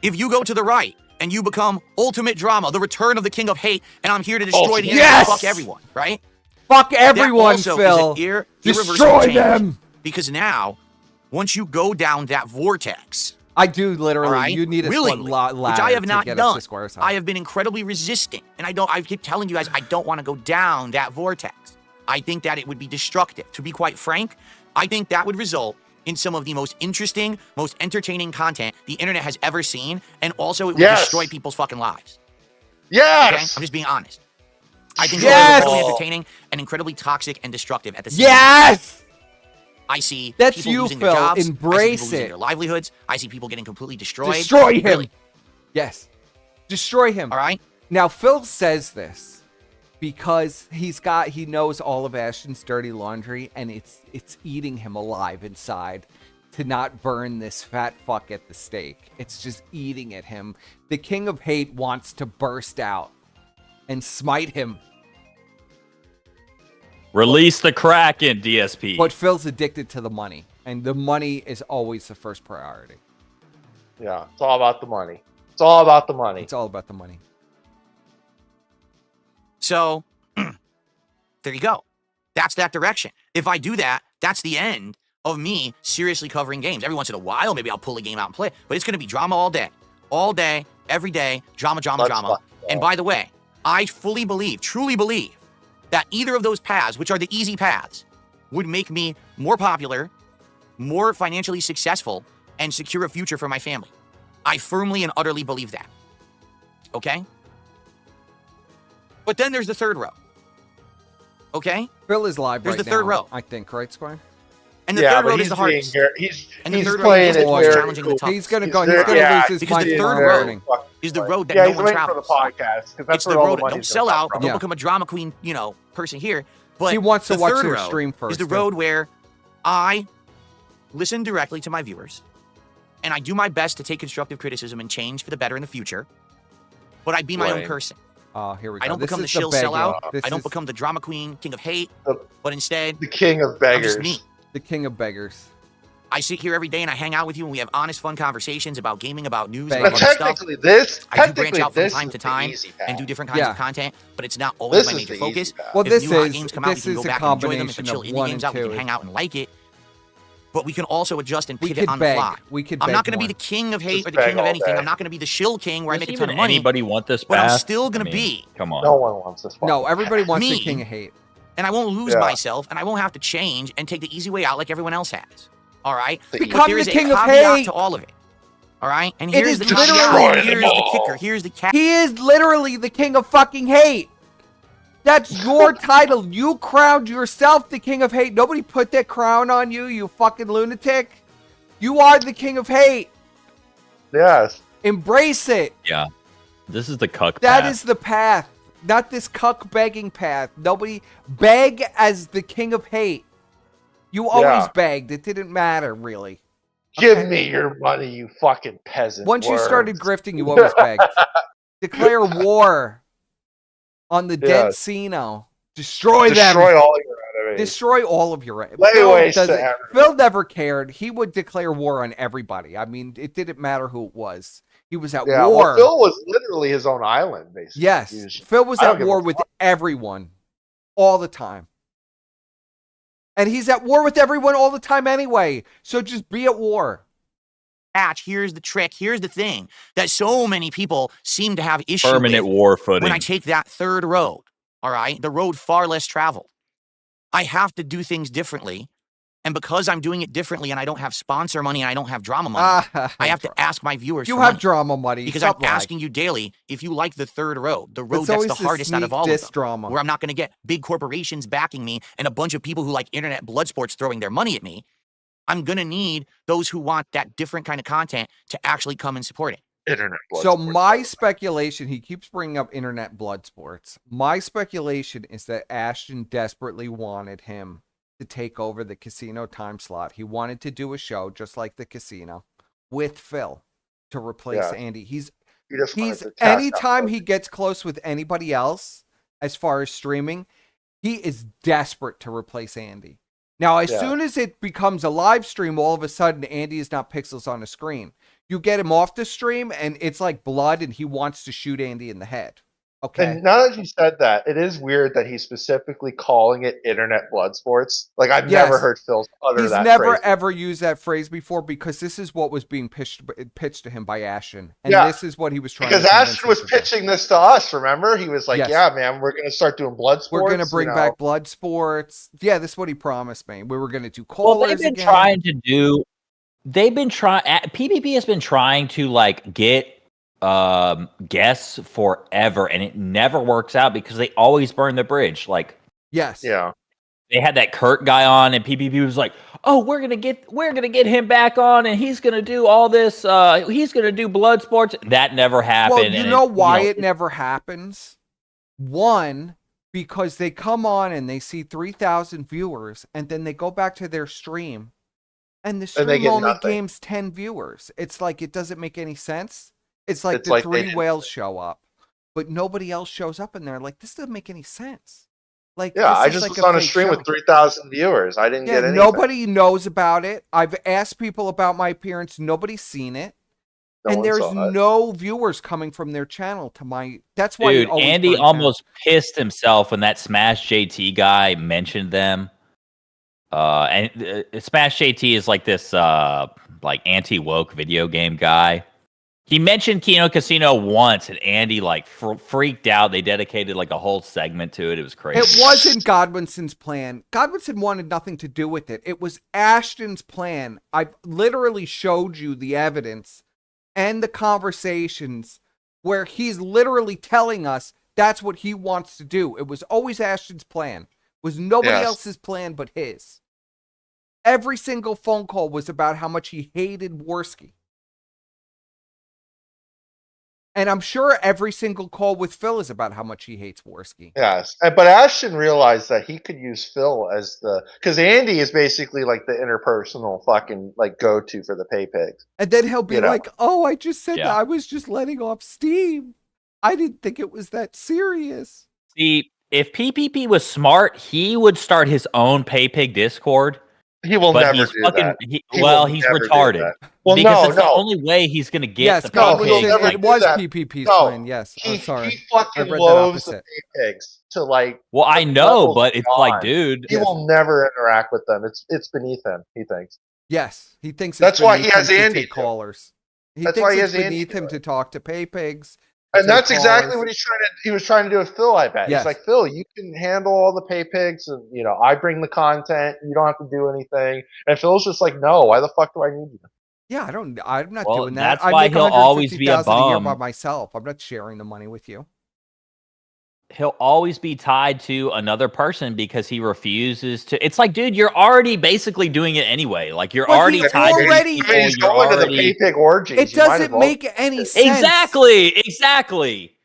If you go to the right and you become ultimate drama, the return of the king of hate, and I'm here to destroy the internet,
Yes!
fuck everyone, right?
Fuck
That
everyone,
also
Phil.
is an irreversible
Destroy
change.
them.
Because now, once you go down that vortex,
I do literally.
all right,
You need a
willingly,
ladder
which I have
to
not
get up
done.
to Squire's house.
I have been incredibly resistant, and I keep telling you guys I don't want to go down that vortex. I think that it would be destructive. To be quite frank, I think that would result in some of the most interesting, most entertaining content the internet has ever seen, and also it would
Yes.
destroy people's fucking lives. Okay?
Yes.
I'm just being honest. I think
Yes.
it's incredibly entertaining and incredibly toxic and destructive at the same time.
Yes.
I see
That's
people
you,
losing
Phil.
their jobs. I see
Embrace
people losing
it.
their livelihoods. I see people getting completely destroyed.
Destroy him.
Really.
Yes. Destroy him.
All right?
Now Phil says this because he knows all of Ashton's dirty laundry, and it's eating him alive inside to not burn this fat fuck at the stake. It's just eating at him. The king of hate wants to burst out and smite him.
Release the Kraken, DSP.
But Phil's addicted to the money, and the money is always the first priority.
Yeah, it's all about the money. It's all about the money.
It's all about the money.
So, there you go. That's that direction. If I do that, that's the end of me seriously covering games. Every once in a while, maybe I'll pull a game out and play it, but it's going to be drama all day. All day, every day, drama, drama,
Let's
drama.
fuck
And by the way, I fully believe, truly believe, that either of those paths, which are the easy paths, would make me more popular, more financially successful, and secure a future for my family. I firmly and utterly believe that. Okay? But then there's the third row. Okay?
Phil is live
There's
right
the third
now,
row.
I think, right, Squire?
And the
yeah,
third
but
road
he's
is the
being
hardest.
very,
And the
he's
third road
playing
is
it
the most
very
challenging and the
cool.
toughest.
He's gonna
He's
go. He's
very-
gonna
yeah,
lose his
because the
mind
third
tomorrow
road
morning.
is the road that
Yeah,
no
he's
one
waiting
travels.
for the podcast because that's
It's
where
the
all
road.
the money's
Don't sell
gonna come
out.
from.
Don't
Yeah.
become a drama queen, person here. But
He wants to
the
watch
third
their
road
stream first.
is the
too.
road where I listen directly to my viewers, and I do my best to take constructive criticism and change for the better in the future. But I be my own
Right.
person.
Oh, here we go.
I don't
This
become the
is
shill
begging.
sellout.
This
I don't
is
become the drama queen, king of hate.
The-
But instead,
The king of
I'm
beggars.
just me.
the king of beggars.
I sit here every day and I hang out with you, and we have honest, fun conversations about gaming, about news,
But
But
about other stuff.
technically, this
I do branch
technically
out from
this
time
is
to
the
time
easy
and do
path.
different kinds
Yeah.
of content, but it's not always
This
my
is
major
the easy
focus.
path.
Well,
If
this
new hot
is
games come out, we
this
can
is
go
a
back and enjoy them. If a
combination
chill
of
indie
1
games
and
out, we
2.
can hang out and like it. But we can also adjust and
We
pivot
could
on
beg.
the fly.
We could
I'm
beg
not going to be
more.
the king of hate
Just
or the
beg
king of
all
anything.
day.
I'm not going to be the shill king where I
Does
make a ton
even
of money.
anybody want this
But I'm
path?
still gonna
I mean,
be.
Come on.
No one wants this.
No,
fucking
everybody
path.
wants the
Me?
king of hate.
And I won't lose
Yeah.
myself, and I won't have to change and take the easy way out like everyone else has. All right?
The
But
Become
there
the
is a
king of
caveat
hate.
to all of it. All right? And
It
here's
is
the
literally-
caveat.
Destroy
Here's
them
the
all.
kicker. Here's the catch.
He is literally the king of fucking hate. That's your title. You crowned yourself the king of hate. Nobody put that crown on you, you fucking lunatic. You are the king of hate.
Yes.
Embrace it.
Yeah. This is the cuck
That
path.
is the path, not this cuck begging path. Nobody beg as the king of hate. You always
Yeah.
begged. It didn't matter, really.
Give
Okay.
me your money, you fucking peasant.
Once you started
worms.
grifting, you always begged. Declare war on the dead
Yes.
Cino. Destroy them.
Destroy all your enemies.
Destroy all of your enemies.
Lay waste to everyone.
Phil never cared. He would declare war on everybody. I mean, it didn't matter who it was. He was at
Yeah,
war.
well, Phil was literally his own island, basically.
Yes,
He was-
Phil was
I don't
at
give a
war with
fuck.
everyone all the time. And he's at war with everyone all the time anyway. So just be at war.
Catch. Here's the trick. Here's the thing that so many people seem to have issue
permanent
with
war footing.
when I take that third road. All right? The road far less traveled. I have to do things differently. And because I'm doing it differently and I don't have sponsor money and I don't have drama money, I have to ask my viewers
You
for
have
money.
drama money.
Because
Stop
I'm
lying.
asking you daily if you like the third road, the road
It's
that's
always
the hardest out of
sneak
all of
diss
them,
drama.
where I'm not going to get big corporations backing me and a bunch of people who like internet blood sports throwing their money at me. I'm going to need those who want that different kind of content to actually come and support it.
Internet blood
So
sports.
my speculation, he keeps bringing up internet blood sports. My speculation is that Ashton desperately wanted him to take over the casino time slot. He wanted to do a show just like the casino with Phil to replace
Yeah.
Andy. He's
He just wanted to test out
anytime
those-
he gets close with anybody else as far as streaming, he is desperate to replace Andy. Now, as
Yeah.
soon as it becomes a live stream, all of a sudden Andy is not pixels on the screen. You get him off the stream and it's like blood and he wants to shoot Andy in the head. Okay.
And now that you said that, it is weird that he's specifically calling it internet blood sports. Like I've
Yes.
never heard Phil utter
He's
that
never
phrase.
ever used that phrase before because this is what was being pitched to him by Ashton. And
Yeah.
this is what he was trying
Because
to convince
Ashton was
him to do.
pitching this to us, remember? He was like,
Yes.
yeah, man, we're going to start doing blood sports.
We're going to bring
you know.
back blood sports. Yeah, this is what he promised me. We were going to do
Well,
callers
they've been
again.
trying to do. They've been trying. PvP has been trying to like get guests forever, and it never works out because they always burn the bridge. Like
Yes.
Yeah.
they had that Kurt guy on, and PvP was like, "Oh, we're gonna get him back on, and he's gonna do all this. He's gonna do blood sports." That never happened.
Well, you
and
know why
you know,
it never happens? One, because they come on and they see 3,000 viewers, and then they go back to their stream, and the
And they
stream
get
only
nothing.
gains 10 viewers. It's like it doesn't make any sense. It's like
It's
the
like they
three
didn't-
whales show up, but nobody else shows up in there. Like, this doesn't make any sense. Like,
Yeah,
this
I
is
just
like
was on a
fake
stream
show.
with 3,000 viewers. I didn't
Yeah,
get anything.
nobody knows about it. I've asked people about my appearance. Nobody's seen it.
No
And
one
there's
saw it.
no viewers coming from their channel to my. That's why
dude,
he always
Andy
burns out.
almost pissed himself when that Smash JT guy mentioned them. And Smash JT is like this like anti-woke video game guy. He mentioned Kino Casino once, and Andy like freaked out. They dedicated like a whole segment to it. It was crazy.
It wasn't Godwinson's plan. Godwinson wanted nothing to do with it. It was Ashton's plan. I've literally showed you the evidence and the conversations where he's literally telling us that's what he wants to do. It was always Ashton's plan. It was nobody
Yes.
else's plan but his. Every single phone call was about how much he hated Worski. And I'm sure every single call with Phil is about how much he hates Worski.
Yes, but Ashton realized that he could use Phil as because Andy is basically like the interpersonal fucking like go-to for the pay pigs.
And then he'll be
You know.
like, "Oh, I just said
Yeah.
that I was just letting off steam. I didn't think it was that serious."
See, if PPP was smart, he would start his own PayPig Discord.
He will
But
never
he's
do
fucking,
that.
he-
He
well,
will
he's
never do
retarded.
that. Well,
Because it's the
no.
only way he's going to get
Yes,
the
God,
God,
he'll
PayPig.
never
it
do
was
that.
PPP's
No,
plan. Yes.
He
sorry.
he fucking
read that
loathes the
opposite.
pay pigs to like.
Well, I
the
know,
levels
but it's like,
beyond.
dude.
He will never interact with them. It's beneath him. He thinks.
Yes, he thinks
That's
it's
why he
beneath
has
him to
Andy
take
do it.
callers. He
That's
thinks
why he
it's
has Andy
beneath
do
him
it.
to talk to pay pigs.
And that's
take
exactly
callers.
what he was trying to do with Phil, I bet.
Yes.
He's like, Phil, you can handle all the pay pigs and I bring the content, you don't have to do anything. And Phil's just like, no, why the fuck do I need you?
Yeah, I'm not
Well,
doing that.
that's
I
why
make
he'll always be a
$150,000 a year by
bum.
myself. I'm not sharing the money with you.
He'll always be tied to another person because he refuses to. It's like, dude, you're already basically doing it anyway. Like, you're
But
already
he
tied to
already-
these
I mean,
people.
he's
You're
going to the
already...
pay pig orgies.
It
You might as
doesn't
well-
make any sense.
Exactly.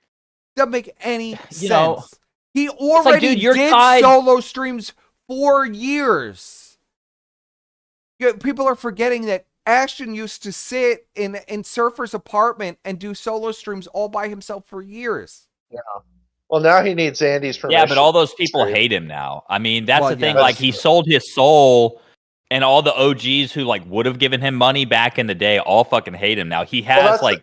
Doesn't make any
You know,
sense. He already
dude, you're
did
tied-
solo streams for years. People are forgetting that Ashton used to sit in Surfer's apartment and do solo streams all by himself for years.
Well, now he needs Andy's permission.
Yeah, but all those people
True.
hate him now. I mean, that's
Well,
the thing.
yeah,
Like,
that's
he
true.
sold his soul, and all the OGs who like would have given him money back in the day all fucking hate him now. He
Well,
has like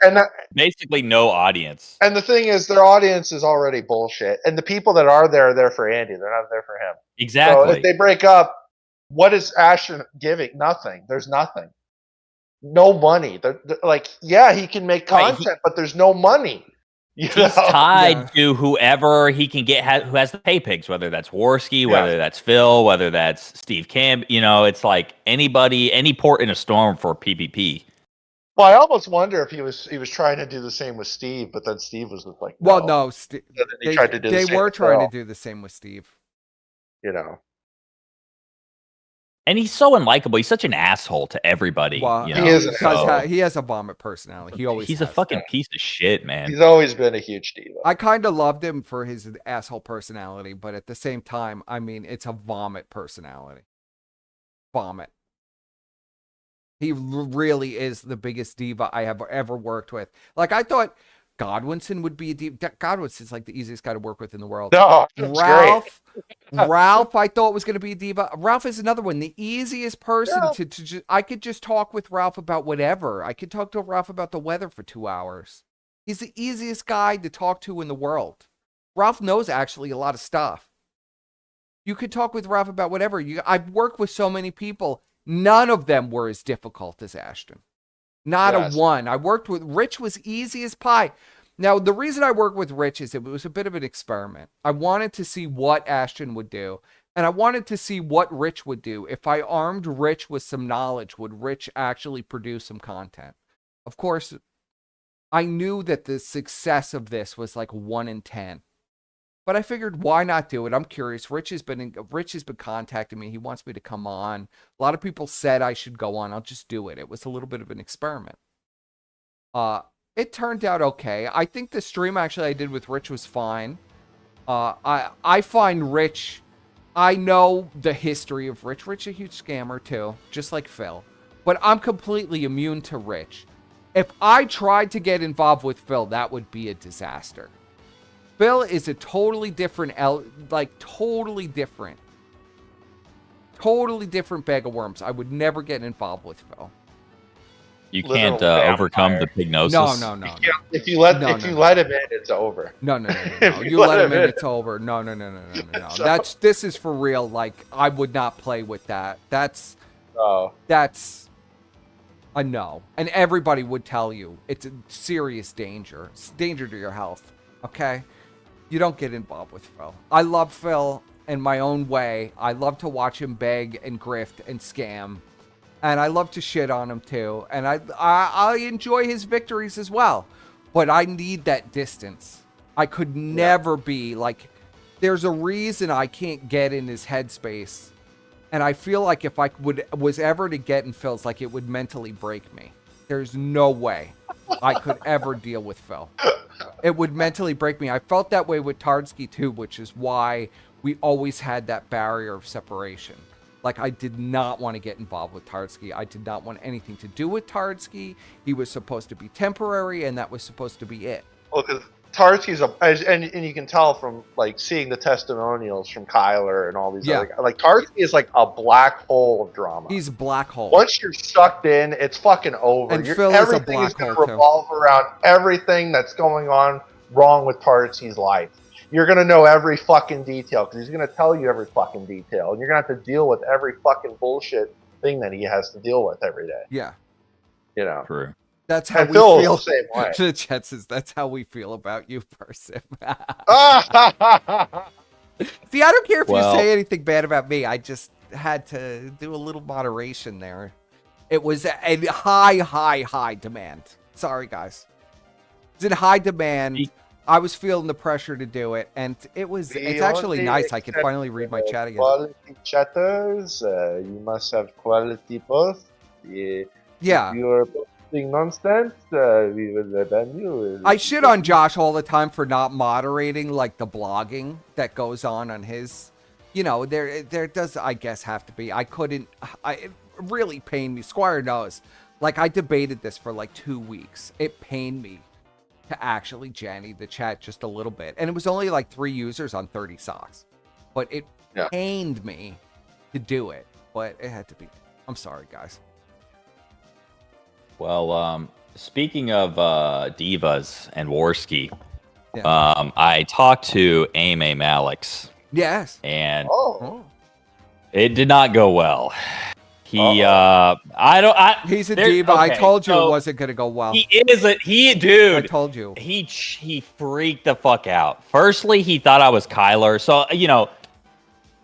basically no audience.
and the thing is, their audience is already bullshit. And the people that are there for Andy. They're not there for him.
Exactly.
So if they break up, what is Ashton giving? Nothing. There's nothing. No money. They're like, yeah, he can make
Right,
content, but there's no money. You know?
He's tied
Yeah.
to whoever he can get who has the pay pigs, whether that's Worski,
Yeah.
whether that's Phil, whether that's Steve Camp. It's like anybody, any port in a storm for PPP.
Well, I almost wonder if he was trying to do the same with Steve, but then Steve was just like,
Well, no,
And then he tried to do the
they
same
were
with
trying to
Phil,
do the same with Steve.
And he's so unlikable. He's such an asshole to everybody.
Well,
He is an asshole.
he has a vomit personality. He always
He's a
has.
fucking piece of shit, man.
He's always been a huge diva.
I kind of loved him for his asshole personality, but at the same time, I mean, it's a vomit personality. Vomit. He really is the biggest diva I have ever worked with. Like, I thought Godwinson would be a diva. Godwinson's like the easiest guy to work with in the world.
No, it's
Ralph, I thought was going to be a diva. Ralph is another one. The easiest person
Yeah.
to just, I could just talk with Ralph about whatever. I could talk to Ralph about the weather for 2 hours. He's the easiest guy to talk to in the world. Ralph knows actually a lot of stuff. You could talk with Ralph about whatever. I've worked with so many people. None of them were as difficult as Ashton. Not
Yes.
a one. I worked with Rich was easy as pie. Now, the reason I worked with Rich is it was a bit of an experiment. I wanted to see what Ashton would do, and I wanted to see what Rich would do. If I armed Rich with some knowledge, would Rich actually produce some content? Of course, I knew that the success of this was like 1 in 10. But I figured, why not do it? I'm curious. Rich has been contacting me. He wants me to come on. A lot of people said I should go on. I'll just do it. It was a little bit of an experiment. It turned out okay. I think the stream actually I did with Rich was fine. I find Rich, I know the history of Rich. Rich is a huge scammer too, just like Phil. But I'm completely immune to Rich. If I tried to get involved with Phil, that would be a disaster. Phil is a totally different, totally different bag of worms. I would never get involved with Phil.
You
Literal
can't
vampire.
overcome the pignosis.
No.
If you let
No,
if
no,
you
no.
let him in, it's over.
No.
If
You let him in, it's over. No. This is for real. Like, I would not play with that. That's a no. And everybody would tell you it's a serious danger. It's danger to your health. Okay? You don't get involved with Phil. I love Phil in my own way. I love to watch him beg and grift and scam. And I love to shit on him too. And I enjoy his victories as well. But I need that distance. I could never be like, there's a reason I can't get in his headspace And I feel like if I was ever to get in Phil's, like it would mentally break me. There's no way I could ever deal with Phil. It would mentally break me. I felt that way with Tardsky too, which is why we always had that barrier of separation. Like, I did not want to get involved with Tardsky. I did not want anything to do with Tardsky. He was supposed to be temporary, and that was supposed to be it.
Well, because Tardsky's and you can tell from like seeing the testimonials from Kyler and all these other guys. Like, Tardsky is like a black hole of drama.
He's a black hole.
Once you're sucked in, it's fucking over.
And Phil is a black
going
hole
to revolve around everything that's going on wrong with Tardsky's life. You're going to know every fucking detail because he's going to tell you every fucking detail. And you're going to have to deal with every fucking bullshit thing that he has to deal with every day.
Yeah.
You know?
True.
That's how
and
we
Phil's
feel.
The same way.
The chat says, that's how we feel about you, person. See, I don't care if you say anything bad about me. I just had to do a little moderation there. It was a high demand. Sorry, guys. It's in high demand. I was feeling the pressure to do it, and it's actually nice. I can finally read my chat again.
Quality chatters, you must have quality posts.
Yeah.
If you are posting nonsense, we will ban you.
I shit on Josh all the time for not moderating, like, the blogging that goes on his. You know, there does, I guess, have to be. It really pained me. Squire knows. Like, I debated this for, like, 2 weeks. It pained me to actually Jenny the chat just a little bit. And it was only, like, 3 users on 30 socks. But it pained me to do it. But it had to be. I'm sorry, guys.
Well, speaking of divas and Warski, I talked to Aim Alex.
Yes.
And it did not go well. He's a
diva. Okay, I told you it wasn't going to go well.
Dude.
I told you.
He freaked the fuck out. Firstly, he thought I was Kyler. So, you know,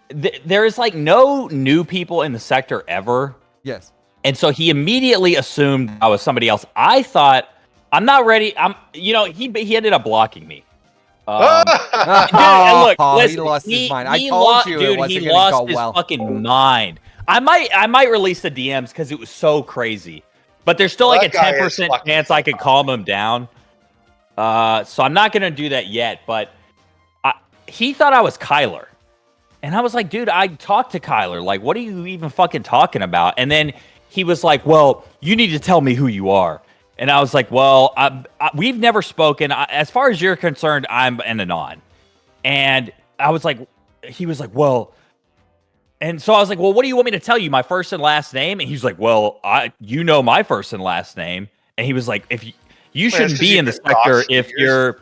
there is like no new people in the sector ever.
Yes.
And so he immediately assumed I was somebody else. I thought, I'm not ready. He ended up blocking me. Look, listen,
he lost his mind. I told you it wasn't going to go well.
He lost his fucking mind. I might release the DMs because it was so crazy. But there's still like a 10% chance I could calm him down. So I'm not going to do that yet. But he thought I was Kyler. And I was like, dude, I talked to Kyler. Like, what are you even fucking talking about? And then he was like, well, you need to tell me who you are. And I was like, well, we've never spoken. As far as you're concerned, I'm an Anon. And I was like, he was like, well, and so I was like, well, what do you want me to tell you? My first and last name? And he's like, well, you know my first and last name. And he was like, if you shouldn't be in the sector if you're...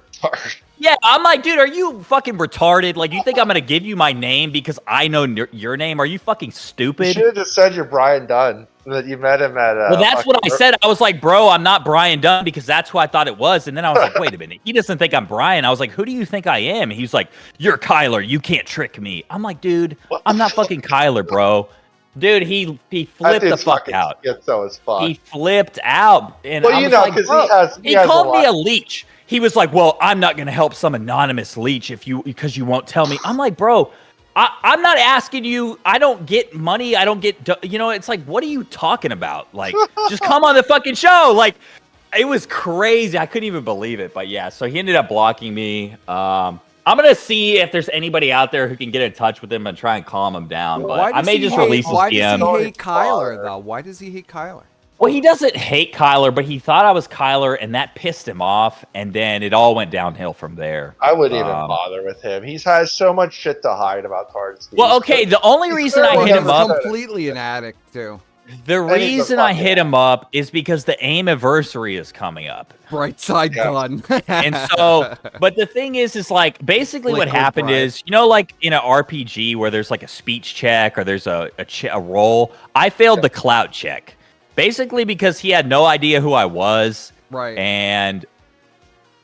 Yeah, I'm like, dude, are you fucking retarded? Like, you think I'm going to give you my name because I know your name? Are you fucking stupid?
You should have just said you're Brian Dunn. That you met him at...
well, that's what I said. I was like, bro, I'm not Brian Dunn because that's who I thought it was. And then I was like, wait a minute. He doesn't think I'm Brian. I was like, who do you think I am? And he's like, you're Kyler. You can't trick me. I'm like, dude, I'm not fucking Kyler, bro. Dude, he flipped the fuck out. He flipped out. And
well,
I was like, bro, he called me a leech. He was like, well, I'm not going to help some anonymous leech because you won't tell me. I'm like, bro, I'm not asking you. I don't get money. I don't get, it's like, what are you talking about? Like, just come on the fucking show. Like, it was crazy. I couldn't even believe it. But yeah, so he ended up blocking me. I'm going to see if there's anybody out there who can get in touch with him and try and calm him down. But I may just release his DM.
Why does he hate Kyler, though? Why does he hate Kyler?
Well, he doesn't hate Kyler, but he thought I was Kyler, and that pissed him off, and then it all went downhill from there.
I wouldn't even bother with him. He has so much shit to hide about Tardsky.
Well, okay, the only reason I hit him up...
completely an addict, too.
The reason I hit him up is because the AIM anniversary is coming up.
Bright side gun.
And so, but the thing is like, basically what happened is, like in an RPG where there's like a speech check or there's a roll, I failed the clout check. Basically because he had no idea who I was.
Right.
And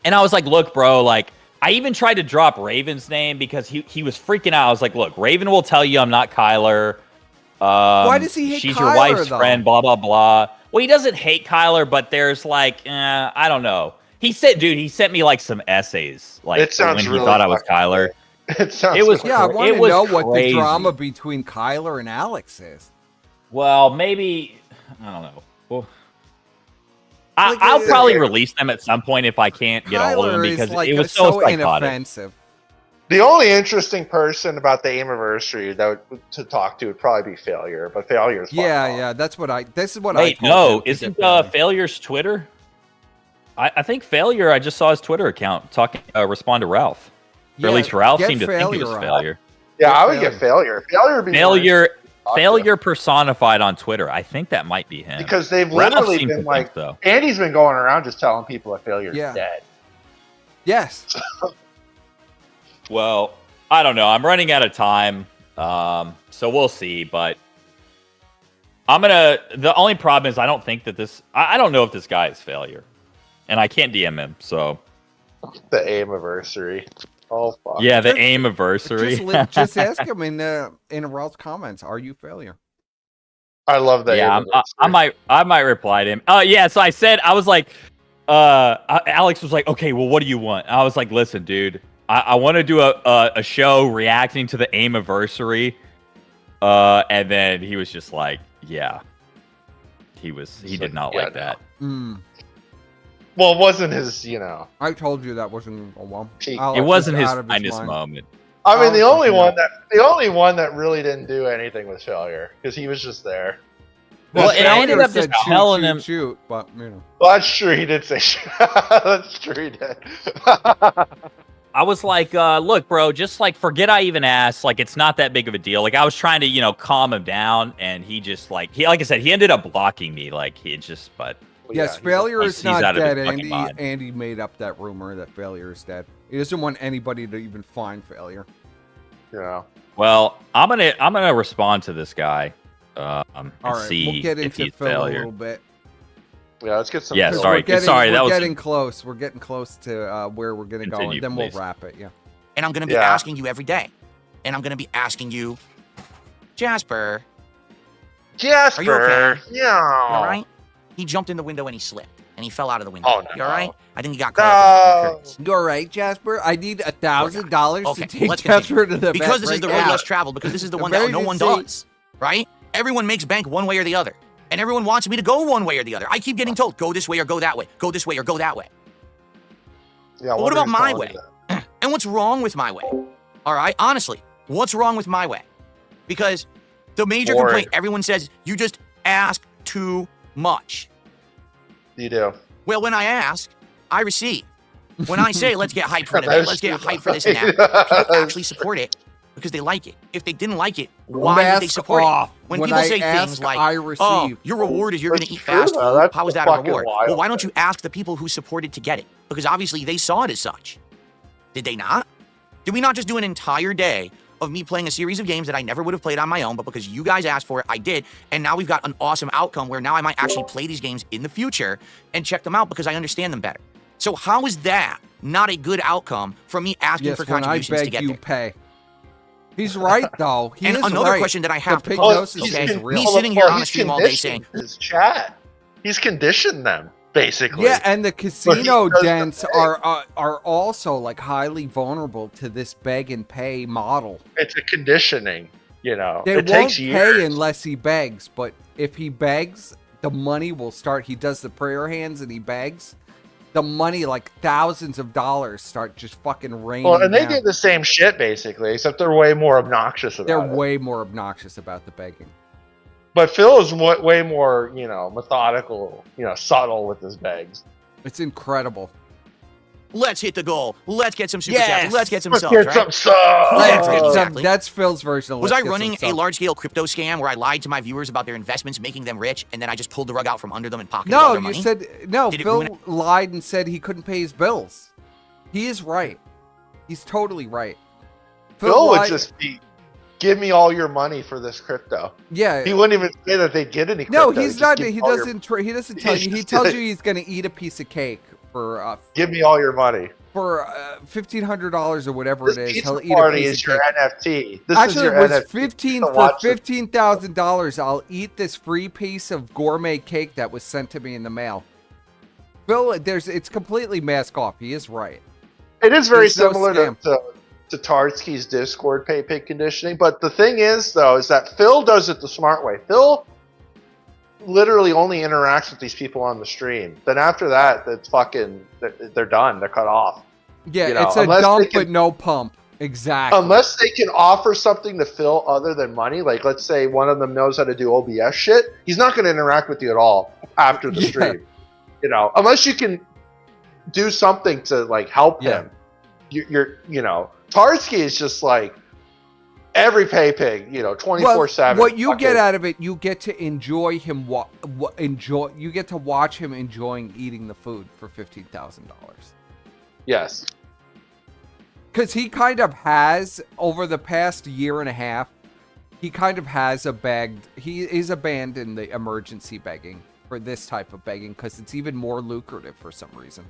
I was like, look, bro, like, I even tried to drop Raven's name because he was freaking out. I was like, look, Raven will tell you I'm not Kyler.
Why does he hate
she's
Kyler,
your wife's
though?
friend, blah, blah, blah. Well, he doesn't hate Kyler, but there's like, I don't know. He sent me like some essays, like
it sounds
when he
really
thought I was Kyler.
It sounds.
It was-
Yeah, I want
It
to
was
know what the
crazy.
drama between Kyler and Alex is.
Well, maybe I don't know. Well,
Like,
I'll probably
uh,
release them at some point if I can't get a hold of them
Kyler is
because
like
it was so psychotic.
inoffensive.
The only interesting person about the anniversary to talk to would probably be Failure, but Failure's fucked off.
Yeah, that's what I. This is what
Wait,
I.
no,
told him to
isn't
get Failure.
Failure's Twitter? I think Failure. I just saw his Twitter account respond to Ralph. Or at least Ralph
get
seemed to think it was
on.
Failure.
Yeah,
Get
I would get Failure. Failure would be more
Failure,
talk to.
Failure personified on Twitter. I think that might be him.
Because they've
Ralph
literally
seemed to
been
think
like,
so.
Andy's been going around just telling people that Failure's
Yeah.
dead.
Yes.
Well, I don't know. I'm running out of time, so we'll see. But the only problem is I don't think that this. I don't know if this guy is Failure, and I can't DM him. So
The anniversary. Oh fuck.
yeah, the aim anniversary.
Just ask him in Ralph's comments. Are you Failure?
I love that.
Yeah, I might reply to him. Yeah. So I was like, Alex was like, okay, well, what do you want? I was like, listen, dude, I want to do a show reacting to the aim anniversary. And then he was just like, yeah, he did not like that.
Well, it wasn't his,
I told you that wasn't a one.
Peak.
It wasn't his finest moment.
I mean, the
Alex
only one that really didn't do anything was Failure because he was just there.
Well,
Failure
and I ended up just
said shoot,
telling
shoot,
him.
shoot, but
Well, that's true. He did say. That's true. He did.
I was like, look, bro, just like forget I even asked. Like, it's not that big of a deal. Like, I was trying to, calm him down, and he just like I said, he ended up blocking me. Like, he just, but
yes,
Yeah,
Failure
he's-
is
he's
not
out of his
dead.
fucking mind.
Andy made up that rumor that Failure is dead. He doesn't want anybody to even find Failure.
well, I'm gonna respond to this guy.
All
And
right,
see
we'll get
if
into
he's
Phil a
Failure.
little bit.
Yeah, let's get some.
Yeah,
Phil.
sorry. That was
getting close. We're getting close to where we're gonna go,
Continue,
and then
please.
we'll wrap it. Yeah.
And I'm going to be
Yeah.
asking you every day. And I'm going to be asking you, Jasper,
Jasper.
Are you okay?
Yeah.
all right? He jumped in the window and he slipped. And he fell out of the window.
Oh, no.
You all right? I think he got caught up in the curtains.
You all right, Jasper? I need $1,000
Okay,
to take
let's continue.
Jasper to the
Because
vet
this is the
right
road
now.
less traveled, because this is the one that no one
Emergency.
does, right? Everyone makes bank one way or the other. And everyone wants me to go one way or the other. I keep getting told, go this way or go that way. Go this way or go that way.
Yeah.
But what about my
Wonder's
way?
telling you that.
And what's wrong with my way? All right? Honestly, what's wrong with my way? Because the major
Boring.
complaint everyone says, you just ask too much.
You do.
Well, when I ask, I receive. When I say, let's get hyped for the
That's
event, let's get
true.
hyped for this and that, people actually support it because they like it. If they didn't like it, why would they
Mask
support
off.
it? When
When
people
I
say
ask,
things like,
I
oh,
receive.
your reward is you're going to
That's
eat
true,
fast
though.
food,
That's
how is
the
that a
fucking
reward?
wild
Well, why don't
thing.
you ask the people who supported to get it? Because obviously they saw it as such. Did they not? Did we not just do an entire day of me playing a series of games that I never would have played on my own, but because you guys asked for it, I did. And now we've got an awesome outcome where now I might actually play these games in the future and check them out because I understand them better. So how is that not a good outcome from me asking
Yes,
for
when I
contributions to
beg
get
you
there?
pay. He's right though. He
And
is
another
right.
question that I have
the
to
pignosis
pose, okay?
is
Me
real.
sitting here on
he's
a stream all day saying,
conditioned his chat. He's conditioned them basically.
Yeah, and the casino
does the
dents
thing.
are also like highly vulnerable to this beg and pay model.
It's a conditioning.
They
it
won't
takes
pay
years.
unless he begs, but if he begs, the money will start. He does the prayer hands and he begs. The money, like thousands of dollars, start just fucking raining.
Well, and they
down.
do the same shit basically, except they're way more obnoxious about
They're
it.
way more obnoxious about the begging.
But Phil is way more, methodical, subtle with his begs.
It's incredible.
let's hit the goal. Let's get some super
Yes.
chats. Let's get some
Let's
subs,
get
right?
some subs.
Let's
Oh.
get some-
Exactly.
That's Phil's version. Of
Was
let's
I
get
running
some
a
subs.
large-scale crypto scam where I lied to my viewers about their investments, making them rich, and then I just pulled the rug out from under them and pocketed all
No,
their
you
money?
said no.
Did it ruin
Phil lied and said he couldn't pay his bills. He is right. He's totally right.
Phil would
lied-
just be, give me all your money for this crypto.
yeah.
He wouldn't even say that they get any
No,
crypto.
he's
Just
not.
give
He
me all your-
doesn't. He doesn't tell
He's
you. He
just
tells
like-
you he's going to eat a piece of cake for
Give me all your money.
$1,500 or whatever
This
it is.
pizza
He'll eat a
party
piece
is
of
your
cake.
NFT. This
Actually,
is your
it was
NFT.
15
to
for
watch it.
$15,000. I'll eat this free piece of gourmet cake that was sent to me in the mail. Phil, it's completely mask off. He is right.
It is very
There's no
similar
scam.
to to Tartsky's Discord pay conditioning. But the thing is, though, is that Phil does it the smart way. Phil literally only interacts with these people on the stream. Then after that, it's fucking, they're done. They're cut off.
Yeah,
You know,
it's a
unless
dump
they can-
but no pump. Exactly.
Unless they can offer something to Phil other than money, like let's say one of them knows how to do OBS shit, he's not going to interact with you at all after the
Yeah.
stream. You know, unless you can do something to like help
Yeah.
him. You know, Tartsky is just like every pay pig, you know, 24/7.
What you get
fucking-
out of it, you get to enjoy him. Enjoy. You get to watch him enjoying eating the food for $15,000.
Yes.
Because he kind of has, over the past year and a half, he kind of has he is abandoned the emergency begging for this type of begging because it's even more lucrative for some reason.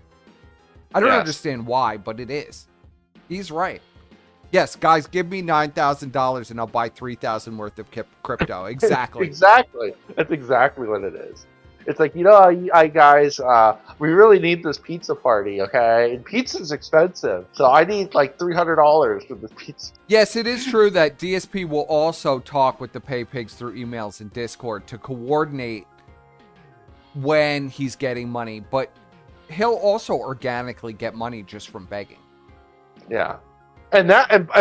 I don't
Yes.
understand why, but it is. He's right. Yes, guys, give me $9,000 and I'll buy 3,000 worth of crypto. Exactly.
Exactly. That's exactly what it is. It's like, you know, guys, we really need this pizza party, okay? And pizza's expensive, so I need like $300 for this pizza.
Yes, it is true that DSP will also talk with the pay pigs through emails and Discord to coordinate when he's getting money, but he'll also organically get money just from begging.
Yeah. And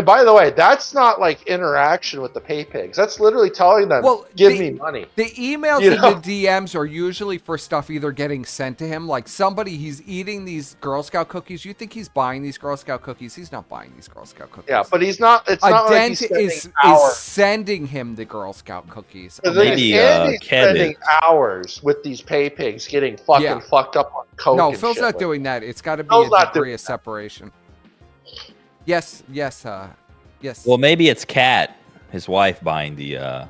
by the way, that's not like interaction with the pay pigs. That's literally telling them, give me money.
The emails
You
and
know?
the DMs are usually for stuff either getting sent to him, like he's eating these Girl Scout cookies. You think he's buying these Girl Scout cookies? He's not buying these Girl Scout cookies.
Yeah, but he's not. It's not like he's spending
is
hours.
sending him the Girl Scout cookies.
The
Okay?
thing is,
Maybe,
Andy's
Kevin.
spending hours with these pay pigs getting fucking fucked up on coke.
No,
and
Phil's
shit
not
like
doing that. It's got to be
Phil's
a
not
degree
doing
of separation. Yes. Yes.
Well, maybe it's Kat, his wife, buying the.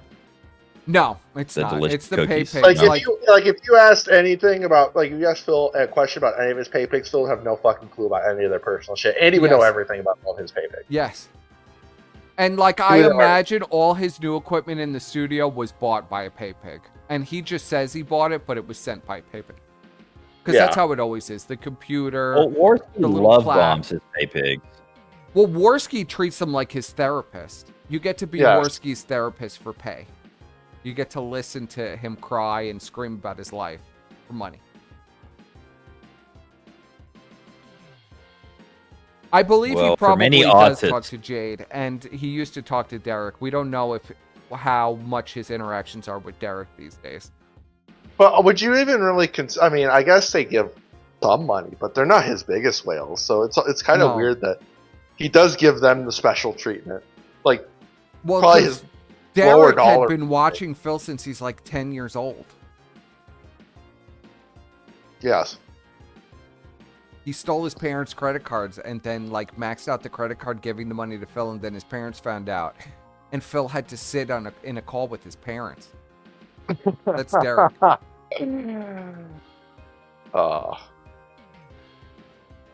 No, it's
the
not.
delicious
It's the
cookies.
pay
Like
pigs.
if you asked anything about, like if you asked Phil a question about any of his pay pigs, Phil would have no fucking clue about any of their personal shit. Andy would know
Yes.
everything about all his pay pigs.
Yes. And like I
Yeah.
imagine all his new equipment in the studio was bought by a pay pig. And he just says he bought it, but it was sent by a pay pig. Because that's
Yeah.
how it always is. The computer.
Well, Warski
the little
love
plaque.
bombs his pay pig.
Well, Warski treats them like his therapist. You get to be
Yes.
Warski's therapist for pay. You get to listen to him cry and scream about his life for money. I believe
Well,
he
for many
probably does
odds,
talk to Jade, and he used to talk to Derek. We don't know how much his interactions are with Derek these days.
But would you even really I mean, I guess they give some money, but they're not his biggest whales. So it's kind of
No.
weird that he does give them the special treatment. Like,
Well,
probably
'cause
his lower
Derek had
dollar.
been watching Phil since he's like 10 years old.
Yes.
He stole his parents' credit cards and then like maxed out the credit card, giving the money to Phil, and then his parents found out, and Phil had to sit in a call with his parents. That's Derek.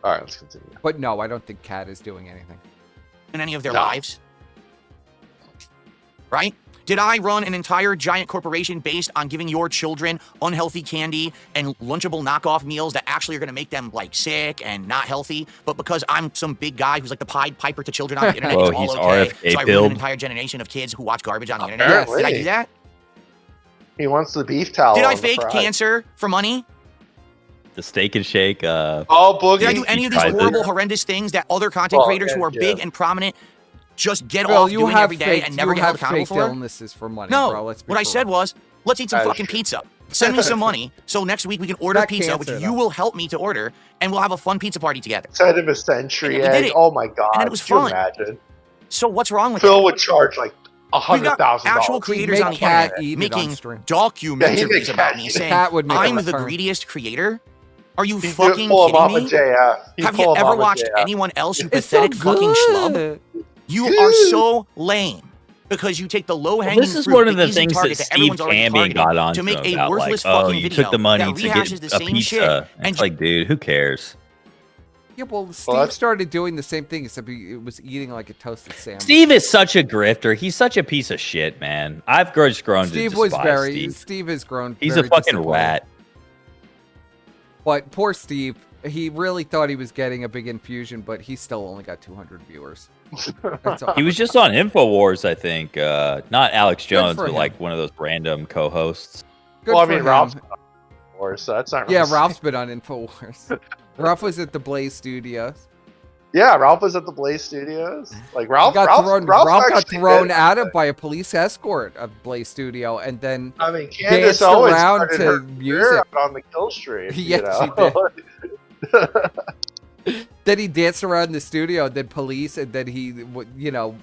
All right, let's continue.
But no, I don't think Kat is doing anything.
In any of their
No.
lives? Right? Did I run an entire giant corporation based on giving your children unhealthy candy and Lunchable knockoff meals that actually are going to make them like sick and not healthy? But because I'm some big guy who's like the Pied Piper to children on the internet,
Whoa,
it's all
he's
okay.
RFK
So I ruined
build.
an entire generation of kids who watch garbage on the internet.
Apparently.
Did I do that?
He wants the beef towel.
Did I
on the
fake
fries.
cancer for money?
The steak and shake.
Oh,
Did I
Boogie.
do any of
He
these
tried
horrible,
it.
horrendous things that other content
Well,
creators who are
yeah.
big and prominent just get
Phil,
off
you
doing
have
every day and never
you
get held
have
accountable
faked
for?
illnesses for money,
No,
bro. Let's be
what I
for
said
real.
was, let's eat some
That is
fucking
true.
pizza. Send me some money so next week we can order
Not
pizza, which
cancer,
you
though.
will help me to order, and we'll have a fun pizza party together.
Inside of a century
And we did
egg.
it.
Oh my god!
And it was
Could you
fun.
imagine?
So what's wrong with
Phil
that?
would charge like
We've got
$100,000.
actual creators
make
on the
Kat
internet
eat it on
making
stream.
documentaries
Yeah,
about
Kat-
me saying,
Kat would make a
I'm the
return.
greediest creator? Are you
He'd
fucking
pull him off
kidding
a
me?
JF. He'd
Have
pull
you
him
ever
off a
watched
JF.
anyone else, you
It's so
pathetic fucking schlub?
good.
You are so lame because you take the low-hanging
This is
fruit,
one of the
easy
things that
target that
Steve
everyone's already
Camby
targeting
got on
to make a
about,
worthless
like, oh,
fucking
you
video
took the money
that
to
rehashes
get
the
a
same shit.
pizza.
And
It's like, dude, who cares?
Yeah, well, Steve
that's-
started doing the same thing, except he was eating like a toasted sandwich.
Steve is such a grifter. He's such a piece of shit, man. I've just grown
Steve
to
was
despise
very.
Steve.
Steve has grown.
He's
very
a fucking
disappointed.
rat.
But poor Steve, he really thought he was getting a big infusion, but he still only got 200 viewers. That's all.
He was just on InfoWars, I think. Not Alex Jones,
for
but
him.
like one of those random co-hosts.
Good
Well, I
for
mean,
him.
Ralph's on InfoWars, so that's not really
Yeah,
saying-
Ralph's been on InfoWars. Ralph was at the Blaze Studios.
Yeah, Ralph was at the Blaze Studios. Like
He
Ralph,
got
Ralph,
thrown,
Ralph
Ralph got
actually
thrown
did-
out of by a police escort of Blaze Studio, and then
I mean, Candace
danced
Owens
around
started
to
her
music.
career out on the kill stream.
Yes,
you know?
then he danced around the studio. Then police, and then he, you know,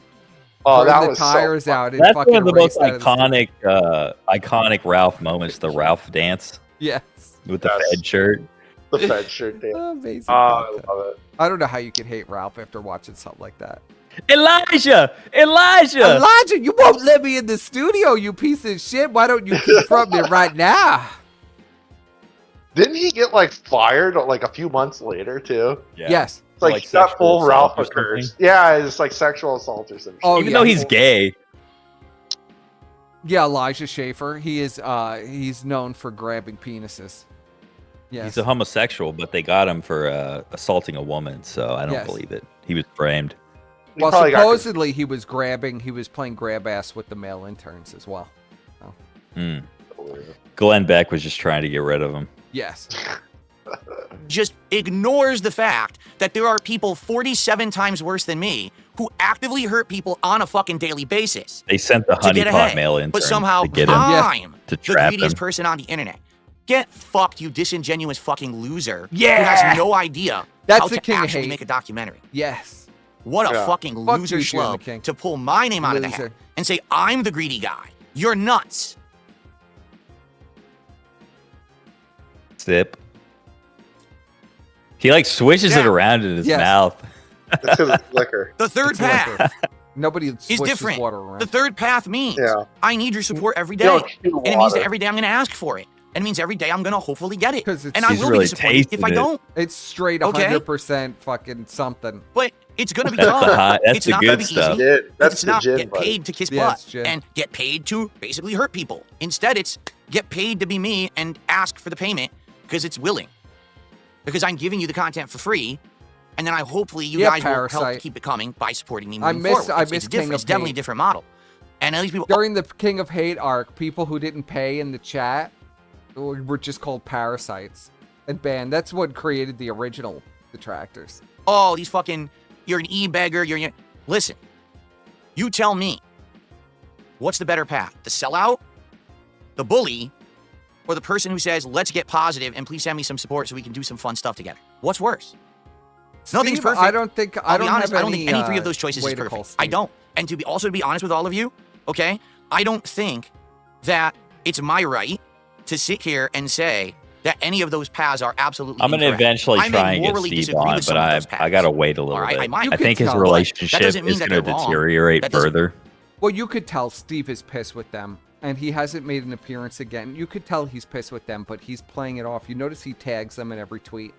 Oh,
burned
that
the
was
tires
so fun.
out and
That's
fucking
one of the most
raced out of the studio.
iconic Ralph moments. The Ralph dance
Yes.
with the
Yes.
Fed shirt.
The Fed shirt dance.
Amazing.
Oh, I
content.
love it.
I don't know how you could hate Ralph after watching something like that.
Elijah,
Elijah, you won't let me in the studio, you piece of shit. Why don't you confront me right now?
Didn't he get like fired like a few months later too?
Yeah.
Yes.
It's like,
Like
he got
sexual
full
assault
Ralph
or
occurs.
something?
Yeah, it's like sexual assault or something.
Oh,
Even
yeah.
though he's gay,
Yeah, Elijah Schaefer. He is. He's known for grabbing penises. Yes.
he's a homosexual, but they got him for assaulting a woman. So I don't
Yes.
believe it. He was framed.
He
Well,
probably got-
supposedly he was playing grab ass with the male interns as well.
Hmm. Glenn Beck was just trying to get rid of him.
Yes.
Just ignores the fact that there are people 47 times worse than me who actively hurt people on a fucking daily basis
They sent the
to get
honeypot
ahead.
mail in
But somehow
to get him
I'm
to
the
trap
greediest
him.
person on the internet. Get fucked, you disingenuous fucking loser who
Yeah.
has no idea
That's
how
the
to
king of
actually
hate.
make a documentary.
Yes.
What a
Yeah.
fucking
Fuck
loser
you, Jim the King.
schlub to pull my name out of the
Loser.
hat and say I'm the greedy guy. You're nuts.
Sip. He like swishes it
Yeah.
around in his
Yes.
mouth.
It's because it's liquor.
The third
It's liquor.
path.
Nobody switches
different.
water around.
The third path means
Yeah.
I need your support every
You
day.
don't chew
And it means that
water.
every day I'm going to ask for it. And it means every day I'm going to hopefully get it.
'Cause it's-
And I
He's
will
really
be disappointed if
tasting
I
it.
don't.
It's straight
Okay.
100% fucking something.
But it's going to be
That's
tough.
the high. That's
it's
the
not going
good
to be
stuff.
easy.
Gin. That's
It's
the
not
gin,
get
buddy.
paid to kiss
Yeah,
butt
it's gin.
and get paid to basically hurt people. Instead, it's get paid to be me and ask for the payment because it's willing. Because I'm giving you the content for free, and then hopefully you
Yeah,
guys will help
Parasite.
to keep it coming by supporting me
I
moving
miss-
forward.
I
It's
miss
different.
King
It's
of
definitely a
Hate.
different model. And at least people,
During the King of Hate arc, people who didn't pay in the chat were just called parasites and banned. That's what created the original detractors.
oh, these fucking, you're an e-beggar, you're. Listen, you tell me, what's the better path? The sellout, the bully, or the person who says, let's get positive and please send me some support so we can do some fun stuff together? What's worse? Nothing's
Steve,
perfect.
I don't think
I'll be honest,
have
I don't think any three of those choices
way
is
to call
perfect. I
Steve.
don't. And to be honest with all of you, okay, I don't think that it's my right to sit here and say that any of those paths are absolutely
I'm going to
incorrect.
eventually
I may
try and get
morally
Steve
disagree
on,
with some
but
of those
I
paths.
got to wait a little
All right,
bit.
I might-
You
I
could
think his
tell, but that
relationship
doesn't mean
is
that
going to
they're wrong.
deteriorate
That doesn't-
further.
Well, you could tell Steve is pissed with them, and he hasn't made an appearance again. You could tell he's pissed with them, but he's playing it off. You notice he tags them in every tweet.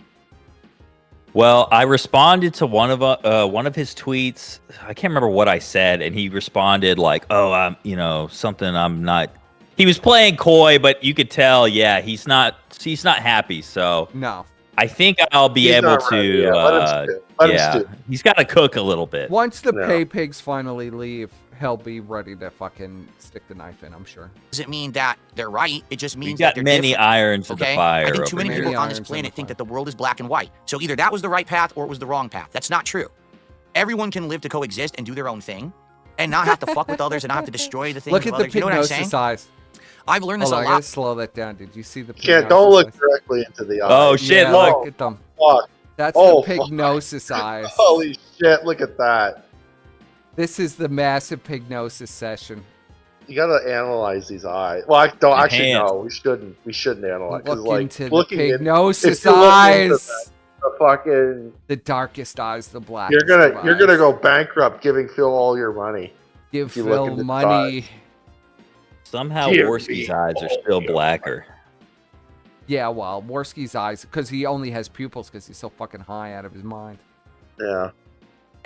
Well, I responded to one of his tweets. I can't remember what I said, and he responded like, "Oh, something I'm not." He was playing coy, but you could tell, yeah, he's not happy. So
No.
I think I'll be
He's
able
not ready.
to.
Yeah, let him stew. Let him
yeah,
stew.
he's got to cook a little bit.
Once the
No.
pay pigs finally leave, he'll be ready to fucking stick the knife in, I'm sure.
Doesn't mean that they're right. It just
We
means that
got
they're
many
different.
irons in
Okay?
the fire.
I think too
over
many
here.
people on
Irons
this
in the
planet think
fire.
that the world is black and white. So either that was the right path or it was the wrong path. That's not true. Everyone can live to coexist and do their own thing and not have to fuck with others and not have to destroy the things
Look
of
at the
others. You know what I'm saying?
pignosis eyes.
I've learned this
Hold
a
on, I gotta
lot.
slow that down. Did you see the
Can't.
pignosis
Don't look
eyes?
directly into the eye.
Oh shit!
Yeah,
Look,
look at them.
Fuck.
That's
Oh,
the
fuck.
pignosis eyes.
Holy shit! Look at that.
This is the massive pignosis session.
You gotta analyze these eyes. Well, I don't actually.
Enhance.
No, we shouldn't. We shouldn't analyze. 'cause,
Look
like,
into the
looking at
pignosis
if you look into
eyes.
the fucking,
The darkest eyes, the blackest.
you're gonna
of
you're gonna
eyes.
go bankrupt giving Phil all your money.
Give
if you look
Phil
into the
money.
somehow
Dear
Worski's
me.
eyes are still blacker.
Yeah, well, Worski's eyes, because he only has pupils because he's so fucking high out of his mind.
Yeah.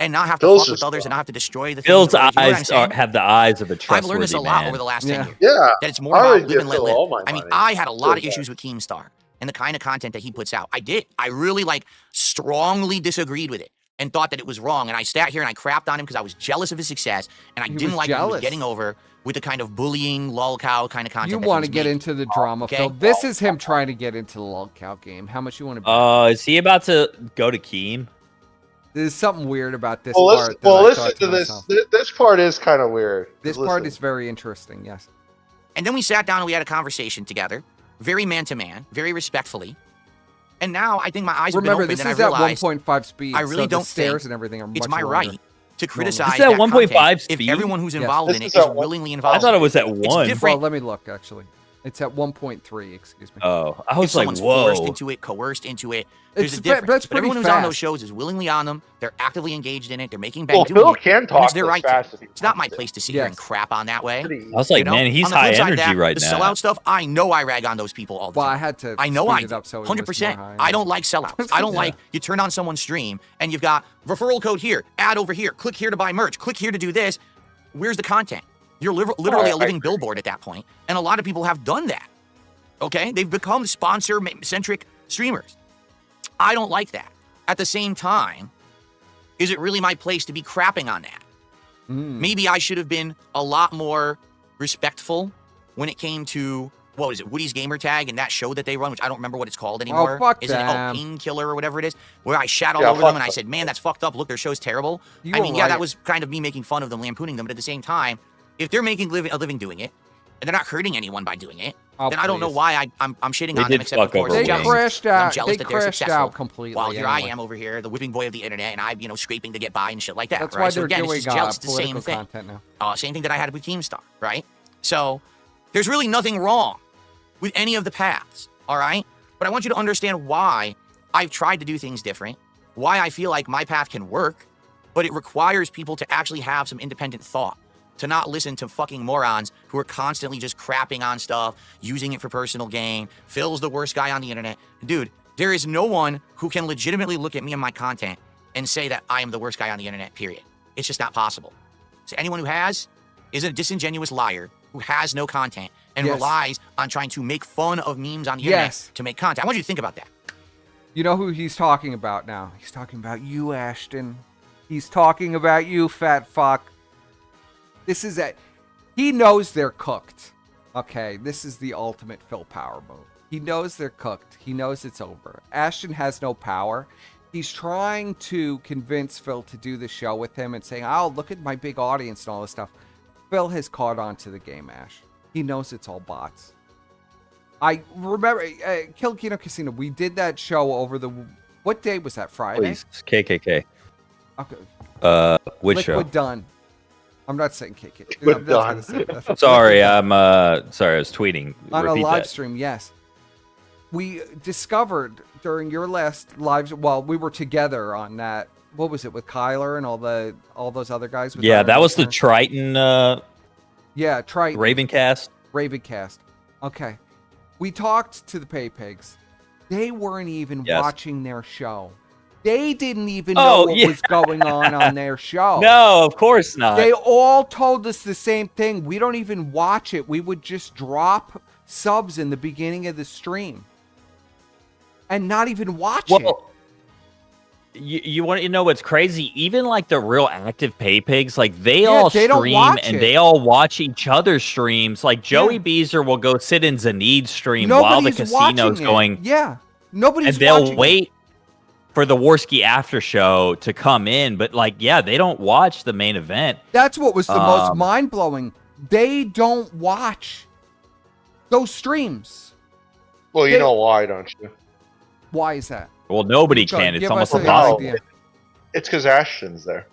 And not have to
Phil's
fuck with
just-
others and not have to destroy the things.
Phil's
of others. You know what I'm
eyes
saying?
have the eyes of a
I've
trustworthy
learned this a
man.
lot over the last 10
Yeah.
years.
Yeah.
That it's more
I
about
already
live
give
and let
Phil
live.
all my
I mean,
money.
I had a lot of
Phil
issues with Keemstar and the kind of content that he puts out. I did. I really strongly disagreed with it. and thought that it was wrong. And I sat here and I crapped on him because I was jealous of his success, and I
He
didn't
was
like what he was
jealous.
getting over with the kind of bullying, lolcow kind of content.
You
that he
want
was
to get
making.
into the drama,
Okay.
Phil. This is him trying to get into the lolcow game. How much you want to bet?
Is he about to go to Keem?
There's something weird about this
Well,
part. that I
listen
thought
to this.
myself.
This part is kind of weird.
This part is very interesting. Yes.
And then we sat down and we had a conversation together, very man to man, very respectfully. And now I think my eyes have been
Remember,
opened,
this
and
is
I
at
realized
1.5 speed.
I really
so
don't
the stairs
think
and everything are
it's
much
my
longer.
right to criticize
This is at
that
1.5
content
speed?
if everyone who's
Yes.
involved in
This
it
is
is
at
willingly
I
involved.
thought it was at
It's
1.
different.
Well, let me look. Actually, it's at 1.3. Excuse me.
Oh, I
If
was like,
someone's forced
whoa.
into it, coerced into it, there's
It's
a difference.
that's
But everyone
pretty
who's on those
fast.
shows is willingly on them. They're actively engaged in it. They're making
Well,
bank doing
Phil
it.
can
And
talk
it's their
this
right to.
fast if he
It's not my
wants to.
place to sit here and
Yes.
crap on that way.
Pretty
I was like,
You know?
man, he's
On the
high
flip side of
energy
that,
right
the
now.
sellout stuff, I know I rag on those people all the
Well,
time.
I had to.
I know
speed
I
it
do.
up so it was
100%.
more high.
I don't like sellouts. I don't
Yeah.
like you turn on someone's stream and you've got referral code here, ad over here, click here to buy merch, click here to do this. Where's the content? You're literally a living billboard at that point, and a lot of people have done that. Okay, they've become sponsor-centric streamers. I don't like that. At the same time, is it really my place to be crapping on that? Maybe I should have been a lot more respectful when it came to, what was it, Woody's Gamer Tag and that show that they run, which I don't remember what it's called anymore.
fuck
Isn't it
them.
Painkiller or whatever it is? Where I shat all
Yeah,
over
fuck
them and I
them.
said, man, that's fucked up. Look, their show's terrible.
You
I mean,
were
yeah, that
right.
was kind of me making fun of them, lampooning them. But at the same time, if they're making a living doing it, and they're not hurting anyone by doing it,
Oh,
then I don't know
please.
why I'm shitting
They
on them
did
except
fuck
of course
over
They
I'm
Wings.
jealous.
crashed
I'm
out.
jealous
They
that they're
crashed
successful.
out completely.
While here I
anyway.
am over here, the whipping boy of the internet, and I'm, scraping to get by and shit like that.
That's
right?
why
So
they're
again,
doing
it's just jealous. It's the
political
same thing.
content now.
Same thing that I had with Keemstar, right? So there's really nothing wrong with any of the paths, all right? But I want you to understand why I've tried to do things different, why I feel like my path can work, but it requires people to actually have some independent thought, to not listen to fucking morons who are constantly just crapping on stuff, using it for personal gain. Phil's the worst guy on the internet. Dude, there is no one who can legitimately look at me and my content and say that I am the worst guy on the internet, period. It's just not possible. So anyone who has is a disingenuous liar who has no content and
Yes.
relies on trying to make fun of memes on the
Yes.
internet to make content. I want you to think about that.
You know who he's talking about now? He's talking about you, Ashton. He's talking about you, fat fuck. This is it. He knows they're cooked. Okay, this is the ultimate Phil Power move. He knows they're cooked. He knows it's over. Ashton has no power. He's trying to convince Phil to do the show with him and saying, oh, look at my big audience and all this stuff. Phil has caught on to the game, Ash. He knows it's all bots. I remember, Kill Kino Casino, we did that show over the... What day was that, Friday?
Please, KKK.
Okay.
Which
Liquid
show?
Done. I'm not saying KK.
Liquid
I'm not gonna say that.
Sorry, sorry, I was tweeting.
On a
Repeat
live
that.
stream, yes. We discovered during your last live, well, we were together on that. What was it with Kyler and all those other guys? With
Yeah,
Iron
that was the
Listener?
Triton
Yeah, Triton.
Ravencast.
Ravencast. Okay. We talked to the Pay Pigs. They weren't even
Yes.
watching their show. They didn't even
Oh,
know what
yeah.
was going on their show.
No, of course not.
They all told us the same thing. We don't even watch it. We would just drop subs in the beginning of the stream and not even watch it.
Well, you want to know what's crazy? Even like the real active pay pigs, like they all
they don't
stream
watch
and
it.
they all watch each other's streams. Like Joey
Yeah.
Beezer will go sit in Zaid's stream while the
Nobody's
casino's
watching it.
going,
Yeah. Nobody's
and they'll
watching it.
wait for the Warski after show to come in. But like, yeah, they don't watch the main event.
That's what was the most
Um,
mind-blowing. They don't watch those streams.
Well, you
They-
know why, don't you?
Why is that?
Well, nobody
Go,
can. It's
give
almost
us an
impossible.
idea.
It's because Ashton's there.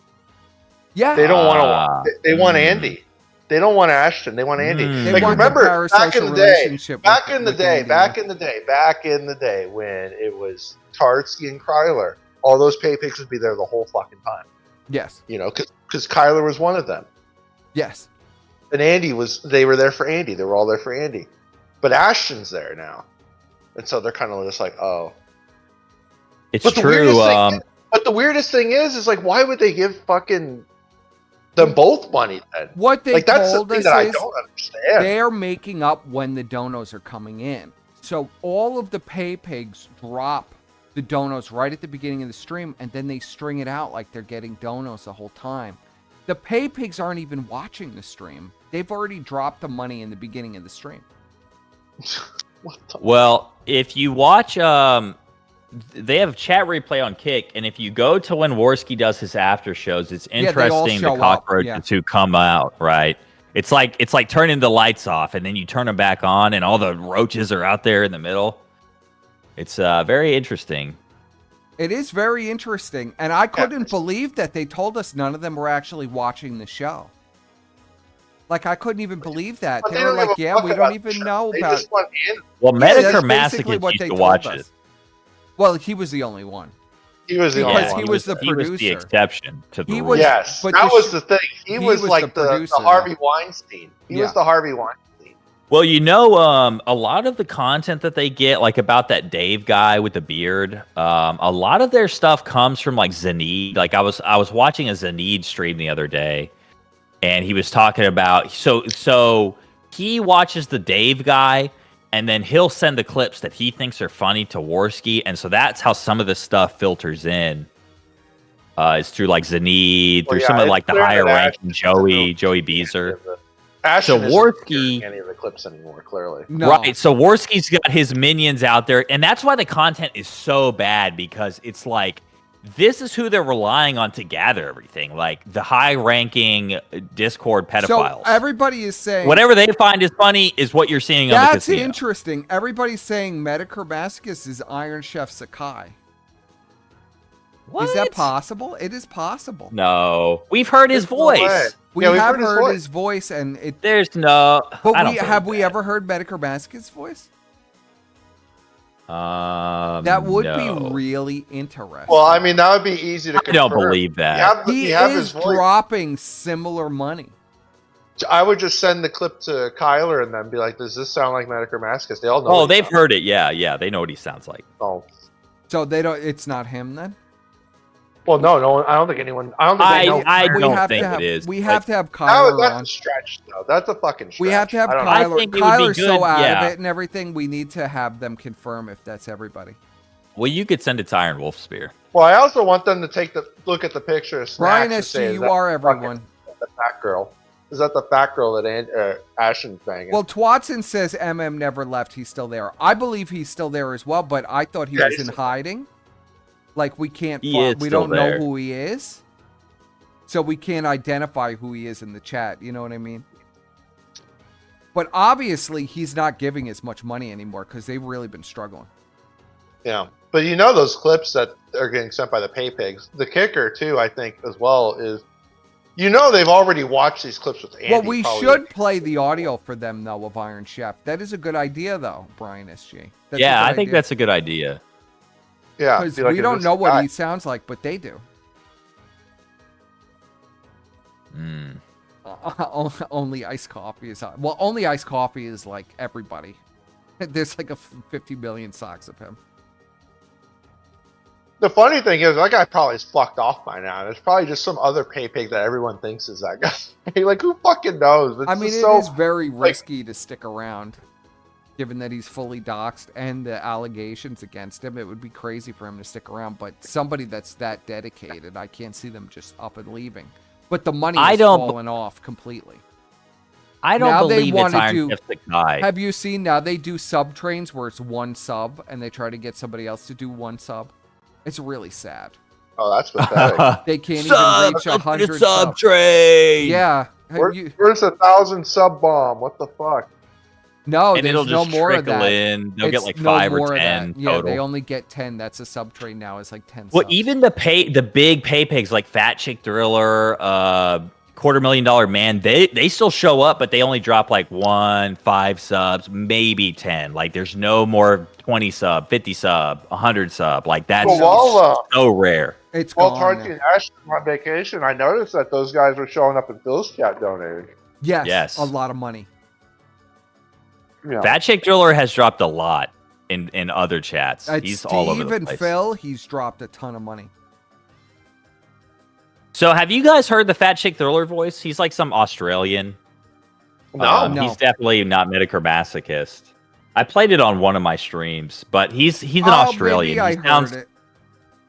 Yeah.
They don't
Ah,
want to. They want Andy. They don't want Ashton. They want Andy.
They
Like
want the
remember back in
parasocial
the day,
relationship
back
with-
in the
with
day,
Andy.
back in the day when it was Tartsky and Kryler, all those pay pigs would be there the whole fucking time.
Yes.
You know, because Kyler was one of them.
Yes.
And Andy was, they were there for Andy. They were all there for Andy. But Ashton's there now. And so they're kind of just like, oh.
It's
But the
true.
weirdest thing, but the weirdest thing is like, why would they give fucking them both money then?
What they
Like, that's the
told
thing
us
that I
is
don't understand.
they're making up when the donos are coming in. So all of the pay pigs drop the donos right at the beginning of the stream, and then they string it out like they're getting donos the whole time. The pay pigs aren't even watching the stream. They've already dropped the money in the beginning of the stream.
Well, if you watch, they have chat replay on Kick, and if you go to when Worski does his after shows, it's interesting the cockroaches who come out, right? It's like turning the lights off, and then you turn them back on, and all the roaches are out there in the middle. It's very interesting.
It is very interesting, and I couldn't believe that they told us none of them were actually watching the show. Like, I couldn't even believe that. They were like, yeah, we don't even know about it.
Well, Medicare Masochist used to watch it.
Well, he was the only one.
He was the only one.
He was the producer.
He was the exception to the rule.
Yes, that was the thing. He was like the Harvey Weinstein. He was the Harvey Weinstein.
Well, you know, a lot of the content that they get, like about that Dave guy with the beard, a lot of their stuff comes from like Zaneed. Like I was watching a Zaneed stream the other day, and he was talking about so he watches the Dave guy, and then he'll send the clips that he thinks are funny to Worski, and so that's how some of this stuff filters in. It's through like Zaneed, through some of like the higher ranking Joey Beezer. So Worski
any of the clips anymore, clearly.
No.
Right. So Worski's got his minions out there, and that's why the content is so bad, because it's like this is who they're relying on to gather everything, like the high-ranking Discord pedophiles.
So everybody is saying
whatever they find is funny is what you're seeing on the casino.
That's interesting. Everybody's saying Medicare Masochist is Iron Chef Sakai.
What?
Is that possible? It is possible.
No, we've heard his voice.
We have heard his voice, and
there's no.
But have we ever heard Medicare Masochist's voice? That would be really interesting.
Well, I mean, that would be easy to confirm.
I don't believe that.
He is dropping similar money.
I would just send the clip to Kyler and then be like, "Does this sound like Medicare Masochist?" They all know.
Oh, they've heard it. Yeah, they know what he sounds like.
Oh,
so they don't. It's not him then.
Well, no, I don't think anyone. I don't think they know.
I don't think it is.
We have to have Kyler
that's
on.
a stretch, though. That's a fucking stretch.
We have to have Kyler.
I think
Kyler's so out
yeah.
of it and everything. We need to have them confirm if that's everybody.
Well, you could send it to Iron Wolf Spear.
Well, I also want them to take the look at the picture of
Brian
Snacks
SG, you are everyone.
The fat girl. Is that the fat girl that Ashen's banging?
Well, Twatson says MM never left. He's still there. I believe he's still there as well, but I thought he was in hiding. Like, we can't, we don't know who he is. So we can't identify who he is in the chat. You know what I mean? But obviously, he's not giving as much money anymore because they've really been struggling.
Yeah. But you know those clips that are getting sent by the pay pigs. The kicker, too, I think, as well, is you know they've already watched these clips with Andy.
Well, we should play the audio for them, though, of Iron Chef. That is a good idea, though, Brian SG.
Yeah, I think that's a good idea.
Yeah,
because we don't know what he sounds like, but they do. Only iced coffee is well. Only iced coffee is like everybody. There's like a 50 million socks of him.
The funny thing is, that guy probably is fucked off by now. It's probably just some other pay pig that everyone thinks is that guy. Like, who fucking knows?
I mean, it is very risky to stick around. Given that he's fully doxxed and the allegations against him, it would be crazy for him to stick around. But somebody that's that dedicated, I can't see them just up and leaving. But the money has fallen off completely.
I don't believe it's Iron Chef Sakai.
Have you seen now they do sub trains where it's one sub and they try to get somebody else to do one sub? It's really sad.
Oh, that's pathetic.
They can't even reach 100
sub train.
Yeah.
Where's 1,000 sub bomb? What the fuck?
No,
and it'll just
no more of that.
In. They'll get like 5 or 10 total.
Yeah, they only get 10. That's a sub train now. It's like 10.
Well,
subs.
even the big pay pigs like Fat Chick Thriller, $250,000 Man, they still show up, but they only drop like 1, 5 subs, maybe 10. Like there's no more 20 sub, 50 sub, 100 sub. Like that's so rare.
It's
well, Tarty and Ashton were on vacation. I noticed that those guys were showing up in Phil's chat donating.
Yes, a lot of money.
Yeah. Fat Chick Driller has dropped a lot in other chats. He's all over the place.
Even Phil, he's dropped a ton of money.
So have you guys heard the Fat Chick Thriller voice? He's like some Australian.
No.
He's definitely not Medicare Masochist. I played it on one of my streams, but he's an
Oh,
Australian.
maybe I
He sounds,
heard it.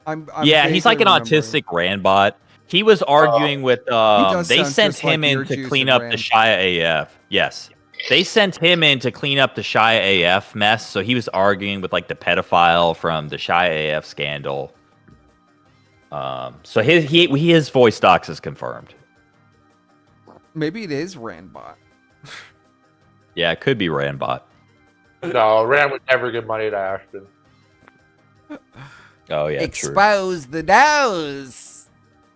I'm
yeah, he's like an
vaguely remembering.
autistic Randbot. He was arguing with
does
they
sound
sent
just like
him in to
Beetlejuice
clean
and
up the
Rand.
Shia AF. Yes. They sent him in to clean up the Shia AF mess, so he was arguing with like the pedophile from the Shia AF scandal. So his voice docs is confirmed.
Maybe it is Randbot.
Yeah, it could be Randbot.
No, Rand would never give money to Ashton.
Oh yeah, true.
Expose the nose.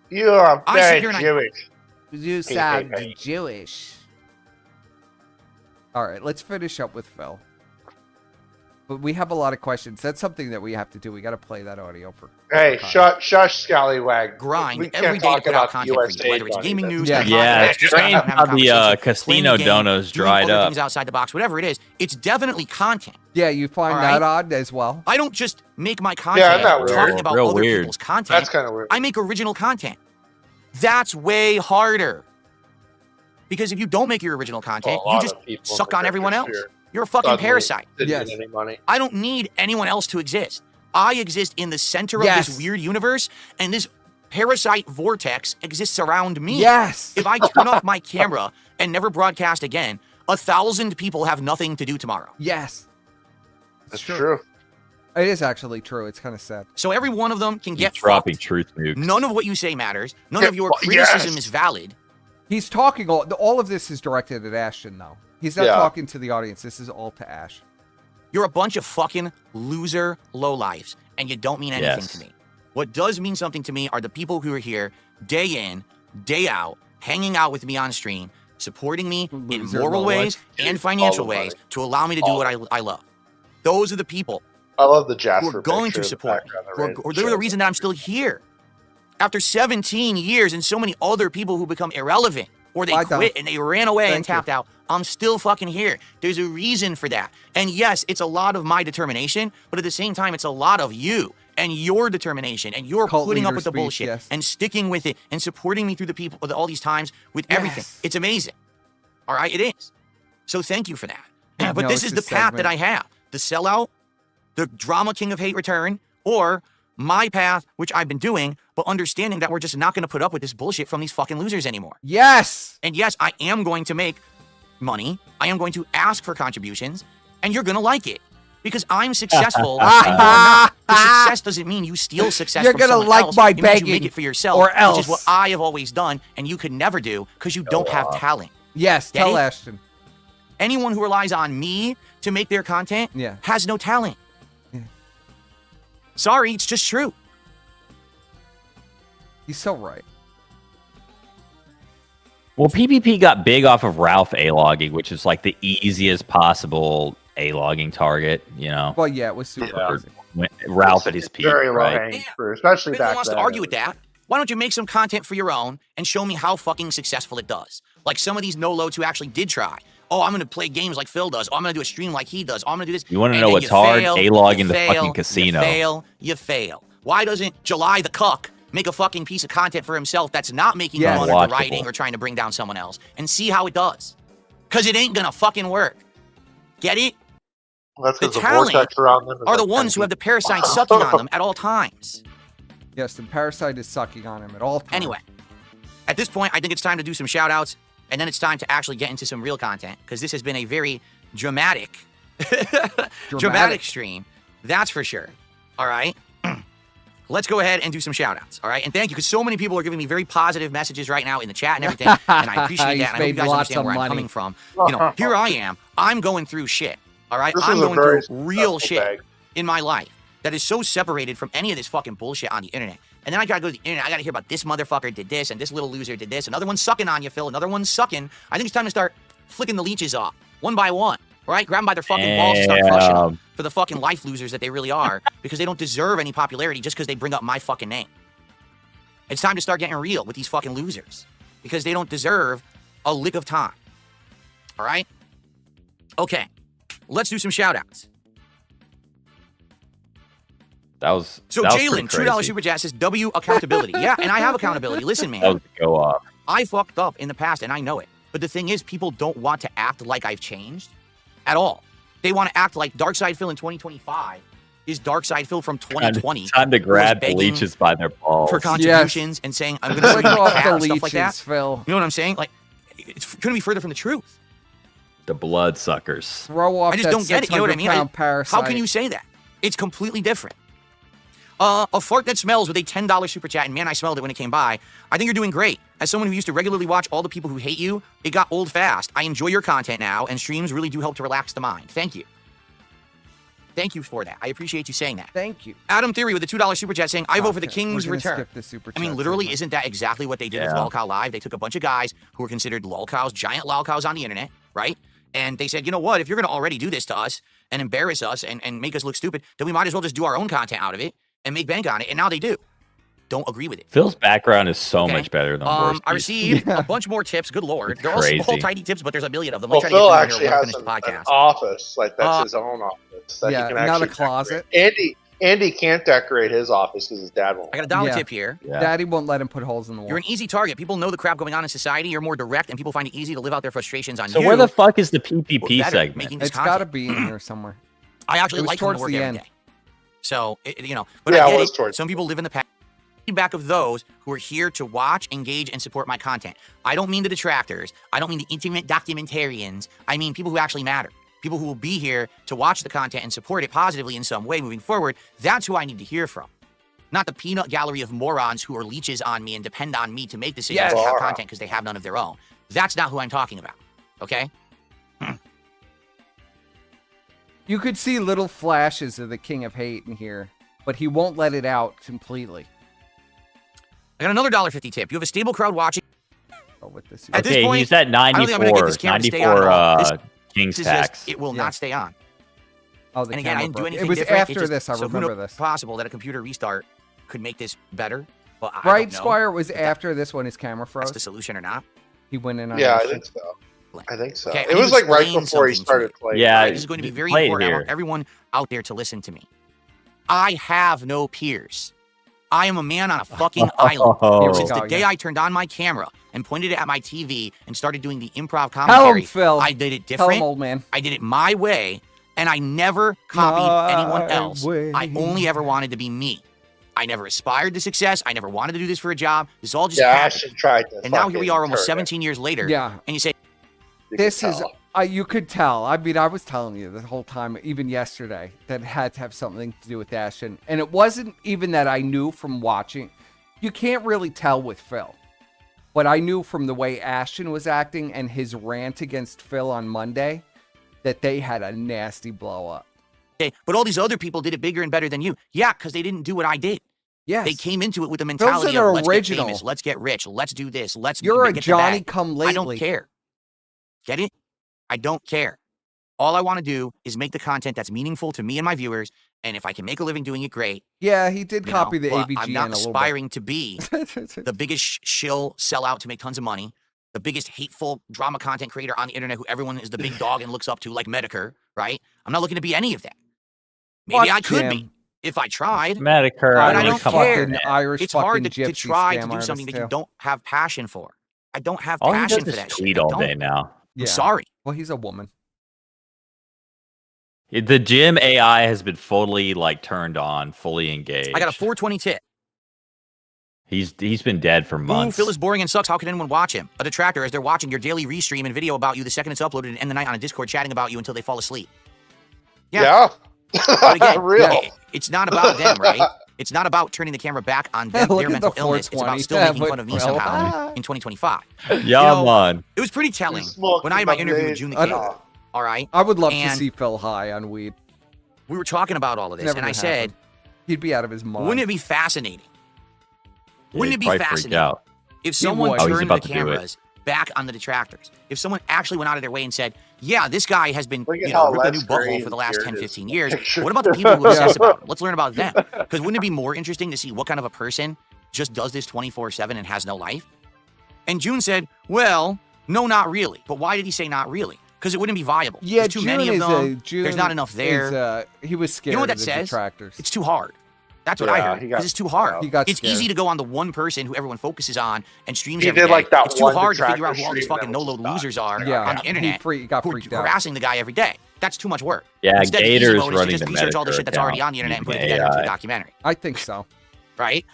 You are
I sit
very
here and I-
Jewish.
You sound Jewish. All right, let's finish up with Phil. But we have a lot of questions. That's something that we have to do. We got to play that audio for.
Hey,
Kyle.
shush, scallywag.
Grind
We
every
can't
day to
talk
put out
about
content for you,
USA
whether it's
money.
gaming news,
Yeah.
and
Yeah,
podcasts, just
strange
having
how the
conversations, playing
casino
the game,
donos
doing
dried
other
up.
things outside the box, whatever it is. It's definitely content.
Yeah, you find
All
that
right.
odd as well.
I don't just make my content
isn't that weird?
talking about
Real
other
weird.
people's content.
That's kind of weird.
I make original content. That's way harder. Because if you don't make your original content,
A lot
you just
of people
suck
in
on
the
everyone else.
sphere
You're a fucking
suddenly
parasite.
didn't
Yes.
get any money.
I don't need anyone else to exist. I exist in the center of
Yes.
this weird universe, and this parasite vortex exists around me.
Yes.
If I turn off my camera and never broadcast again, 1,000 people have nothing to do tomorrow.
Yes.
That's true.
It is actually true. It's kind of sad.
So every one of them can
He's
get
dropping
fucked.
truth nukes.
None of what you say matters. None
Yeah,
of your
well,
criticism
yes.
is valid.
He's talking all of this is directed at Ashton though. He's not
Yeah.
talking to the audience. This is all to Ash.
You're a bunch of fucking loser lowlifes, and you don't mean anything
Yes.
to me. What does mean something to me are the people who are here day in, day out, hanging out with me on stream, supporting me in
Loser
moral
lowlife.
ways and financial ways to allow me to do what I love. Those are the people
I love the
who
Jasper
are going
picture
to
in the
support me.
background that
Who are-
Rand
or they're the
showed.
reason that I'm still here. After 17 years and so many other people who become irrelevant, or they
Bye, Don.
quit and they ran away and
Thank you.
tapped out, I'm still fucking here. There's a reason for that. And yes, it's a lot of my determination, but at the same time, it's a lot of you and your determination and your
Cult
putting up
leader
with the
speech,
bullshit
yes.
and sticking with it and supporting me through the people all these times with everything.
Yes.
It's amazing. All right, it is. So thank you for that. But
No,
this
it's
is
a
the path that
segment.
I have. The sellout, the drama king of hate return, or my path, which I've been doing, but understanding that we're just not going to put up with this bullshit from these fucking losers anymore.
Yes.
And yes, I am going to make money. I am going to ask for contributions, and you're going to like it because I'm successful and you're not. The success doesn't mean you steal success
You're
from
gonna
someone
like
else.
my
It means you
begging,
make it for yourself,
or
which is what
else.
I have always done, and you could never do because you don't have talent.
Yes.
Get
Tell
it?
Ashton.
Anyone who relies on me to make their content
Yeah.
has no talent.
Yeah.
Sorry, it's just true.
He's so right.
Well, PvP got big off of Ralph A-logging, which is like the easiest possible A-logging target, you know?
Well, yeah, it was super
Yeah.
easy.
Ralph at his peak,
Very low
right?
hanging
Yeah.
fruit, especially
If anyone
back
wants
then.
to argue with that, why don't you make some content for your own and show me how fucking successful it does? Like some of these no-loads who actually did try. Oh, I'm going to play games like Phil does. Oh, I'm going to do a stream like he does. Oh, I'm going to do this.
You wanna
And
know
then
what's
you
hard?
fail,
A-log
you
in the
fail,
fucking casino.
You fail. Why doesn't July the Cuck make a fucking piece of content for himself that's not making
Yeah.
fun of the
Watchable.
writing or trying to bring down someone else and see how it does? Because it ain't going to fucking work. Get it?
That's
the
because the
talent
vortex around them is
Are the
like
ones
10
who have the parasite sucking on them at all times.
Yes, the parasite is sucking on him at all times.
Anyway, at this point, I think it's time to do some shout outs, and then it's time to actually get into some real content, because this has been a very dramatic stream. That's for sure. All right? Let's go ahead and do some shout outs. All right? And thank you, because so many people are giving me very positive messages right now in the chat and everything, and I appreciate
He's
that. And I hope you
made
guys
lots
understand
of
where I'm
money.
coming from. You know, here I am. I'm going through shit. All right?
This
I'm
is a
going
very
through real
successful
shit
bag.
in my life that is so separated from any of this fucking bullshit on the internet. And then I gotta go to the internet. I gotta hear about this motherfucker did this, and this little loser did this. Another one's sucking on you, Phil. Another one's sucking. I think it's time to start flicking the leeches off one by one. All right, grab them by their fucking balls and start crushing them for the fucking life losers that they really are, because they don't deserve any popularity just because they bring up my fucking name. It's time to start getting real with these fucking losers, because they don't deserve a lick of time. All right? Okay, let's do some shout outs.
That was
So
that was pretty
Jalen, $2
crazy.
super chat says W accountability. Yeah, and I have accountability. Listen, man.
That was a go off.
I fucked up in the past and I know it. But the thing is, people don't want to act like I've changed at all. They want to act like Darkside Phil in 2025 is Darkside Phil from 2020.
Time to grab the
begging
leeches by their balls.
for contributions and saying, I'm going to
Click
send you
off
my cat
the
and stuff like that.
leeches, Phil.
You know what I'm saying? Like, it's couldn't be further from the truth.
The bloodsuckers.
Throw off
I just
that
don't get it. You know what I mean?
600-pound parasite.
How can you say that? It's completely different. A fart that smells with a $10 super chat, and man, I smelled it when it came by. I think you're doing great. As someone who used to regularly watch all the people who hate you, it got old fast. I enjoy your content now, and streams really do help to relax the mind. Thank you. Thank you for that. I appreciate you saying that.
Thank you.
Adam Theory with the $2 super chat saying, I vote for the
Okay, we're
King's
gonna
return.
skip the super
I mean,
chat
literally,
segment.
isn't that exactly what they did with
Yeah.
Lolcow Live? They took a bunch of guys who were considered lolcows, giant lolcows on the internet, right? And they said, you know what? If you're going to already do this to us and embarrass us and make us look stupid, then we might as well just do our own content out of it and make bank on it. And now they do. Don't agree with it.
Phil's background is so
Okay.
much better than
I
Worsky's.
received a bunch more tips. Good Lord.
It's
They're all small,
crazy.
tiny tips, but there's a million of them.
Well,
Let's try to
Phil
get
actually
through here. We're
has
gonna finish the
an
podcast.
office. Like, that's his own office. That
Yeah,
he can
not a
actually
closet.
decorate. Andy can't decorate his office because his dad won't.
I got a dollar
Yeah.
tip here.
Yeah.
Daddy won't let him put holes in the wall.
You're an easy target. People know the crap going on in society. You're more direct, and people find it easy to live out their frustrations on
So
you.
where the fuck is the
Or
PPP
better,
segment?
making this
It's got to
content.
be in here somewhere.
I actually
It was
like coming to
towards
work
the
every
end.
day. So, you know, but
Yeah,
I
it
get
was
it.
towards
Some people live in the past. Feedback of those who are here to watch, engage, and support my content. I don't mean the detractors. I don't mean the intimate documentarians. I mean people who actually matter. People who will be here to watch the content and support it positively in some way moving forward. That's who I need to hear from. Not the peanut gallery of morons who are leeches on me and depend on me to make decisions
Yes.
and have
Wow.
content because they have none of their own. That's not who I'm talking about. Okay?
You could see little flashes of the King of Hate in here, but he won't let it out completely.
I got another $1.50 tip. You have a stable crowd watching.
Oh, with this.
At this
Okay,
point,
he's at
I don't think I'm gonna get
94,
this camera to stay on
94
at all.
King's
This is
tax.
just, it will
Yeah.
not stay on.
Oh, the
And again, I
camera
didn't do
broke.
anything
It was
different.
after
It's just-
this. I
so who
remember
knows,
this.
Possible that a computer restart could make this better. But I
Right,
don't know
Squire, was
if that-
after this when his camera
that's
froze.
the solution or not.
He went in on
Yeah, I
this.
think so. I think so.
Okay, I
It
need
was
to
like right
explain
before he
something to
started
you.
playing.
Yeah,
right?
This is going to be very
play it
important. I
here.
want everyone out there to listen to me. I have no peers. I am a man on a fucking island.
Oh.
Since
go,
the day
yeah.
I turned on my camera and pointed it at my TV and started doing the improv
Tell
commentary,
him, Phil.
I did it
Tell him,
different.
old man.
I did it my way, and I never copied
My
anyone else.
way.
I only ever wanted to be me. I never aspired to success. I never wanted to do this for a job. This all just
Yeah,
happened.
Ashton tried to.
And now here we
fucking
are almost
turn it.
17 years later.
Yeah.
And you say,
You
This
could
is,
tell.
you could tell. I mean, I was telling you the whole time, even yesterday, that it had to have something to do with Ashton. And it wasn't even that I knew from watching. You can't really tell with Phil. But I knew from the way Ashton was acting and his rant against Phil on Monday that they had a nasty blow up.
okay, but all these other people did it bigger and better than you. Yeah, because they didn't do what I did.
Yes.
They came into it with the mentality
an
of let's
original.
get famous, let's get rich, let's do this, let's
You're a
get the bag.
Johnny come lately.
I don't care. Get it? I don't care. All I want to do is make the content that's meaningful to me and my viewers, and if I can make a living doing it, great.
Yeah, he did
you
copy
know,
the
but
ABGN
I'm not
a little
aspiring to be
bit.
the biggest shill sellout to make tons of money, the biggest hateful drama content creator on the internet who everyone is the big dog and looks up to, like Medicare, right? I'm not looking to be any of that. Maybe
Fuck
I could
Jim.
be if I tried.
Medicare,
But I
mean,
don't
come
care.
on, man.
Irish
It's hard
fucking
to
gypsy
try to
scam
do
artist,
something that
too.
you don't have passion for. I don't have
All he
passion
does
for
is
that
tweet
shit. I
all
don't.
day now.
Yeah.
I'm sorry.
Well, he's a woman.
The gym AI has been fully turned on, fully engaged.
I got a 420 tip.
He's been dead for
Ooh,
months.
Phil is boring and sucks. How can anyone watch him? A detractor as they're watching your daily restream and video about you the second it's uploaded and end the night on a Discord chatting about you until they fall asleep.
Yeah.
But again,
Real.
it's not about them, right? It's not about turning the camera back on them,
Look
their
at
mental
the
illness. It's about
420.
still
Yeah,
making fun of me
but-
somehow in 2025.
Yeah,
You know,
man.
It was pretty telling
Smoking
when I had my
the
interview with
blade.
June the
I
King.
know.
All right,
I would love to
And-
see Phil high on weed.
we were talking about all of this,
Never
and I
gonna
said,
happen. He'd be out of his mind.
wouldn't it be fascinating? Wouldn't it be
Probably freaked
fascinating
out.
if someone
would. Oh,
he's
turned
about
the
to do it.
cameras back on the detractors? If someone actually went out of their way and said, yeah, this guy has been
Look at
you know,
how
ripped a new
less
butthole
green
for the last
here
10,
it is
15
in the
years.
picture.
What about the people who obsess about it? Let's learn about them. Because wouldn't it be more interesting to see what kind of a person just does this 24/7 and has no life? And June said, well, no, not really. But why did he say not really? Because it wouldn't be viable.
Yeah,
There's too
June
many of
is
them.
June
There's not enough there.
He was scared
You know what
of
that
the
says?
detractors.
It's too hard. That's what I
Yeah,
heard.
he got-
Because it's too hard.
He got
It's
scared.
easy to go on the one person who everyone focuses on and streams
He
every
did
day.
like that
It's too
one
hard to figure
detractor
out who all these
stream that
fucking
was
no-load
just
losers are
Yeah,
on the internet
he got
who are
freaked out.
harassing the guy every day. That's too much work.
Yeah,
Instead, the easy
Gator's
mode is to
running
just
the
research all the
Metacritic
shit that's already
account
on the internet and put it
using
together into a
AI.
documentary,
I think so.
right?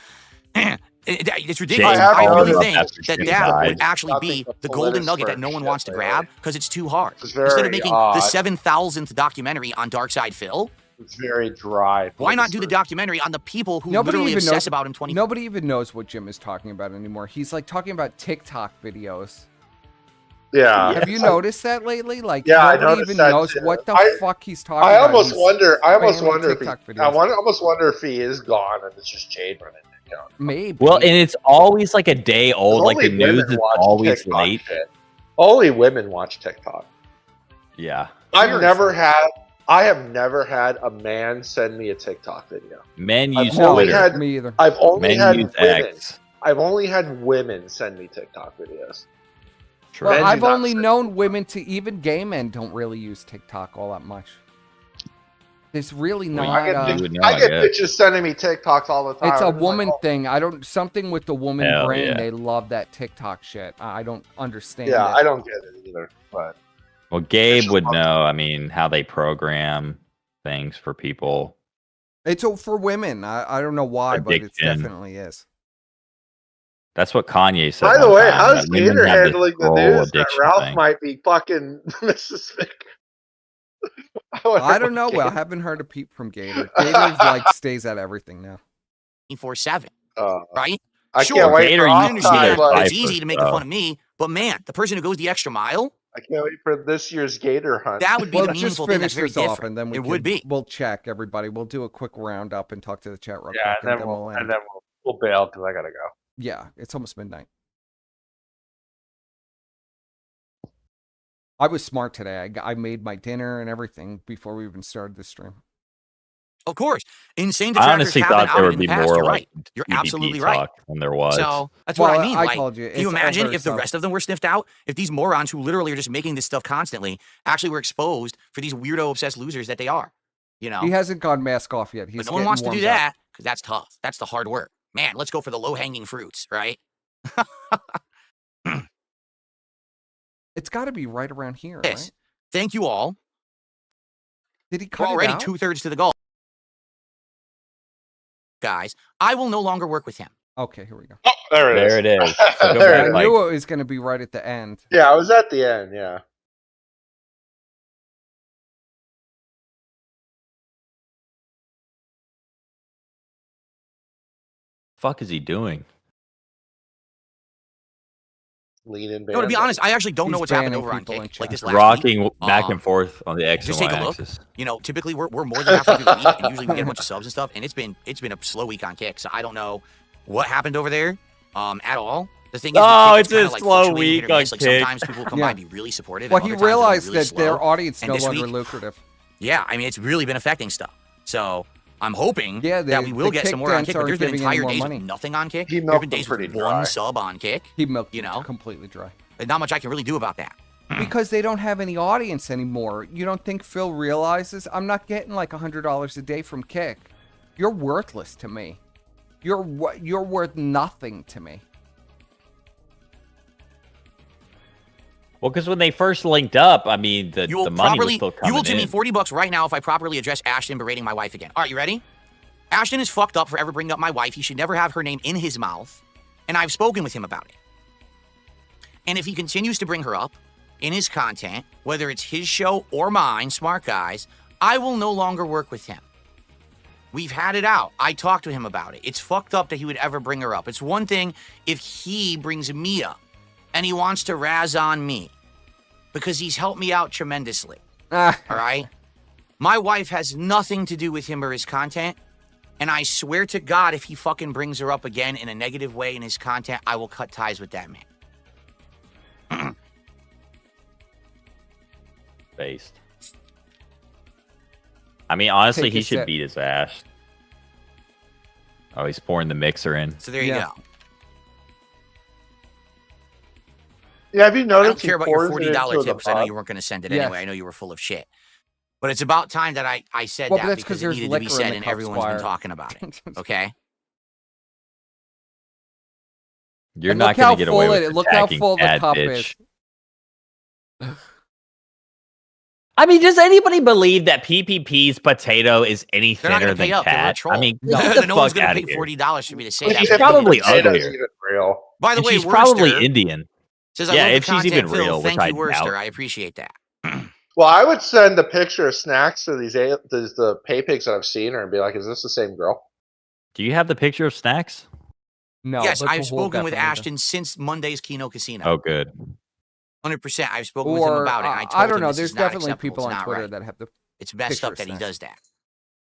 It's ridiculous.
have
I really
noticed
think
after
that
Shane
that
died.
would actually be
Nothing but
the golden nugget that
politicized
no one
shit
wants to
lately.
grab because it's too hard.
It's
Instead of
very
making
odd.
the 7,000th documentary on Dark Side Phil,
It's very dry.
why not do the
politicized.
documentary on the people who
Nobody
literally
even
obsess
knows
about him 20
Nobody even knows what Jim is talking about anymore. He's like talking about TikTok videos.
Yeah.
Have you noticed that lately? Like
Yeah, I
nobody
noticed
even
that
knows
too.
what the
I-
fuck he's talking
I
about.
almost
He's
wonder. I almost
spamming
wonder if he.
TikTok
I
videos.
almost wonder if he is gone and it's just Jade running the account.
Maybe.
Well, and it's always like a day old. Like the
Only
news
women
is
watch
always
TikTok
late.
shit. Only women watch TikTok.
Yeah,
I have never had a man send me a TikTok video.
men
I've
use
only
Twitter.
had-
me either.
I've only
Men
had
use
women.
X.
I've only had women send me TikTok videos.
True.
Well,
Men do
I've
not
only
send
known women to even gay men don't really use TikTok all that much. There's really
Well,
not.
I get,
You would know,
I get
guess.
bitches sending me TikToks all the time.
It's a
I'm just like,
woman
oh,
thing. I don't. Something with the woman
Hell
brain.
yeah.
They love that TikTok shit. I don't understand.
Yeah,
it.
I don't get it either. But
Well, Gabe
just
would
awesome.
know. I mean, how they program things for people.
It's for women. I don't know why, but it
Addiction.
definitely is.
That's what Kanye said.
by the
one
way,
time,
how's
that women
Gator
have this
handling the
scroll
news that
addiction
Ralph
thing.
might be fucking Mrs. Vick?
I don't know. Well, I haven't heard a peep from Gator. Gator like stays at everything now.
24/7,
Uh,
right?
I
Sure,
can't wait
Gator
for
I
used to be
Off-Time,
understand
their
like,
it's
Cypher,
easy to make
so.
fun of me, but man, the person who goes the extra mile,
I can't wait for this year's Gator hunt.
that would be
Well,
the
just
meaningful thing
finish
that's very
this off,
different.
and then
It would be.
We'll check everybody. We'll do a quick roundup and talk to the chat real
Yeah,
quick,
and then we'll bail because I gotta go.
Yeah, it's almost midnight. I was smart today. I made my dinner and everything before we even started the stream.
Of course, insane
I
detractors
honestly
have been
thought there
outed
would
in
be
the past.
more
You're
like
right. You're
PvP
absolutely right.
talk than there was.
So that's what I mean.
I
Like,
told you.
can you
it's all
imagine
very
if the
subtle.
rest of them were sniffed out? If these morons who literally are just making this stuff constantly actually were exposed for these weirdo obsessed losers that they are, you know?
He hasn't gone mask off yet. He's
But no one
getting
wants to do
warmed up.
that because that's tough. That's the hard work. Man, let's go for the low hanging fruits, right?
It's got to be right around here,
Yes.
right?
Thank you all.
Did he
We're
cut it
already
out?
2/3 to the goal. Guys, I will no longer work with him.
Okay, here we go.
Oh, there
There it is. So go
There
back,
it
I
like,
knew it was going to be right at the end.
Yeah, I was at the end. Yeah.
fuck is he doing?
Lean in.
No, to be honest, I actually don't know
He's
what's happened
banning
over on
people in
Kick. Like
chat.
this last week.
Rocking back and
Um,
forth on the X
just
and
take
Y
a look.
axis.
You know, typically we're more than halfway through the week, and usually we get a bunch of subs and stuff. And it's been a slow week on Kick, so I don't know what happened over there at all. The thing is, with
Oh,
Kick,
it's a
kinda, like,
slow
fluctuating, hit
week
or
on
miss. Like
Kick.
sometimes people come by and be really supportive.
Well,
and
he
other times they'll be
realized
really
that
slow.
their audience
And
no
this
longer
week-
lucrative.
Yeah, I mean, it's really been affecting stuff. So I'm hoping
Yeah,
that we will
the
get some
Kick
more on
dents
Kick. But
aren't
there's been
giving any
entire
more
days
money.
with nothing on Kick.
He
There's
milked
been
them
days
pretty
with
dry.
one sub on Kick.
He milked
You
it
know?
completely dry.
And not much I can really do about that.
Because they don't have any audience anymore. You don't think Phil realizes? I'm not getting like $100 a day from Kick. You're worthless to me. You're worth nothing to me.
Well, because when they first linked up, I mean, the
You will
money was
properly,
still
you
coming
will give me
in.
$40 right now if I properly address Ashton berating my wife again. All right, you ready? Ashton is fucked up for ever bringing up my wife. He should never have her name in his mouth. And I've spoken with him about it. And if he continues to bring her up in his content, whether it's his show or mine, Smart Guys, I will no longer work with him. We've had it out. I talked to him about it. It's fucked up that he would ever bring her up. It's one thing if he brings me up and he wants to razz on me because he's helped me out tremendously. All right? My wife has nothing to do with him or his content. And I swear to God, if he fucking brings her up again in a negative way in his content, I will cut ties with that man.
Based. I mean, honestly,
Take
he
a
should
sip.
beat his ass. Oh, he's pouring the mixer in.
So there you
Yeah.
go.
Yeah, have you
I
noticed?
don't care about your $40 tip because I know you weren't going to send it
Yes.
anyway. I know you were full of shit. But it's about time that I said
Well, but
that
that's 'cause
because it
there's
needed to
liquor
be
in
said
the
and
cup,
everyone's
Squire.
been talking about it. Okay?
You're
And
not
look
going
how
to get away
full
with
it- look how
attacking
full the
Bad
cup
bitch.
is.
I mean, does anybody believe that PPP's potato is any
They're not
thinner
gonna pay
than
up. They're a
Cat?
troll.
I mean,
no,
get the
no one's
fuck
gonna
out
pay
of here.
$40 for me to say
Well,
that.
she's
But
probably
Potato's
uglier.
even real.
by the
And
way,
she's probably
Worcester
Indian.
says, "I
Yeah,
love the
if she's
content,
even
Phil.
real, which
Thank
I
you, Worcester.
doubt.
I appreciate that."
Well, I would send a picture of snacks to the pay pigs that I've seen her and be like, "Is this the same girl?"
Do you have the picture of Snacks?
No,
Yes,
but
I've
we'll
spoken with
definitely do.
Ashton since Monday's Kino Casino.
Oh, good.
100%. I've spoken with him
Or
about it. And I told
I don't
him
know.
this
There's
is not
definitely
acceptable.
people
It's
on
not
Twitter
right.
that have the.
It's messed
picture
up
of
that he
snacks.
does that.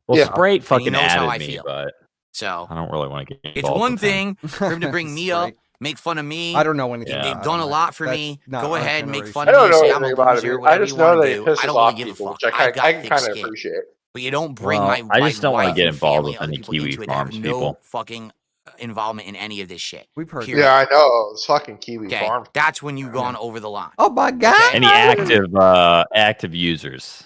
Well,
Yeah.
Sprite
he
fucking
knows how
added
I
me,
feel.
but
So
I don't really want to get
it's
involved
one
with him.
thing for him to bring me up,
Straight.
make fun of me.
I don't know anything.
Yeah.
They've
about
done
him.
a lot for
That's
me.
not
Go
our
ahead and make
generation.
fun
I
of
don't
me.
know
Say I'm
anything
a
about
loser,
it. I
whatever
just
you want
know
to
that he
do. I
pisses
don't really
off
give a
people,
fuck.
which
I've
I
got
can
thick
kind of
skin.
appreciate.
But you don't bring
Well,
my
I just don't want to
wife
get
and
involved
family
with
and other
any
people
Kiwi
into it that have
Farms
no
people.
fucking involvement in any of this shit.
We've heard.
Period.
Yeah, I know. It's fucking Kiwi
Okay,
Farm.
that's when you've gone over the line.
Oh my god!
Okay.
Any active users?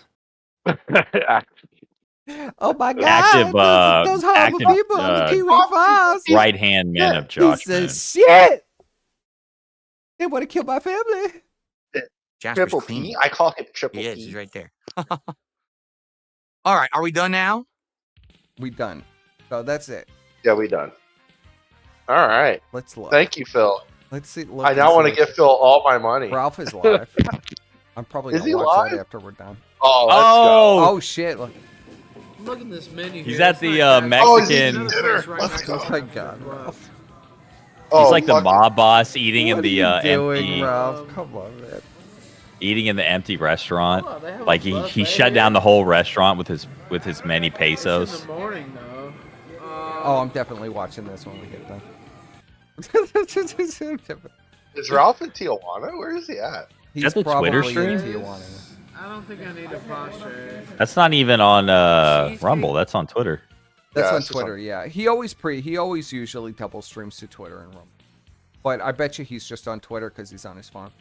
Oh my god!
Active,
those horrible
active,
people on the Kiwi Farms.
Right hand man of Josh
Piece of
Moon.
shit. They want to kill my family.
Jasper's
Triple
clean.
P? I call him Triple
He is.
P.
He's right there. All right, are we done now?
We done. So that's it.
Yeah, we done. All right.
Let's look.
Thank you, Phil.
Let's see. Look
I now want to give Phil all my money.
Ralph is live. I'm probably
Is
gonna
he
watch
live?
that after we're done.
Oh, let's
Oh,
Oh shit! Look.
Look at this menu.
He's
here.
at
It's
the,
not that
Mexican-
Oh, he's eating
bad.
dinner.
It's right
Let's
next
go.
to
Oh my
the
god,
Ralph.
Ralph.
go.
he's like the
fuck it.
mob boss eating in
What
the
are you doing,
empty,
Ralph? Come on, man.
eating in the empty restaurant.
Oh, they have a
Like he
buffet
shut down
here.
the whole restaurant with his many
It's
pesos.
in the morning though.
Oh, I'm definitely watching this when we get done.
Is Ralph in Tijuana? Where is he at?
He's
that the Twitter
probably
stream?
in Tijuana.
I don't think I need a posture.
That's not even on Rumble. That's on Twitter.
That's
Yeah,
on
it's just
Twitter. Yeah, he always usually double streams to Twitter and Rumble. But I bet you he's just on Twitter because he's on his phone.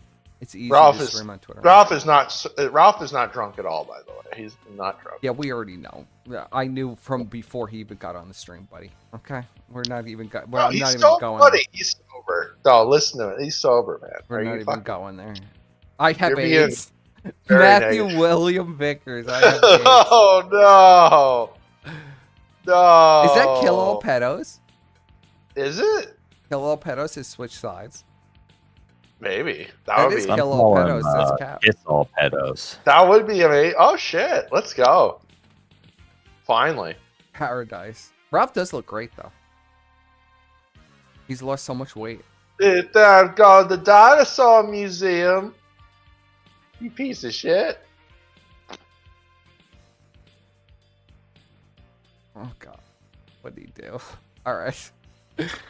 It's easy
Ralph
to
is
stream on Twitter.
Ralph is not drunk at all. By the way, he's not drunk.
Yeah, we already know. Yeah, I knew from before he even got on the stream, buddy. Okay, we're not even. Well,
No,
I'm
he's
not even
so
going.
funny. He's sober. No, listen to it. He's sober, man.
We're
Are
not
you
even
fucking?
going there. I have
You're being
AIDS.
very
Matthew
negative.
William Vickers. I have AIDS.
Oh no! No.
Is that Kill All Pedos?
Is it?
Kill All Pedos has switched sides.
Maybe that
That
would
is
be.
Kill
I'm
All
calling,
Pedos. That's cap.
Kiss all pedos.
That would be amazing. Oh shit! Let's go. Finally.
Paradise. Ralph does look great though. He's lost so much weight.
Sit down, go to the dinosaur museum. You piece of shit.
Oh god, what did he do? All right.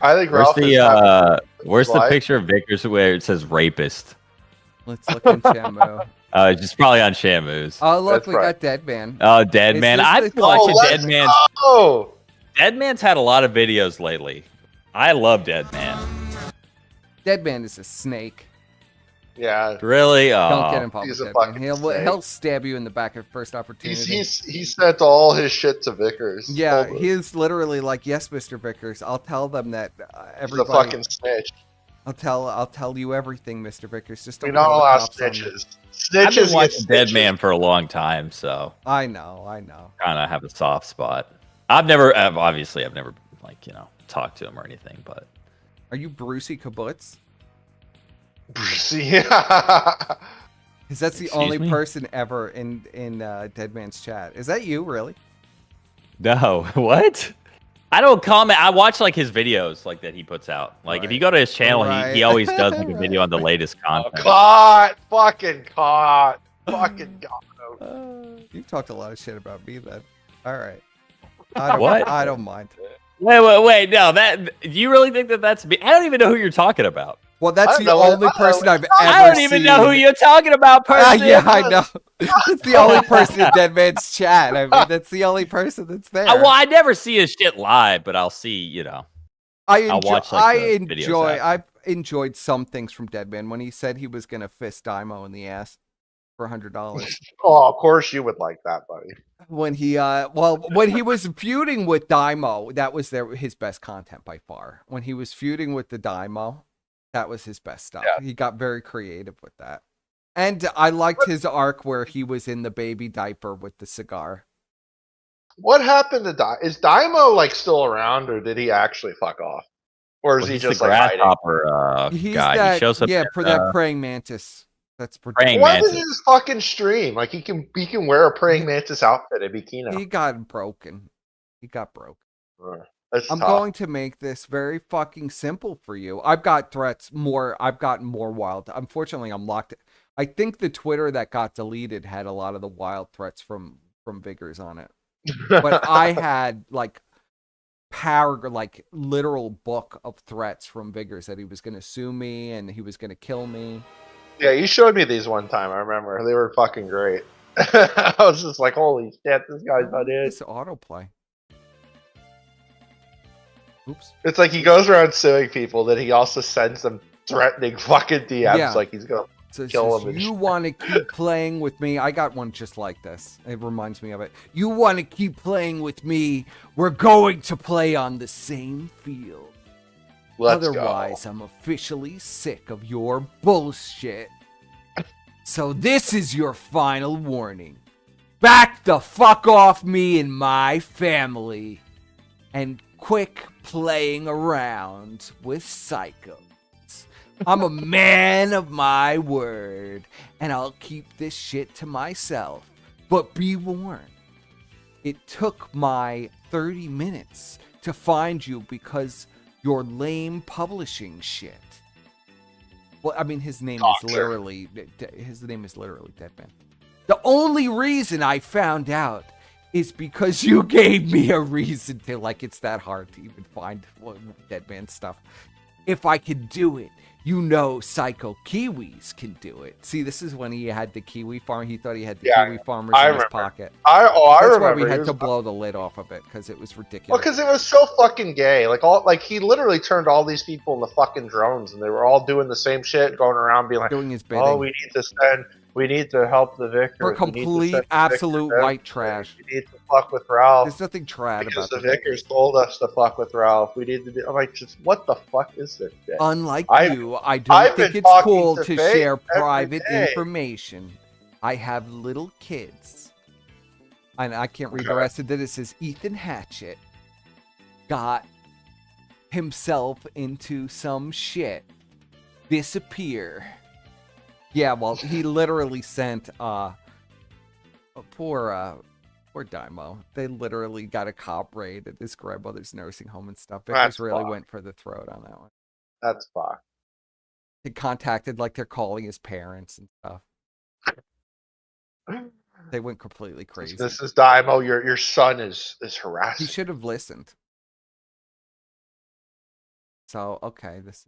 I think
Where's
Ralph is having-
where's the
Why?
picture of Vickers where it says rapist?
Let's look in Shamu.
It's probably on Shamu's.
Oh look,
That's
we
right.
got Dead Man.
Oh, Dead
Is
Man.
this
I've
the-
watched
Oh, let's
Dead Man.
go!
Dead Man's had a lot of videos lately. I love Dead Man.
Dead Man is a snake.
Yeah,
Really?
Don't get involved
he's
with
a
Dead Man.
fucking
He'll
snake.
stab you in the back at first opportunity.
he sent all his shit to Vickers.
Yeah,
Told him.
he's literally like, yes, Mr. Vickers. I'll tell them that
He's a
everybody.
fucking snitch.
I'll tell you everything, Mr. Vickers. Just
We
don't
don't
call the
allow
cops on me."
snitches.
I've been
Snitches
watching
get
Dead
stitches.
Man for a long time, so
I know.
kind of have a soft spot. I've never talked to him or anything, but
Are you Brucey Kibbutz?
Yeah.
Because that's the
Excuse
only
me?
person ever in Dead Man's chat. Is that you, really?
no, what? I don't comment. I watch like his videos like that he puts out. Like if you go to his channel,
Right.
he always does like a video on the latest content.
Caught. Fucking caught. Fucking got him.
You talked a lot of shit about me then. All right. I don't,
What?
I don't mind.
Wait. No, do you really think that's me? I don't even know who you're talking about.
Well, that's
I
the
don't know.
only
I don't
person
know.
I've ever
I don't even know who
seen.
you're talking about, person.
Yeah, I know. It's the only person in Dead Man's chat. I mean, that's the only person that's there.
Well, I never see his shit live, but I'll see,
I'll
watch, like, the videos
enjoy.
after.
I've enjoyed some things from Dead Man when he said he was gonna fist Daimo in the ass for $100.
Oh, of course you would like that, buddy.
When he when he was feuding with Daimo, that was his best content by far. When he was feuding with the Daimo, that was his best stuff.
Yeah.
He got very creative with that. And I liked his arc where he was in the baby diaper with the cigar.
What happened to Is Daimo like still around, or did he actually fuck off, or is he
He's
just
the
like hiding?
grasshopper
He's
guy.
that,
He shows up.
yeah,
in,
for that praying mantis. That's
Praying
Why
mantis.
did he just fucking stream? Like he can wear a praying mantis outfit at Bikino.
He got broken. He got broken.
That's
I'm
tough.
going to make this very fucking simple for you. I've got threats more. I've gotten more wild. Unfortunately, I'm locked. I think the Twitter that got deleted had a lot of the wild threats from Vigors on it. But I had like literal book of threats from Vigors that he was going to sue me and he was going to kill me.
Yeah, you showed me these one time. I remember they were fucking great. I was just like, holy shit, this guy's not it.
This autoplay. Oops.
It's like he goes around suing people, then he also sends them threatening fucking DMs
Yeah.
like he's gonna
So it
kill
says,
him. And
you want to keep playing with me? I got one just like this. It reminds me of it. You want to keep playing with me? We're going to play on the same field.
Let's
Otherwise, I'm officially sick of your bullshit. So this is your final warning. Back the fuck off me and my family. And quit playing around with psychos. I'm a man of my word, and I'll keep this shit to myself. But be warned, it took my 30 minutes to find you because you're lame publishing shit. Well, I mean, his name is literally Deadman. The only reason I found out is because you gave me a reason to, like, it's that hard to even find Deadman stuff. If I could do it, you know Psycho Kiwis can do it. See, this is when he had the Kiwi farm. He thought he had the Kiwi farmers in his pocket.
I
That's
remember.
why we had to blow the lid off of it, because it was ridiculous.
Well, because it was so fucking gay. Like he literally turned all these people into fucking drones, and they were all doing the same shit, going around being like,
doing his bidding.
"Oh, we need to help the victors."
For complete, absolute white trash.
We need to fuck with Ralph.
There's nothing trad
because
about
the
that.
vicars told us to fuck with Ralph. We need to do. I'm like, just what the fuck is this shit?
Unlike you, I
I've
don't think
been
it's
talking
cool
to
to
Faith
share
every
private
day.
information. I have little kids. And I can't read the
Okay.
rest of it. It says Ethan Hatchett got himself into some shit. Disappear. Yeah, well, he literally sent poor Daimo. They literally got a cop raid at his grandmother's nursing home and stuff. Vickers
That's
really
fucked.
went for the throat on that one.
That's fucked.
He contacted, like, they're calling his parents and stuff. They went completely crazy.
This is Daimo. Your son is
He
harassing.
should have listened. So, okay, this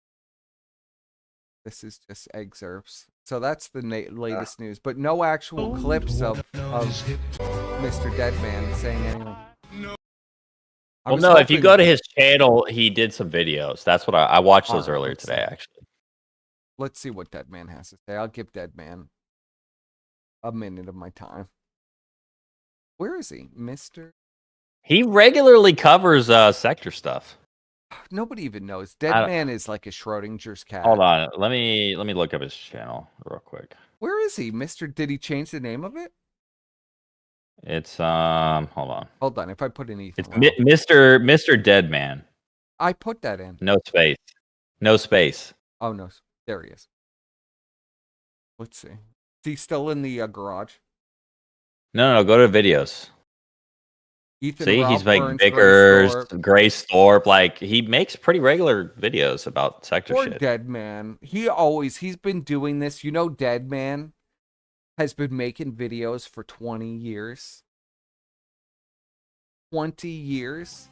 is just excerpts. So that's the latest news, but no actual clips of Mr. Deadman saying anything.
Well, no, if you go to his channel, he did some videos. That's what I watched those
Alright,
earlier
let's
today,
see.
actually.
Let's see what Deadman has to say. I'll give Deadman a minute of my time. Where is he, Mr.?
He regularly covers sector stuff.
Nobody even knows. Deadman is like a Schrodinger's cat.
Hold on, let me look up his channel real quick.
Where is he, Mr.? Did he change the name of it?
It's hold on.
Hold on. If I put in Ethan,
It's
Lau-
Mr. Deadman.
I put that in.
No space. No space.
Oh no, there he is. Let's see. Is he still in the garage?
No, go to videos.
Ethan
See,
Ralph
he's like
Burns,
Vickers,
Grace Thorpe.
Grace Thorpe. Like he makes pretty regular videos about sector
Poor
shit.
Deadman. He's been doing this. You know, Deadman has been making videos for 20 years. 20 years.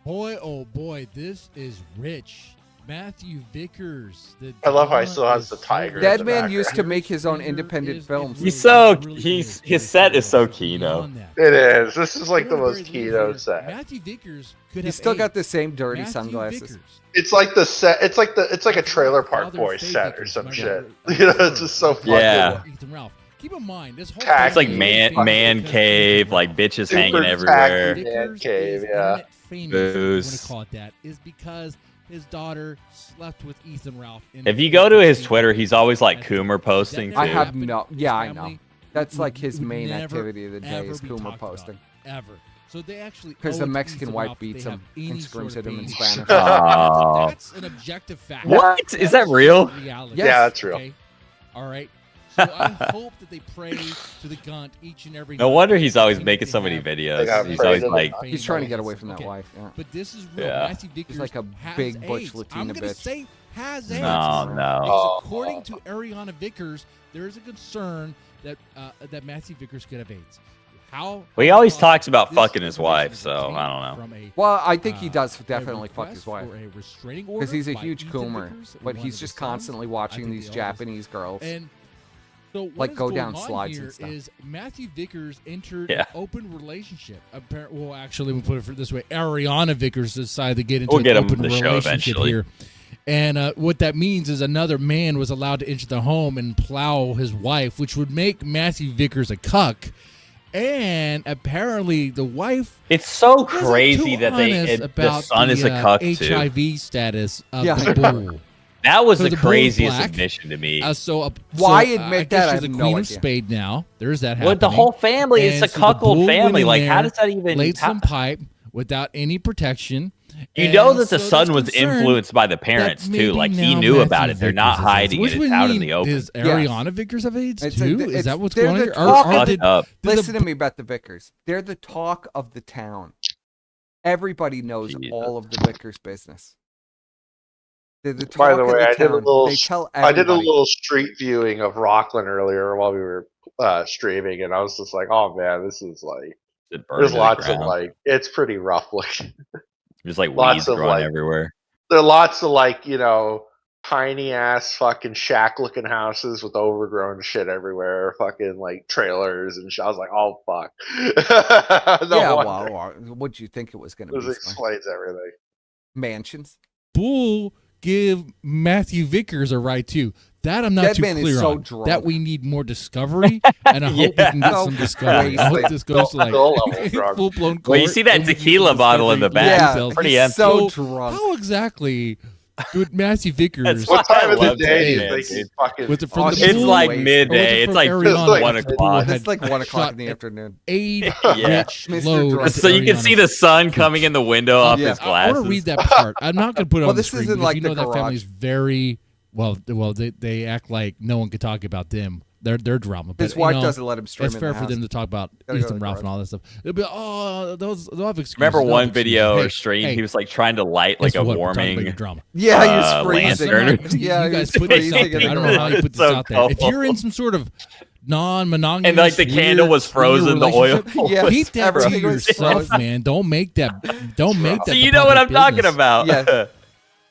Boy, oh boy, this is rich. Matthew Vickers.
I love how he still has the tiger. in the
Deadman used to
background.
make his own independent films.
He's so his set is so Kino.
It is. This is like the most Kino set.
Matthew Vickers could
He's
have
still got
aged.
the same dirty
Matthew
sunglasses.
Vickers.
It's like the set. It's like a Trailer Park Boys set or some shit. You know, it's just so fucking.
Yeah.
Ethan Ralph. Keep in mind, this whole
Tacky.
It's like
thing
man
is
cave, like bitches
Super
hanging
tacky.
everywhere.
Vickers
Man cave,
is
yeah.
internet famous, if you want
Booze.
to call it that, is because his daughter slept with Ethan Ralph.
If you go to his Twitter, he's always like Coomer posting too.
I have no. Yeah, I know.
family
That's like
would-
his
would
main
never,
activity of the day
ever
is
be
Coomer
talked about,
posting.
ever. So they actually
Because the
owed
Mexican
Ethan
wife
Ralph,
beats
they
him
have any
and screams
sort
at
of
him in
beef.
Spanish.
Oh.
That's an objective fact.
What? Is that real?
Reality.
Yes.
Yeah, that's real.
Okay. All right. So I hope that they pray to the Gunt each and every
No
night.
wonder he's always
That
making
they
so many
have
They got
videos. He's
prayed
always
to the
like,
Gunt.
He's trying to get away from that
Okay.
wife. Yeah.
But this is real.
Yeah.
Matthew Vickers
like a
has
big butch
AIDS.
Latina
I'm gonna
bitch.
say has AIDS.
no, no.
Because
Oh.
according to Ariana Vickers, there is a concern that that Matthew Vickers could have AIDS.
Well, he always talks about fucking his wife, so I don't know.
Well, I think he
Uh,
does
a
definitely fuck
request
his wife.
for a restraining
Because
order
he's a
by
huge
Ethan
Coomer,
Vickers and
but
one
he's
of
just
his sons.
constantly
I
watching
think
these
they all do.
Japanese girls.
And so what
Like,
is
go
going
down
on
slides and
here
stuff.
is Matthew Vickers entered
Yeah.
an open relationship. Well, actually, we put it this way: Ariana Vickers decided to get into
We'll
an
get him
open
the show
relationship
eventually.
here. And what that means is another man was allowed to enter the home and plow his wife, which would make Matthew Vickers a cuck. And apparently, the wife
It's so
isn't
crazy
too
that
honest
the
about
son is a cuck too.
HIV status of
Yeah.
the bull.
That was
So
the
the bull is
craziest
black.
admission to me.
Why
I
admit
guess
that? I
she's
have
the
no
queen of
idea.
spade now. There's that happening.
With the whole family, it's
And
a
so the bull
cuckold
went
family.
in
Like, how
there,
does that even?
laid
how-
some pipe without any protection.
You know
And
that the
so
son
there's
was
concern
influenced by the
that
parents too.
maybe
Like he
now
knew
Matthew
about it. They're not
Vickers has
hiding
AIDS.
it.
Which
It's out in
mean,
the open.
Is Ariana Vickers of AIDS
It's
too?
a-
Is that
it's-
what's
they're
going on
the
here?
talk
Fucked
did
up.
the-
Listen to me about the Vickers. They're the talk of the town. Everybody knows
Jesus.
all of the Vickers business. They're the talk
By the
of
way,
the
I did a
town.
little.
They tell
I did a
everybody.
little street viewing of Rockland earlier while we were streaming, and I was just like, "Oh man, this is like."
It burned
There's
to the
lots of
ground.
like. It's pretty rough looking.
There's like
lots
weeds
of,
growing
like-
everywhere.
There are lots of like tiny ass fucking shack looking houses with overgrown shit everywhere, fucking like trailers and shit. I was like, "Oh fuck." No
Yeah,
wonder.
well, what'd you think it was going to
This
be? Spike?
explains everything.
Mansions.
Bull give Matthew Vickers a right too. That I'm not
Dead
too
man is
clear
so
on.
drunk.
That we need more discovery, and I hope we can get
So
some discovery. I hope
crazy.
this goes to like
Full level drunk.
full blown.
Well, you see that tequila bottle in the back.
Yeah,
Pretty
he's
empty.
so
So,
drunk.
How exactly would Matthew Vickers
That's
What
I
time of the
love
day do
that
you
man,
think
dude.
he's fucking?
with the from
Oh,
the
it's
It's
bull,
like
Or was it
midday. It's
from
like
Ariana
1
after
o'clock.
had
It's like 1 o'clock in the
shot
afternoon.
aid
Yeah.
rich
Mr.
load.
Drunk.
into
So you can see
Ariana's
the sun
peach.
coming in the window off
Yeah.
his
I
glasses.
want to read that part. I'm not going to put it
Well,
on the
this
screen
isn't
because
like
you know
the
that
garage.
family's very well. They act like no one could talk about them. Their drama. But,
His wife
you know,
doesn't let him stream
it's
in
fair
the
for
house.
them to talk about
Gotta go to
Ethan
the
Ralph and
garage.
all that stuff. They'll be like, oh, they'll have excuses.
Remember
they'll have
one
excuses.
video or
Hey,
stream?
hey,
He was like trying to light like
guess
a
what? We're talking about
warming.
your drama.
Yeah, he's freezing.
lantern.
Yeah,
you guys
he's
put this out
freezing
there.
in
I
the
don't know how you
garage.
put this
So
out there. If
cold.
you're in some sort of non-monogamous
And, like, the candle was frozen, the oil
relationship,
Yeah,
keep that to
everything was
yourself,
frozen.
man. Don't make that. Don't make that.
So
the
you know what I'm
public
talking
business.
about.
Yeah.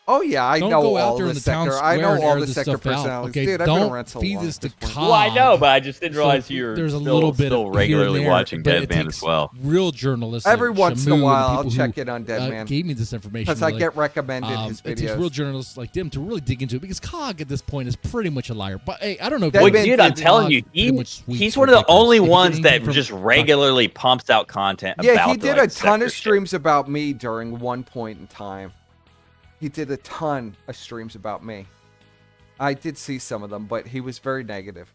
Oh yeah, I
Don't
know
go out
all
there
the
in the town
sector.
square
I know
and
all
air
the
this
sector
stuff out.
personalities.
Okay,
Dude, I've been
don't
around so
feed
long
this
at
to
this point.
Well, I know, but I just didn't realize
So
you're
there's a
still,
little bit
still
of here and
regularly
there,
watching
but it
Dead Man
takes
as well.
Real journalists.
Every
like
once in a
Shamu and
while,
the
I'll
people
check
who,
in on Dead Man.
Gave me this information
Because I
like,
get recommended his
it takes real
videos.
journalists like them to really dig into it because Cog at this point is pretty much a liar. But hey, I don't know. if
Dead
Well,
you-
Man
dude, I'm
did
telling
Cog
you,
pretty much sweeps
he's
for
one of the
Vickers.
only
If you get
ones
anything
that
from
just
Cog-
regularly pumps out content
Yeah,
about
he
the,
did
like,
a ton
sector
of
shit.
streams about me during one point in time. He did a ton of streams about me. I did see some of them, but he was very negative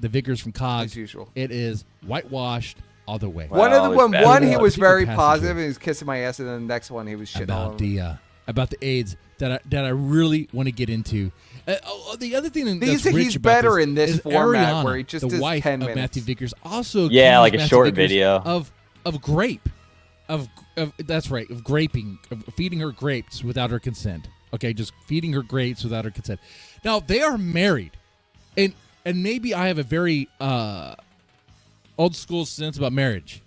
the Vickers from Cog,
as usual.
it is whitewashed all the way.
Well,
One of the
it's
one,
bad.
one he
Yeah.
was very
Passenger.
positive and he was kissing my ass, and then the next one he was shitting all over.
About the AIDS that I really want to get into. The other thing that's
He's
rich about
better
this
in this
is
format
Ariana,
where he just
the
does
wife
10
of
minutes.
Matthew Vickers, also
Yeah,
accused
like a
Matthew
short
Vickers
video.
of grape, of that's right, of graping, of feeding her grapes without her consent. Okay, just feeding her grapes without her consent. Now they are married, and maybe I have a very old school sense about marriage,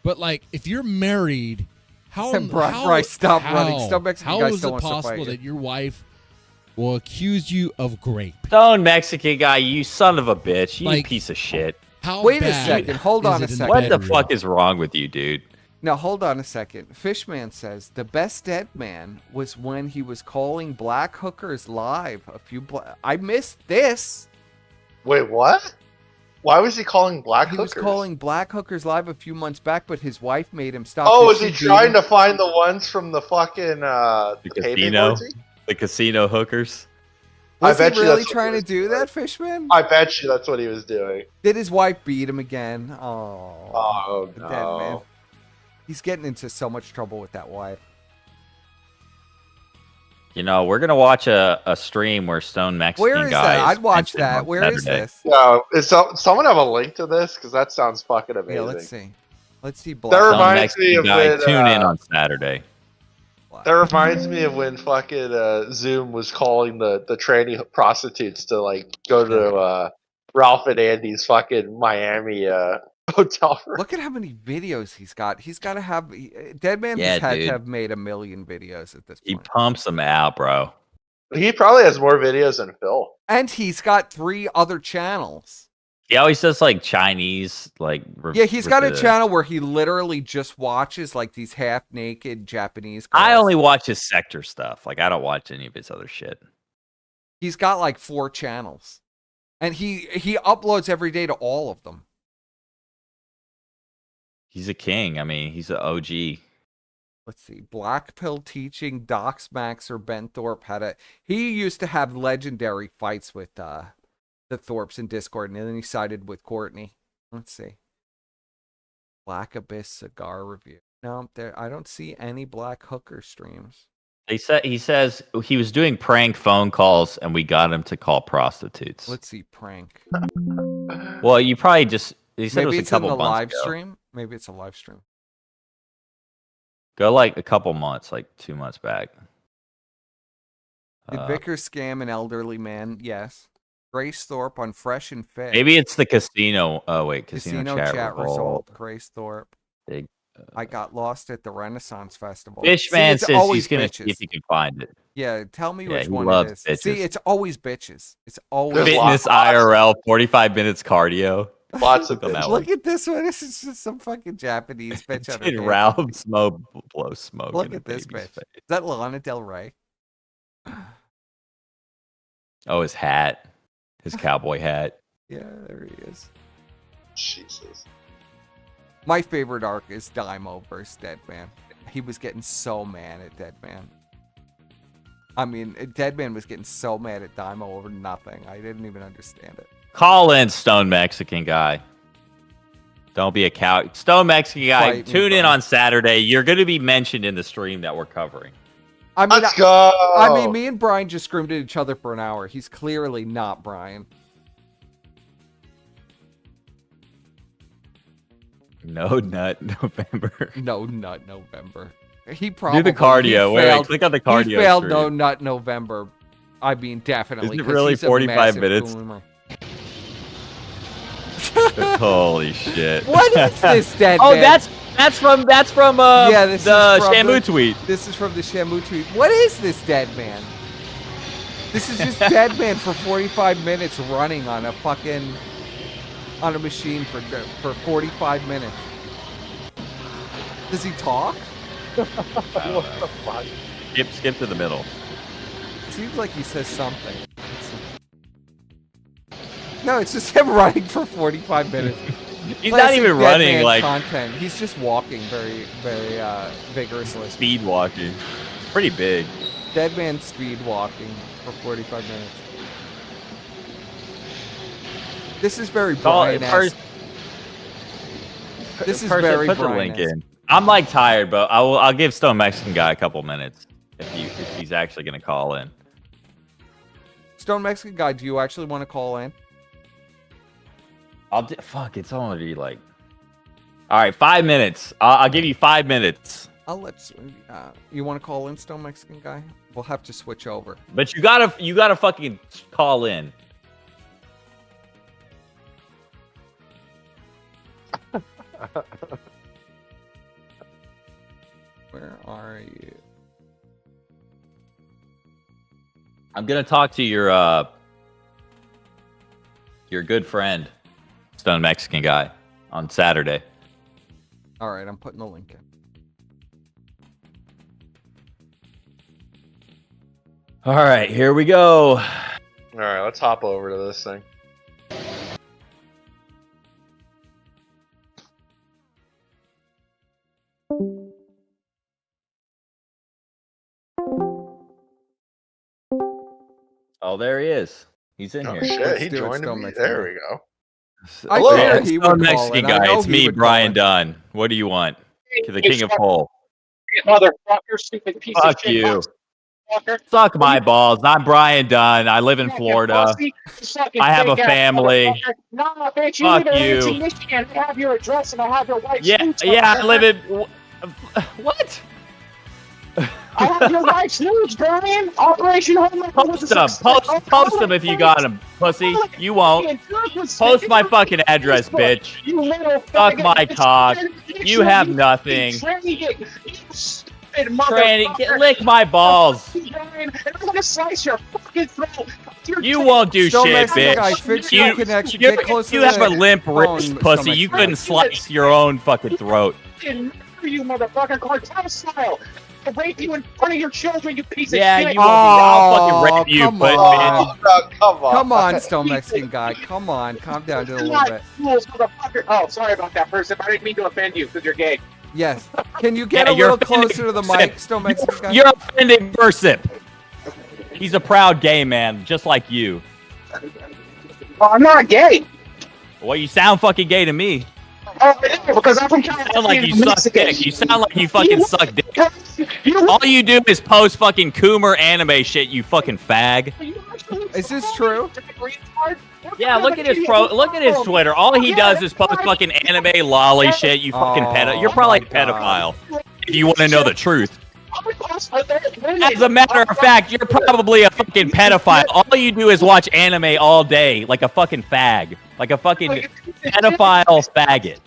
but like if you're married, how
Bryce, stop running.
how-
Stop Mexican
how
guy
is
still
it
wants to fight
possible
you.
that your wife will accuse you of grape?
Stone Mexican guy, you son of a bitch. You
Like-
piece of shit.
How
Wait a
bad
second. Hold
is
on
it
a
in the
second.
What the
bedroom?
fuck is wrong with you, dude?
Now, hold on a second. Fishman says the best Dead Man was when he was calling black hookers live. I missed this.
Wait, what? Why was he calling black
He
hookers?
was calling black hookers live a few months back, but his wife made him stop.
Oh,
Did
is he
she beat
trying
him?
to find the ones from the fucking
The
the payment
casino,
orgy?
the casino hookers.
Was
I bet
he
you
really
that's what
trying
he
to
was
do
doing.
that, Fishman?
I bet you that's what he was doing.
Did his wife beat him again? Oh,
Oh
the dead man.
no.
He's getting into so much trouble with that wife.
You know, we're gonna watch a stream where Stone Mexican
Where is
guy.
that? I'd watch
mentioned
that.
on
Where is
Saturday.
this?
Yeah, someone have a link to this? Because that sounds fucking amazing.
Yeah, let's see. Let's see.
That
Black.
Stone
reminds me
Mexican
of
guy.
when,
Tune in on Saturday.
That reminds me of when fucking Zoom was calling the tranny prostitutes to like go to Ralph and Andy's fucking Miami hotel room.
Look at how many videos he's got. He's got to have. Deadman
Yeah,
has had
dude.
to have made 1 million videos at this
He
point.
pumps them out, bro.
He probably has more videos than Phil.
And he's got 3 other channels.
He always does like Chinese, like
Yeah, he's got a channel where he literally just watches like these half-naked Japanese girls.
I only watch his sector stuff. Like I don't watch any of his other shit.
He's got like 4 channels. And he uploads every day to all of them.
He's a king. I mean, he's an OG.
Let's see. Black Pill Teaching, Docs Max, or Ben Thorpe had a. He used to have legendary fights with the Thorpes in Discord, and then he sided with Courtney. Let's see. Black Abyss Cigar Review. No, there. I don't see any Black Hooker streams.
He says he was doing prank phone calls, and we got him to call prostitutes.
Let's see. Prank.
Well, you probably just. He said
Maybe
it was
it's
a couple
in the
months
live
ago.
stream. Maybe it's a live stream.
Go like a couple months, like 2 months back.
Did Vickers scam an elderly man? Yes. Grace Thorpe on Fresh and Fit.
Maybe it's the casino. Oh wait, casino,
Casino
chat,
result.
result.
Grace Thorpe.
Big,
I got lost at the Renaissance Festival.
Fishman
it's
says
always
he's gonna
bitches.
see if he can find it.
Yeah, tell me
Yeah,
which
he
one
loves
it is. See,
bitches.
it's always bitches. It's always
There's
Fitness IRL, 45 minutes cardio.
Lots of
Look on that
bitches.
one.
Look at this one. This is just some fucking Japanese bitch. on her
Did
dance.
Ralph smoke blow smoke?
Look
in a
at this
baby's
bitch.
face.
Is that Lana Del Rey?
Oh, his hat, his cowboy hat.
Yeah, there he is.
Jesus.
My favorite arc is Daimo versus Deadman. He was getting so mad at Deadman. I mean, Deadman was getting so mad at Daimo over nothing. I didn't even understand it.
Call in, Stone Mexican guy. Don't be a cow. Stone Mexican guy.
Fight me,
Tune in
bro.
on Saturday. You're going to be mentioned in the stream that we're covering.
I mean,
Let's go.
I mean, me and Brian just screamed at each other for an hour. He's clearly not Brian.
No Nut November.
No Nut November. He
Do
probably
the cardio.
he
Wait,
failed,
click on the
he
cardio.
failed
stream.
No Nut November. I mean, definitely.
Isn't it
'cause
really
he's a
45
massive
minutes?
boomer.
Holy shit.
What is this, Deadman?
Oh, that's from
Yeah, this
the
is from
Shamu
the-
tweet.
This is from the Shamu tweet. What is this, Deadman? This is just Deadman for 45 minutes running on a fucking on a machine for 45 minutes. Does he talk?
What the fuck?
Skip to the middle.
Seems like he says something. No, it's just him running for 45 minutes.
He's not
Classic
even running
Deadman
like
content. He's just walking very, very vigorously.
speed walking. It's pretty big.
Deadman speed walking for 45 minutes. This is very Brian-esque. This is very
put the
Brian-esque.
link in. I'm like tired, but I'll give Stone Mexican guy a couple minutes if he's actually gonna call in.
Stone Mexican guy, do you actually want to call in?
Fuck, it's already like. All right, 5 minutes. I'll give you 5 minutes.
I'll let you want to call in, Stone Mexican guy? We'll have to switch over.
But you gotta fucking call in.
Where are you?
I'm gonna talk to your good friend, Stone Mexican guy, on Saturday.
All right, I'm putting the link in.
All right, here we go.
All right, let's hop over to this thing.
Oh, there he is. He's in
Oh
here.
shit,
Let's
he
do it,
joined
Stone
me.
Mexican
There
guy.
we go.
I
Hello.
figured he
Stone
would call
Mexican
it. I
guy.
know
It's
he
me,
would call
Brian
it.
Dunn. What do you want? To the king of pole.
Motherfucker, stupid piece of
Fuck
shit.
you.
Motherfucker.
Suck my balls. I'm Brian Dunn. I live in Florida. I have a family.
Nah, bitch, you
Fuck
live in
you.
Lansing, Michigan. I have your address and I have your wife's
Yeah,
nudes.
yeah. I live
motherfucker.
in. What?
I have your wife's nudes, Brian. Operation Homemaker was
Post
a
them.
success.
Post them if you got them, pussy. You won't. Post my fucking address, bitch.
You little
Suck
faggot.
my cock. You have nothing.
You stupid
Tranny,
motherfucker.
lick my balls.
Brian, and I'm gonna slice your fucking throat.
You won't do
Stone
shit,
Mexican guy,
bitch.
fix your connection. Get closer
You
to
have a
the
limp
phone,
wrist,
Stone
pussy. You
Mexican
couldn't slice your own fucking throat.
Murder you, motherfucker, cartel style. I'll rape you in front of your children, you piece of
Yeah,
shit.
you won't. I'll fucking rape you,
come
but
on.
bitch.
Oh, come on.
Come on, Stone Mexican guy. Come on. Calm down just a little bit.
Fools, motherfucker. Oh, sorry about that, person. I didn't mean to offend you because you're gay.
Yes. Can you get
Yeah,
a
you're
little
offending
closer to the
Versip.
mic, Stone Mexican guy?
You're offending Versip. He's a proud gay man, just like you.
Well, I'm not gay.
Well, you sound fucking gay to me.
Oh, yeah, because I'm from
You
California.
sound like you
I'm
suck
Mexican.
dick. You sound like you fucking suck dick.
You
All you do is post fucking Coomer anime shit, you fucking fag.
Is this true?
Yeah, look at his look at his Twitter. All he does is post fucking anime lolly shit, you fucking pedo. You're probably a
my God.
pedophile. If you want to know the truth.
As
As a matter of fact, you're probably a fucking pedophile. All you do is watch anime all day, like a fucking fag. Like a fucking pedophile faggot.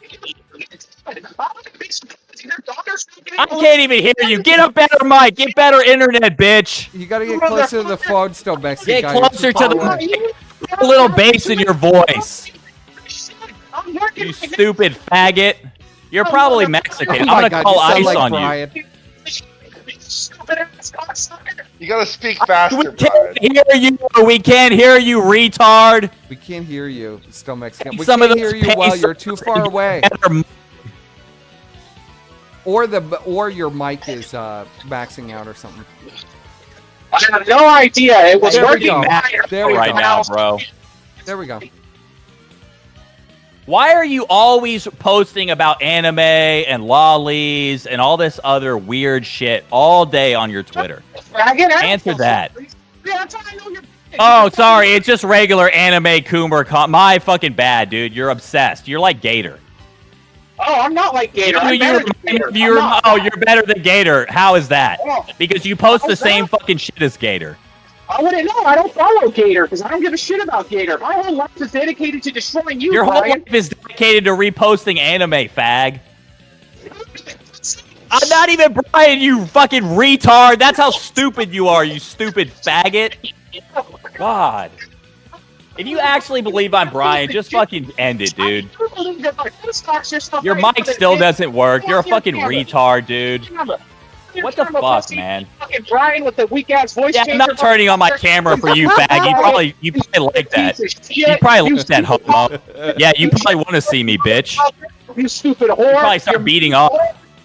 I can't even hear you. Get a better mic. Get better internet, bitch.
You gotta get closer to the phone, Stone Mexican
Get
guy. You're
closer
too
to
far
the
away.
mic. Get a little bass in your voice. You stupid faggot. You're probably Mexican.
Oh
I'm
my
gonna
God,
call
you sound
ICE
like
on
Brian.
You gotta speak
you.
faster,
We
Brian.
can't hear you. We can't hear you, retard.
We can't hear you, Stone Mexican.
Take
We
some
can't
of
hear
those
you while
pesos
you're too far
and
away.
get better.
Or your mic is maxing out or something.
I have no idea. It was
There we
working.
go.
fine.
There we
right
go.
now, bro.
There we go.
Why are you always posting about anime and lollies and all this other weird shit all day on your Twitter? Answer that.
Yeah, that's how I know you're.
Oh, sorry. It's just regular anime Coomer. My fucking bad, dude. You're obsessed. You're like Gator.
Oh, I'm not like Gator. I'm
You
better
remind
than Gator.
me of
I'm not.
oh, you're better than Gator. How is that?
Oh.
Because you post the
How's
same
that?
fucking shit as Gator.
I wouldn't know. I don't follow Gator because I don't give a shit about Gator. My whole life is dedicated to destroying you,
Your whole
Brian.
life is dedicated to reposting anime, fag. I'm not even Brian, you fucking retard. That's how stupid you are, you stupid faggot. God. If you actually believe I'm Brian, just fucking end it, dude. Your mic still doesn't work. You're a fucking retard, dude. What the fuck, man?
Fucking Brian with the weak ass voice.
Yeah, I'm not turning on my camera for you, fag. You probably like that. You probably like that, homo. Yeah, you probably want to see me, bitch.
You stupid whore.
You probably start beating off.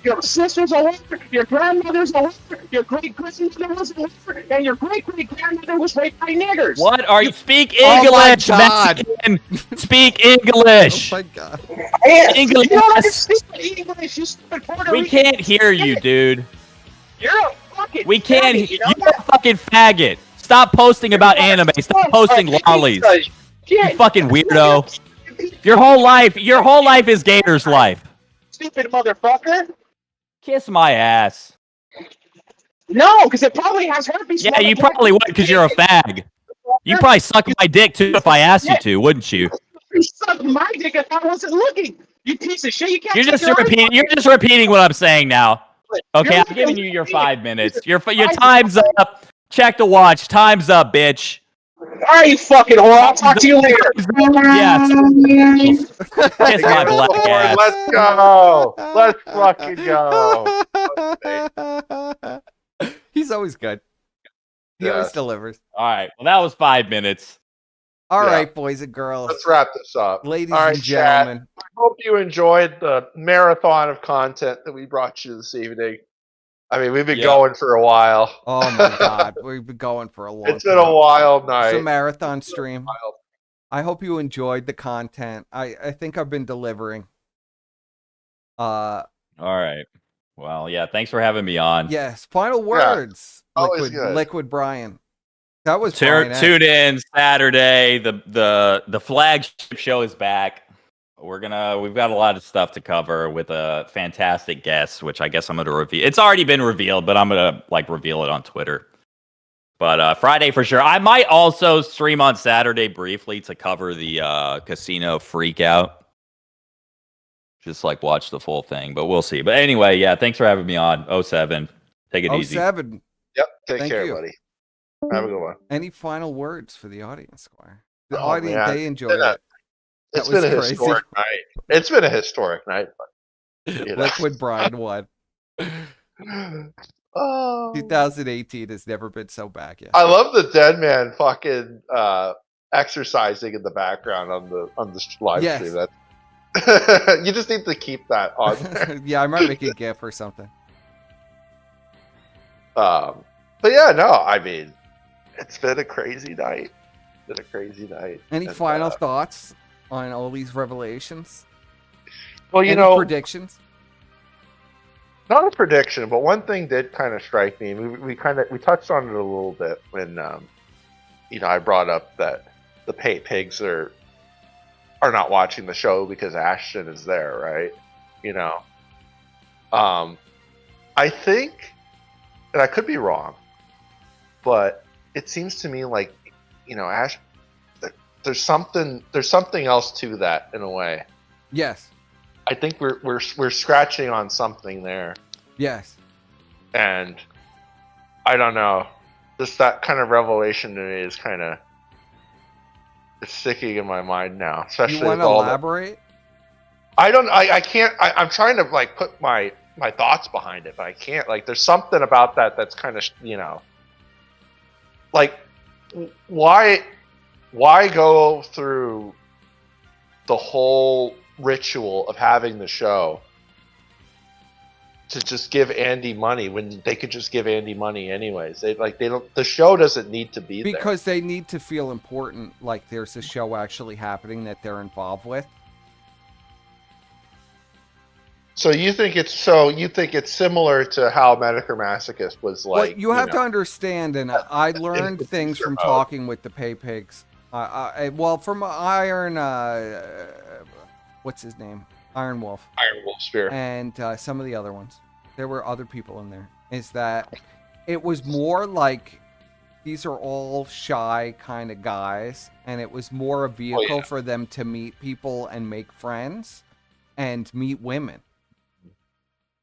Your sister's a whore, your grandmother's a whore, your great-grandmother was a whore, and your great-great-grandmother was raped by niggers.
What are you? Speak
Oh my
English,
God.
Mexican. Speak English.
Oh my God.
English.
You don't understand English, you stupid Puerto
We
Rican.
can't hear you, dude.
You're a fucking
We can't.
faggot, you know
You're a fucking faggot. Stop posting about anime. Stop posting lollies. You fucking weirdo. Your whole life is Gator's life.
Stupid motherfucker.
Kiss my ass.
No, because it probably has herpes.
Yeah, you probably would because you're a fag. You probably suck my dick too if I asked you to, wouldn't you?
You sucked my dick if I wasn't looking. You piece of shit. You can't.
You're
take
just
your eyes
repeating.
off
You're
me.
just repeating what I'm saying now. Okay,
You're
I'm giving you your
repeating-
5 minutes. Your time's up. Check the watch. Time's up, bitch.
All right, you fucking whore. I'll talk to you later.
Yes. Kiss my black ass.
Let's go. Let's fucking go.
He's always good. He
Yeah.
always delivers.
All right. Well, that was 5 minutes.
All
Yeah.
right, boys and girls,
Let's wrap this up.
ladies
All right,
and
chat.
gentlemen.
I hope you enjoyed the marathon of content that we brought you this evening. I mean, we've been
Yeah.
going for a while.
Oh my God, we've been going for a long time.
It's been a wild night.
It's a marathon stream.
Wild.
I hope you enjoyed the content. I think I've been delivering.
All right. Well, yeah. Thanks for having me on.
Yes. Final words.
Always good.
Liquid Brian. That was Brian.
Tune in Saturday. The flagship show is back. We've got a lot of stuff to cover with a fantastic guest, which I guess I'm gonna reveal. It's already been revealed, but I'm gonna reveal it on Twitter. But Friday for sure. I might also stream on Saturday briefly to cover the casino freak out. Just watch the full thing, but we'll see. But anyway, yeah, thanks for having me on. 07. Take it easy.
07.
Yep. Take
Thank
care,
you.
buddy. Have a good one.
Any final words for the audience, Squire? The
Oh,
audience,
man.
they enjoyed it.
It's
That
been
was
a
crazy.
historic night. It's been a historic night. But, you know.
Liquid Brian won.
Oh.
2018 has never been so back yet.
I love the dead man fucking exercising in the background on the live
Yes.
stream. That you just need to keep that on there.
Yeah, I might make a GIF or something.
But yeah, no, I mean, it's been a crazy night.
Any
And,
final thoughts on all these revelations?
Well, you
Any
know,
predictions?
not a prediction, but one thing did kind of strike me. We touched on it a little bit when I brought up that the pigs are not watching the show because Ashton is there, right? I think, and I could be wrong, but it seems to me like Ash. There's something else to that in a way.
Yes.
I think we're scratching on something there.
Yes.
And I don't know. Just that kind of revelation to me is kind of it's sticking in my mind now. Especially
You want
with
to
all
elaborate?
I can't. I'm trying to put my thoughts behind it, but I can't. There's something about that that's kind of why go through the whole ritual of having the show to just give Andy money when they could just give Andy money anyways? They don't. The show doesn't need to be there
Because they need to feel important, like there's a show actually happening that they're involved with.
So you think it's similar to how Medicare Masochist was
Well, you have to understand, and I learned
in
things from
mode.
talking with the pigs. From Iron, what's his name? Iron Wolf.
Iron Wolf Spear.
And some of the other ones. There were other people in there. Is that it was more like these are all shy kind of guys, and it was more a vehicle for them to meet people and make friends and meet women.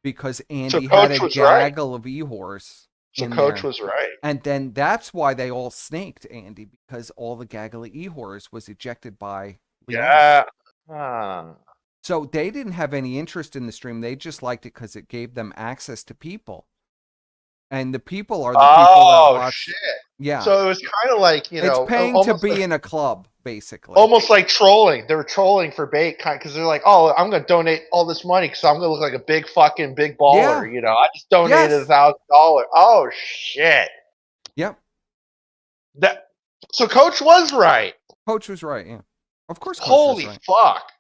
Because Andy had a gaggle of e-horse.
So Coach was right.
And then that's why they all snaked Andy, because all the gaggle of e-horse was ejected by Leon.
Yeah.
So they didn't have any interest in the stream. They just liked it because it gave them access to people. And the people are the people that watch.
Shit.
Yeah.
So it was kind of like,
it's paying to be in a club, basically.
Almost like trolling. They were trolling for bait because they're like, oh, I'm going to donate all this money because I'm going to look like a big baller.
Yeah.
I just donated $1,000. Oh, shit.
Yep.
So Coach was right.
Coach was right, yeah. Of course Coach
Holy
was right.
fuck.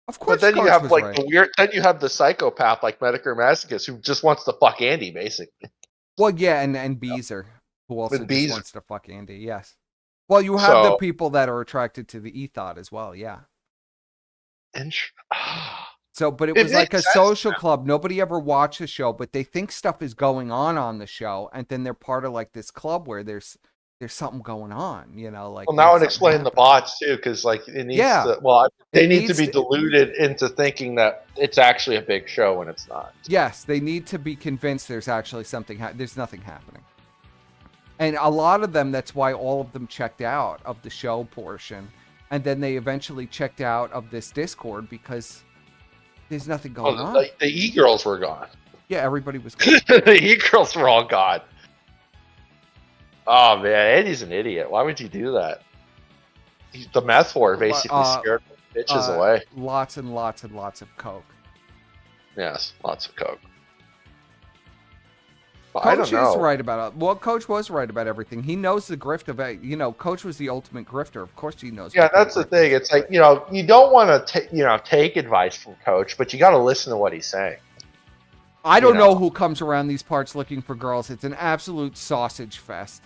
Of course,
but then
Coach
you have
was right.
the weird. Then you have the psychopath like Medicare Masochist who just wants to fuck Andy, basically.
Well, yeah, and Beezer, who also
With
just
Beezer.
wants to fuck Andy. Yes. Well, you have the people that are attracted to the ethot as well. Yeah. So, but it was like a social club. Nobody ever watched the show, but they think stuff is going on the show, and then they're part of like this club where there's something going on, like.
Well, now it explains the bots too, because it needs to. Well, they need to be deluded into thinking that it's actually a big show when it's not.
Yes, they need to be convinced there's actually something. There's nothing happening, and a lot of them. That's why all of them checked out of the show portion, and then they eventually checked out of this Discord because there's nothing going on.
The e-girls were gone.
Yeah, everybody was gone.
The e-girls were all gone. Oh man, Andy's an idiot. Why would you do that? The meth whore basically scared bitches away.
Lots and lots and lots of coke.
Yes, lots of coke. I don't
Coach
know.
is right about it. Well, Coach was right about everything. He knows the grift of it. Coach was the ultimate grifter. Of course he knows.
Yeah,
what
that's the
grift
thing.
is.
It's like, you don't want to, take advice from Coach, but you got to listen to what he's saying.
I don't
you
know
know.
who comes around these parts looking for girls. It's an absolute sausage fest.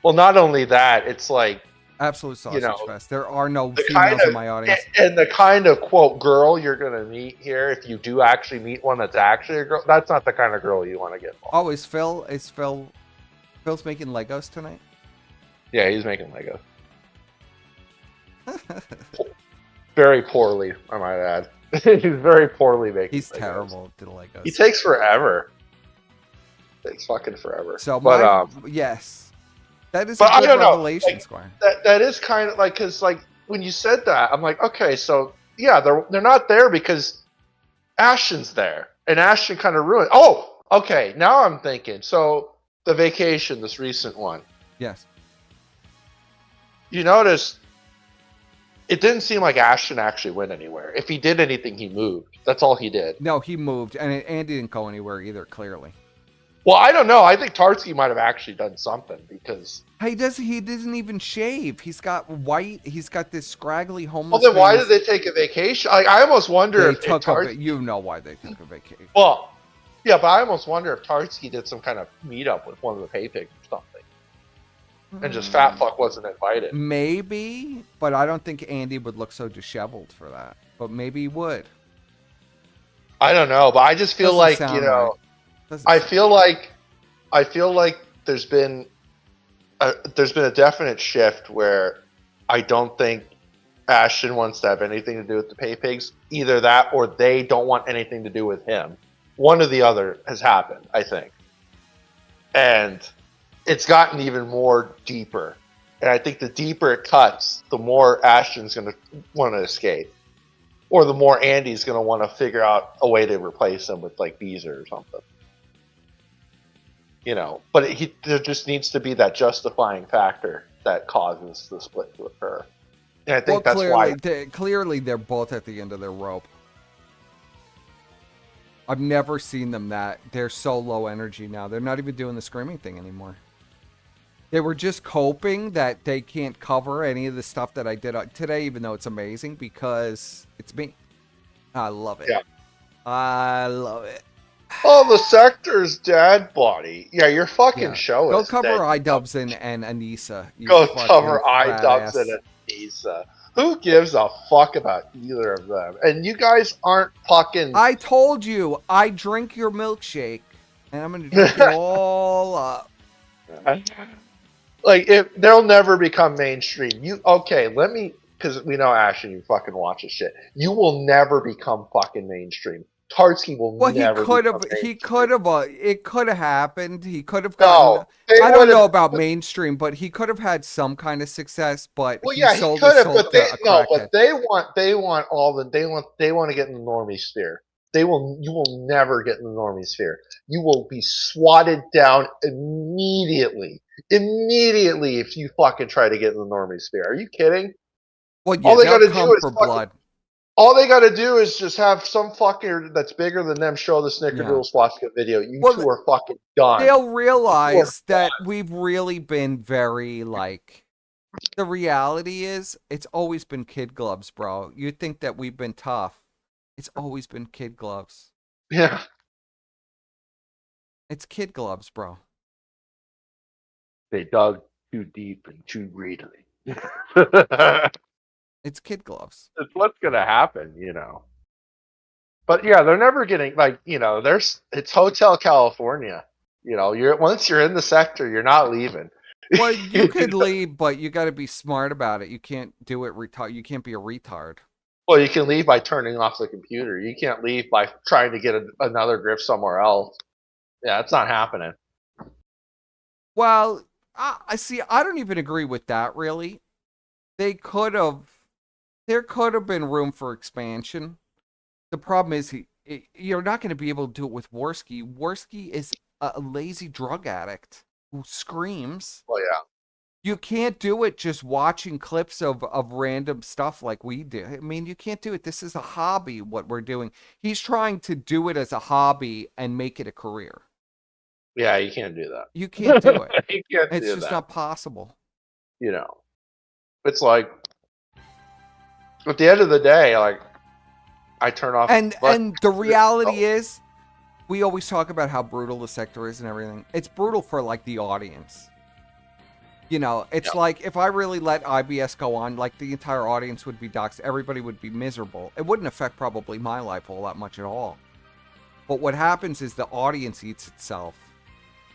Well, not only that, it's like,
Absolute sausage fest. There are no
the
females
kind of,
in my audience.
and the kind of quote girl you're gonna meet here, if you do actually meet one that's actually a girl, that's not the kind of girl you want to get involved.
Oh, Phil's making Legos tonight?
Yeah, he's making Legos. Very poorly, I might add. He's very poorly making.
He's
Legos.
terrible to the Legos.
He takes forever. Takes fucking forever.
So,
but
yes. That is
but
a
I
good
don't know,
revelation,
like,
Squire.
That is kind of like, because like when you said that, I'm like, okay, so yeah, they're not there because Ashton's there, and Ashton kind of ruined. Oh, okay, now I'm thinking. So the vacation, this recent one,
Yes.
you notice it didn't seem like Ashton actually went anywhere. If he did anything, he moved. That's all he did.
No, he moved, and Andy didn't go anywhere either, clearly.
Well, I don't know. I think Tartsky might have actually done something because.
He doesn't even shave. He's got white. He's got this scraggly homeless.
Well, then why
face.
did they take a vacation? Like, I almost wonder
They
if
took
Tartsky.
you know why they took a vacation.
Well, yeah, but I almost wonder if Tartsky did some kind of meetup with one of the pay pigs or something, and just fat fuck wasn't invited.
Maybe, but I don't think Andy would look so disheveled for that. But maybe he would.
I don't know, but I just feel
Doesn't
like
sound right. Doesn't
I
sound-
feel like there's been a definite shift where I don't think Ashton wants to have anything to do with the pay pigs. Either that, or they don't want anything to do with him. One or the other has happened, I think, and it's gotten even more deeper. And I think the deeper it cuts, the more Ashton's going to want to escape, or the more Andy's going to want to figure out a way to replace him with like Beezer or something. But there just needs to be that justifying factor that causes the split to occur. And I think that's why.
Clearly, they're both at the end of their rope. I've never seen them that. They're so low energy now. They're not even doing the screaming thing anymore. They were just coping that they can't cover any of the stuff that I did today, even though it's amazing because it's me. I love it.
Yeah.
I love it.
Oh, the Sector's dad body. Yeah, your fucking show
Go
is
cover
dead.
iDubbbz and Anissa. you
Go
fucking
cover
fat
iDubbbz
ass.
and Anissa. Who gives a fuck about either of them? And you guys aren't fucking.
I told you, I drink your milkshake, and I'm gonna drink it all up.
Like, they'll never become mainstream. Because we know Ashton, you fucking watch this shit. You will never become fucking mainstream. Tartsky will
Well,
never.
he could have.
become
He
mainstream.
could have. It could have happened. He could have
No,
gotten.
they
I don't
would've-
know about mainstream, but he could have had some kind of success. But
Well,
he
yeah, he
sold
could
his
have,
soul
but
to a crackhead.
they want to get in the normie sphere. You will never get in the normie sphere. You will be swatted down immediately if you fucking try to get in the normie sphere. Are you kidding?
Well, yeah,
all they
they'll
gotta
come
do is
for
fucking-
blood.
All they got to do is just have some fucker that's bigger than them show the Snickerdoodle swastika video. You two are fucking done.
They'll realize that we've really been very like. The reality is, it's always been kid gloves, bro. You think that we've been tough? It's always been kid gloves.
Yeah.
It's kid gloves, bro.
They dug too deep and too greedily.
It's kid gloves.
It's what's gonna happen, But yeah, they're never getting it's Hotel California. Once you're in the sector, you're not leaving.
Well, you could leave, but you got to be smart about it. You can't do it You can't be a retard.
Well, you can leave by turning off the computer. You can't leave by trying to get another grip somewhere else. Yeah, it's not happening.
Well, I see. I don't even agree with that. Really, there could have been room for expansion. The problem is you're not going to be able to do it with Worski. Worski is a lazy drug addict who screams.
Well, yeah.
You can't do it just watching clips of random stuff like we do. I mean, you can't do it. This is a hobby, what we're doing. He's trying to do it as a hobby and make it a career.
Yeah, you can't do that.
You can't do it.
You can't
It's
do
just
that.
not possible.
You know, it's like at the end of the day, like I turn off.
And the reality is, we always talk about how brutal the sector is and everything. It's brutal for like the audience. You know, it's like if I really let IBS go on, like the entire audience would be doxxed. Everybody would be miserable. It wouldn't affect probably my life all that much at all. But what happens is the audience eats itself,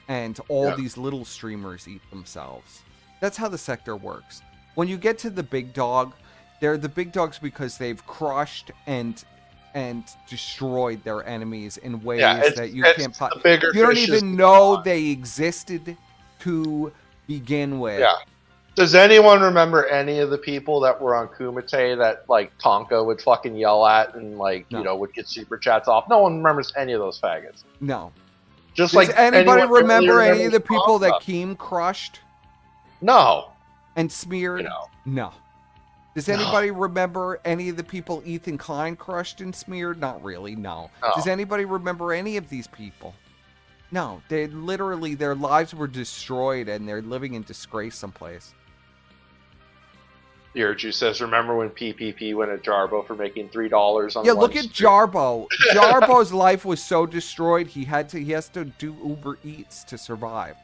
and all these little streamers eat themselves. That's how the sector works. When you get to the big dog, they're the big dogs because they've crushed and destroyed their enemies in ways that you can't. You don't even know they existed to begin with.
Yeah. Does anyone remember any of the people that were on Kumite that like Tonka would fucking yell at and like you know would get super chats off? No one remembers any of those faggots.
No.
Just
Does
like
anybody
anyone
remember
really
any of the
remembers
people that
Tonka?
Keem crushed?
No.
And smeared?
No.
No. Does anybody remember any of the people Ethan Klein crushed and smeared? Not really, no. Does anybody remember any of these people? No. They literally, their lives were destroyed and they're living in disgrace someplace.
Yerju says, remember when PPP went at Jarbo for making $3 on
Yeah, look at Jarbo. Jarbo's life was so destroyed, he has to do Uber Eats to survive.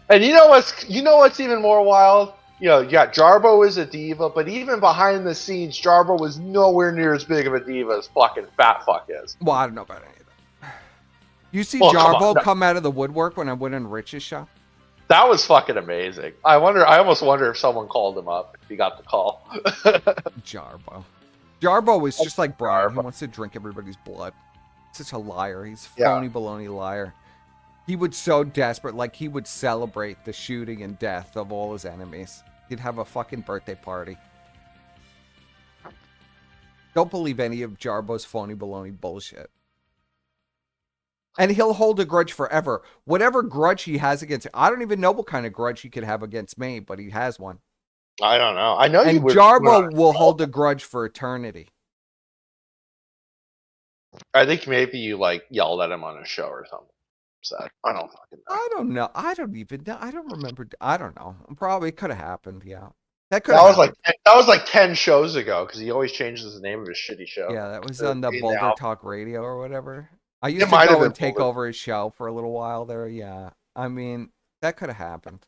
And you know what's even more wild? You know, yeah, Jarbo is a diva, but even behind the scenes, Jarbo was nowhere near as big of a diva as fucking Fat Fuck is.
Well, I don't know about any of that. You see Jarbo come out of the woodwork when I went in Rich's show?
That was fucking amazing. I almost wonder if someone called him up if he got the call.
Jarbo. Jarbo was just like Brian. He wants to drink everybody's blood. Such a liar. He's a phony baloney liar. He would so desperate, like he would celebrate the shooting and death of all his enemies. He'd have a fucking birthday party. Don't believe any of Jarbo's phony baloney bullshit. And he'll hold a grudge forever. Whatever grudge he has against, I don't even know what kind of grudge he could have against me, but he has one.
I don't know. I know
and
you would.
Jarbo will hold a grudge for eternity.
I think maybe you like yelled at him on a show or something. Sad. I don't fucking know.
I don't know. I don't even know. I don't remember. I don't know. Probably it could have happened. Yeah.
That was like 10 shows ago because he always changes the name of his shitty show.
Yeah, that was on the Boulder Talk Radio or whatever. I used to go and take over his show for a little while there. Yeah. I mean, that could have happened.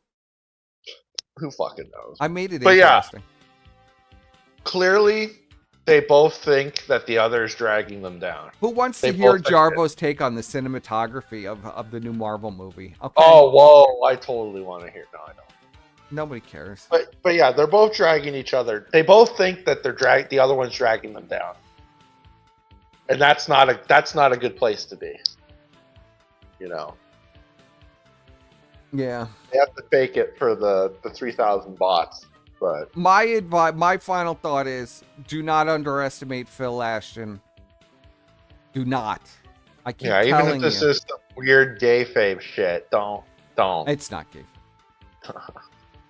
Who fucking knows?
I made it
but
interesting.
Yeah, clearly, they both think that the other is dragging them down.
Who wants to hear Jarbo's take on the cinematography of the new Marvel movie? Okay.
Oh, whoa. I totally want to hear. No, I don't.
Nobody cares.
But yeah, they're both dragging each other. They both think that the other one's dragging them down. And that's not a good place to be. You know.
Yeah.
They have to fake it for the 3,000 bots. But
my final thought is do not underestimate Phil Ashton. Do not. I keep telling you.
Even if this is some weird kayfabe shit, don't.
It's not gay.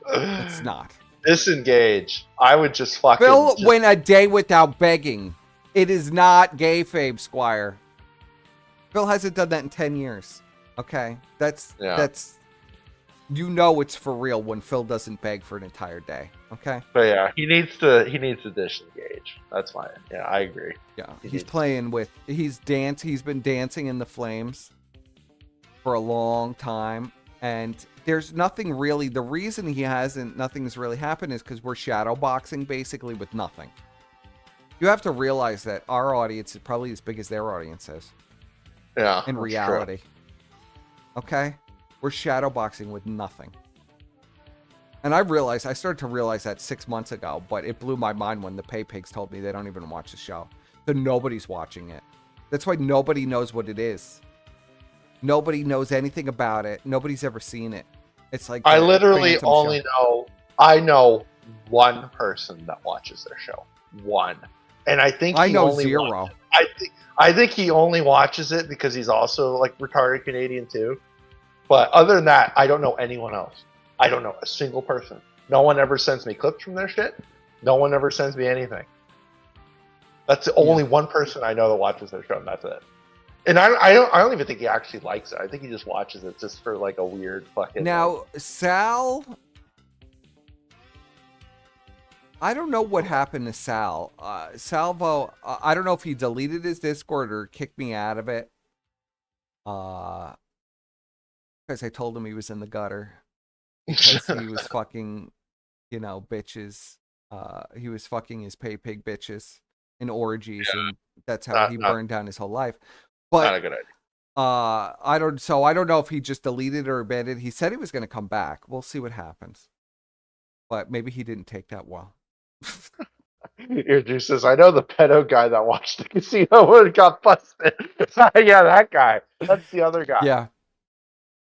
It's not.
Disengage. I would just fucking.
Phil went a day without begging. It is not kayfabe, Squire. Phil hasn't done that in 10 years. Okay, that's you know it's for real when Phil doesn't beg for an entire day. Okay.
But yeah, he needs to disengage. That's fine. Yeah, I agree.
Yeah, he's been dancing in the flames for a long time, and there's nothing really. The reason nothing's really happened is because we're shadow boxing basically with nothing. You have to realize that our audience is probably as big as their audience is.
Yeah.
In reality. True. Okay? We're shadow boxing with nothing. And I started to realize that 6 months ago, but it blew my mind when the Pay Pigs told me they don't even watch the show. So nobody's watching it. That's why nobody knows what it is. Nobody knows anything about it. Nobody's ever seen it. It's like
I literally only know one person that watches their show. One. And I think
I know zero.
I think he only watches it because he's also like retarded Canadian too. But other than that, I don't know anyone else. I don't know a single person. No one ever sends me clips from their shit. No one ever sends me anything. That's the only one person I know that watches their show, and that's it. And I don't even think he actually likes it. I think he just watches it just for like a weird fucking.
Now, Sal, I don't know what happened to Sal. Salvo, I don't know if he deleted his Discord or kicked me out of it. Because I told him he was in the gutter. Because he was fucking, bitches. He was fucking his pay pig bitches in orgies, and that's how he burned down his whole life. But
not a good idea.
I don't know if he just deleted or abandoned. He said he was going to come back. We'll see what happens. But maybe he didn't take that well.
Here, Juice says, I know the pedo guy that watched the casino when it got busted. Yeah, that guy. That's the other guy.
Yeah.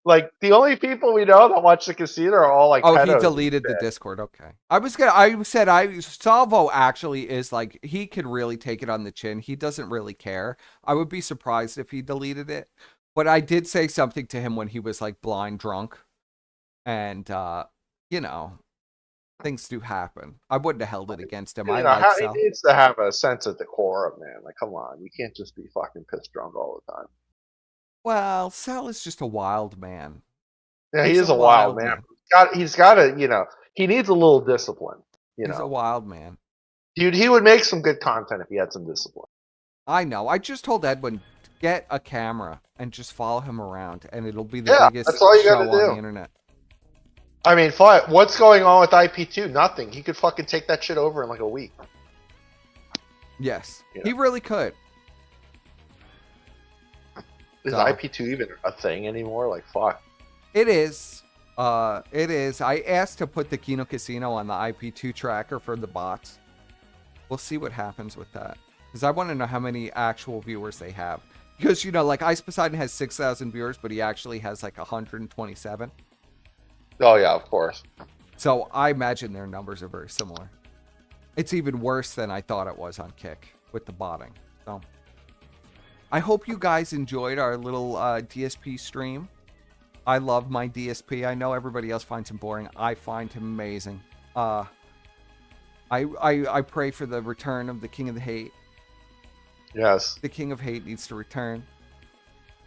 Like, the only people we know that watch the casino are all like pedos.
He deleted the Discord. Okay. Salvo actually is like, he could really take it on the chin. He doesn't really care. I would be surprised if he deleted it. But I did say something to him when he was like blind drunk. And, things do happen. I wouldn't have held it against him.
He needs to have a sense of decorum, man. Like, come on. You can't just be fucking pissed drunk all the time.
Well, Sal is just a wild man.
Yeah, he is a wild man. He's got to, he needs a little discipline.
He's a wild man.
Dude, he would make some good content if he had some discipline.
I know. I just told Edwin, get a camera and just follow him around, and it'll be the biggest
that's all you
show
gotta
on
do.
the internet.
I mean, what's going on with IP2? Nothing. He could fucking take that shit over in like a week.
Yes, he really could.
Is IP2 even a thing anymore? Like, fuck.
It is. It is. I asked to put the Kino Casino on the IP2 tracker for the bots. We'll see what happens with that. Because I want to know how many actual viewers they have. Because, like Ice Poseidon has 6,000 viewers, but he actually has like 127.
Oh, yeah, of course.
So I imagine their numbers are very similar. It's even worse than I thought it was on Kick with the botting. So I hope you guys enjoyed our little DSP stream. I love my DSP. I know everybody else finds him boring. I find him amazing. I pray for the return of the King of the Hate.
Yes.
The King of Hate needs to return.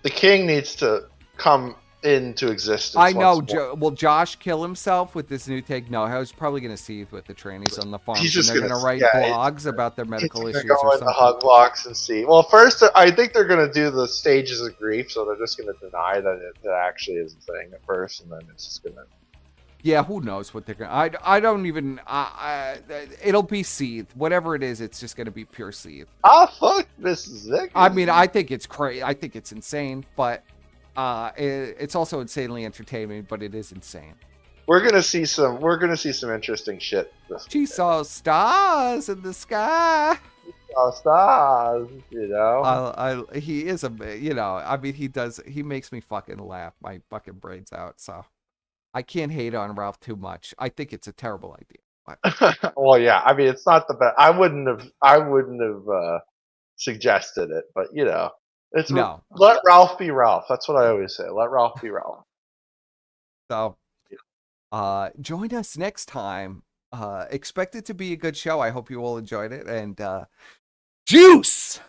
The King needs to come into existence.
I know. Will Josh kill himself with this new take? No, I was probably going to seethe with the trannies on the farm.
He's just
they're going to write blogs about their medical issues
go
or
in
something.
the hug blocks and see. Well, first, I think they're going to do the stages of grief, so they're just going to deny that it actually is a thing at first, and then it's just going to.
Yeah, who knows what they're going to... I don't even... it'll be seethe. Whatever it is, it's just going to be pure seethe.
Ah, fuck this Zick.
I mean, I think it's crazy. I think it's insane, but it's also insanely entertaining, but it is insane.
We're gonna see some interesting shit this
She saw stars in the sky.
Stars,
he is I mean, he makes me fucking laugh my fucking brains out, so I can't hate on Ralph too much. I think it's a terrible idea.
Well, yeah, I mean, it's not the best. I wouldn't have suggested it, but it's let Ralph be Ralph. That's what I always say. Let Ralph be Ralph.
So, join us next time. Expect it to be a good show. I hope you all enjoyed it, and juice.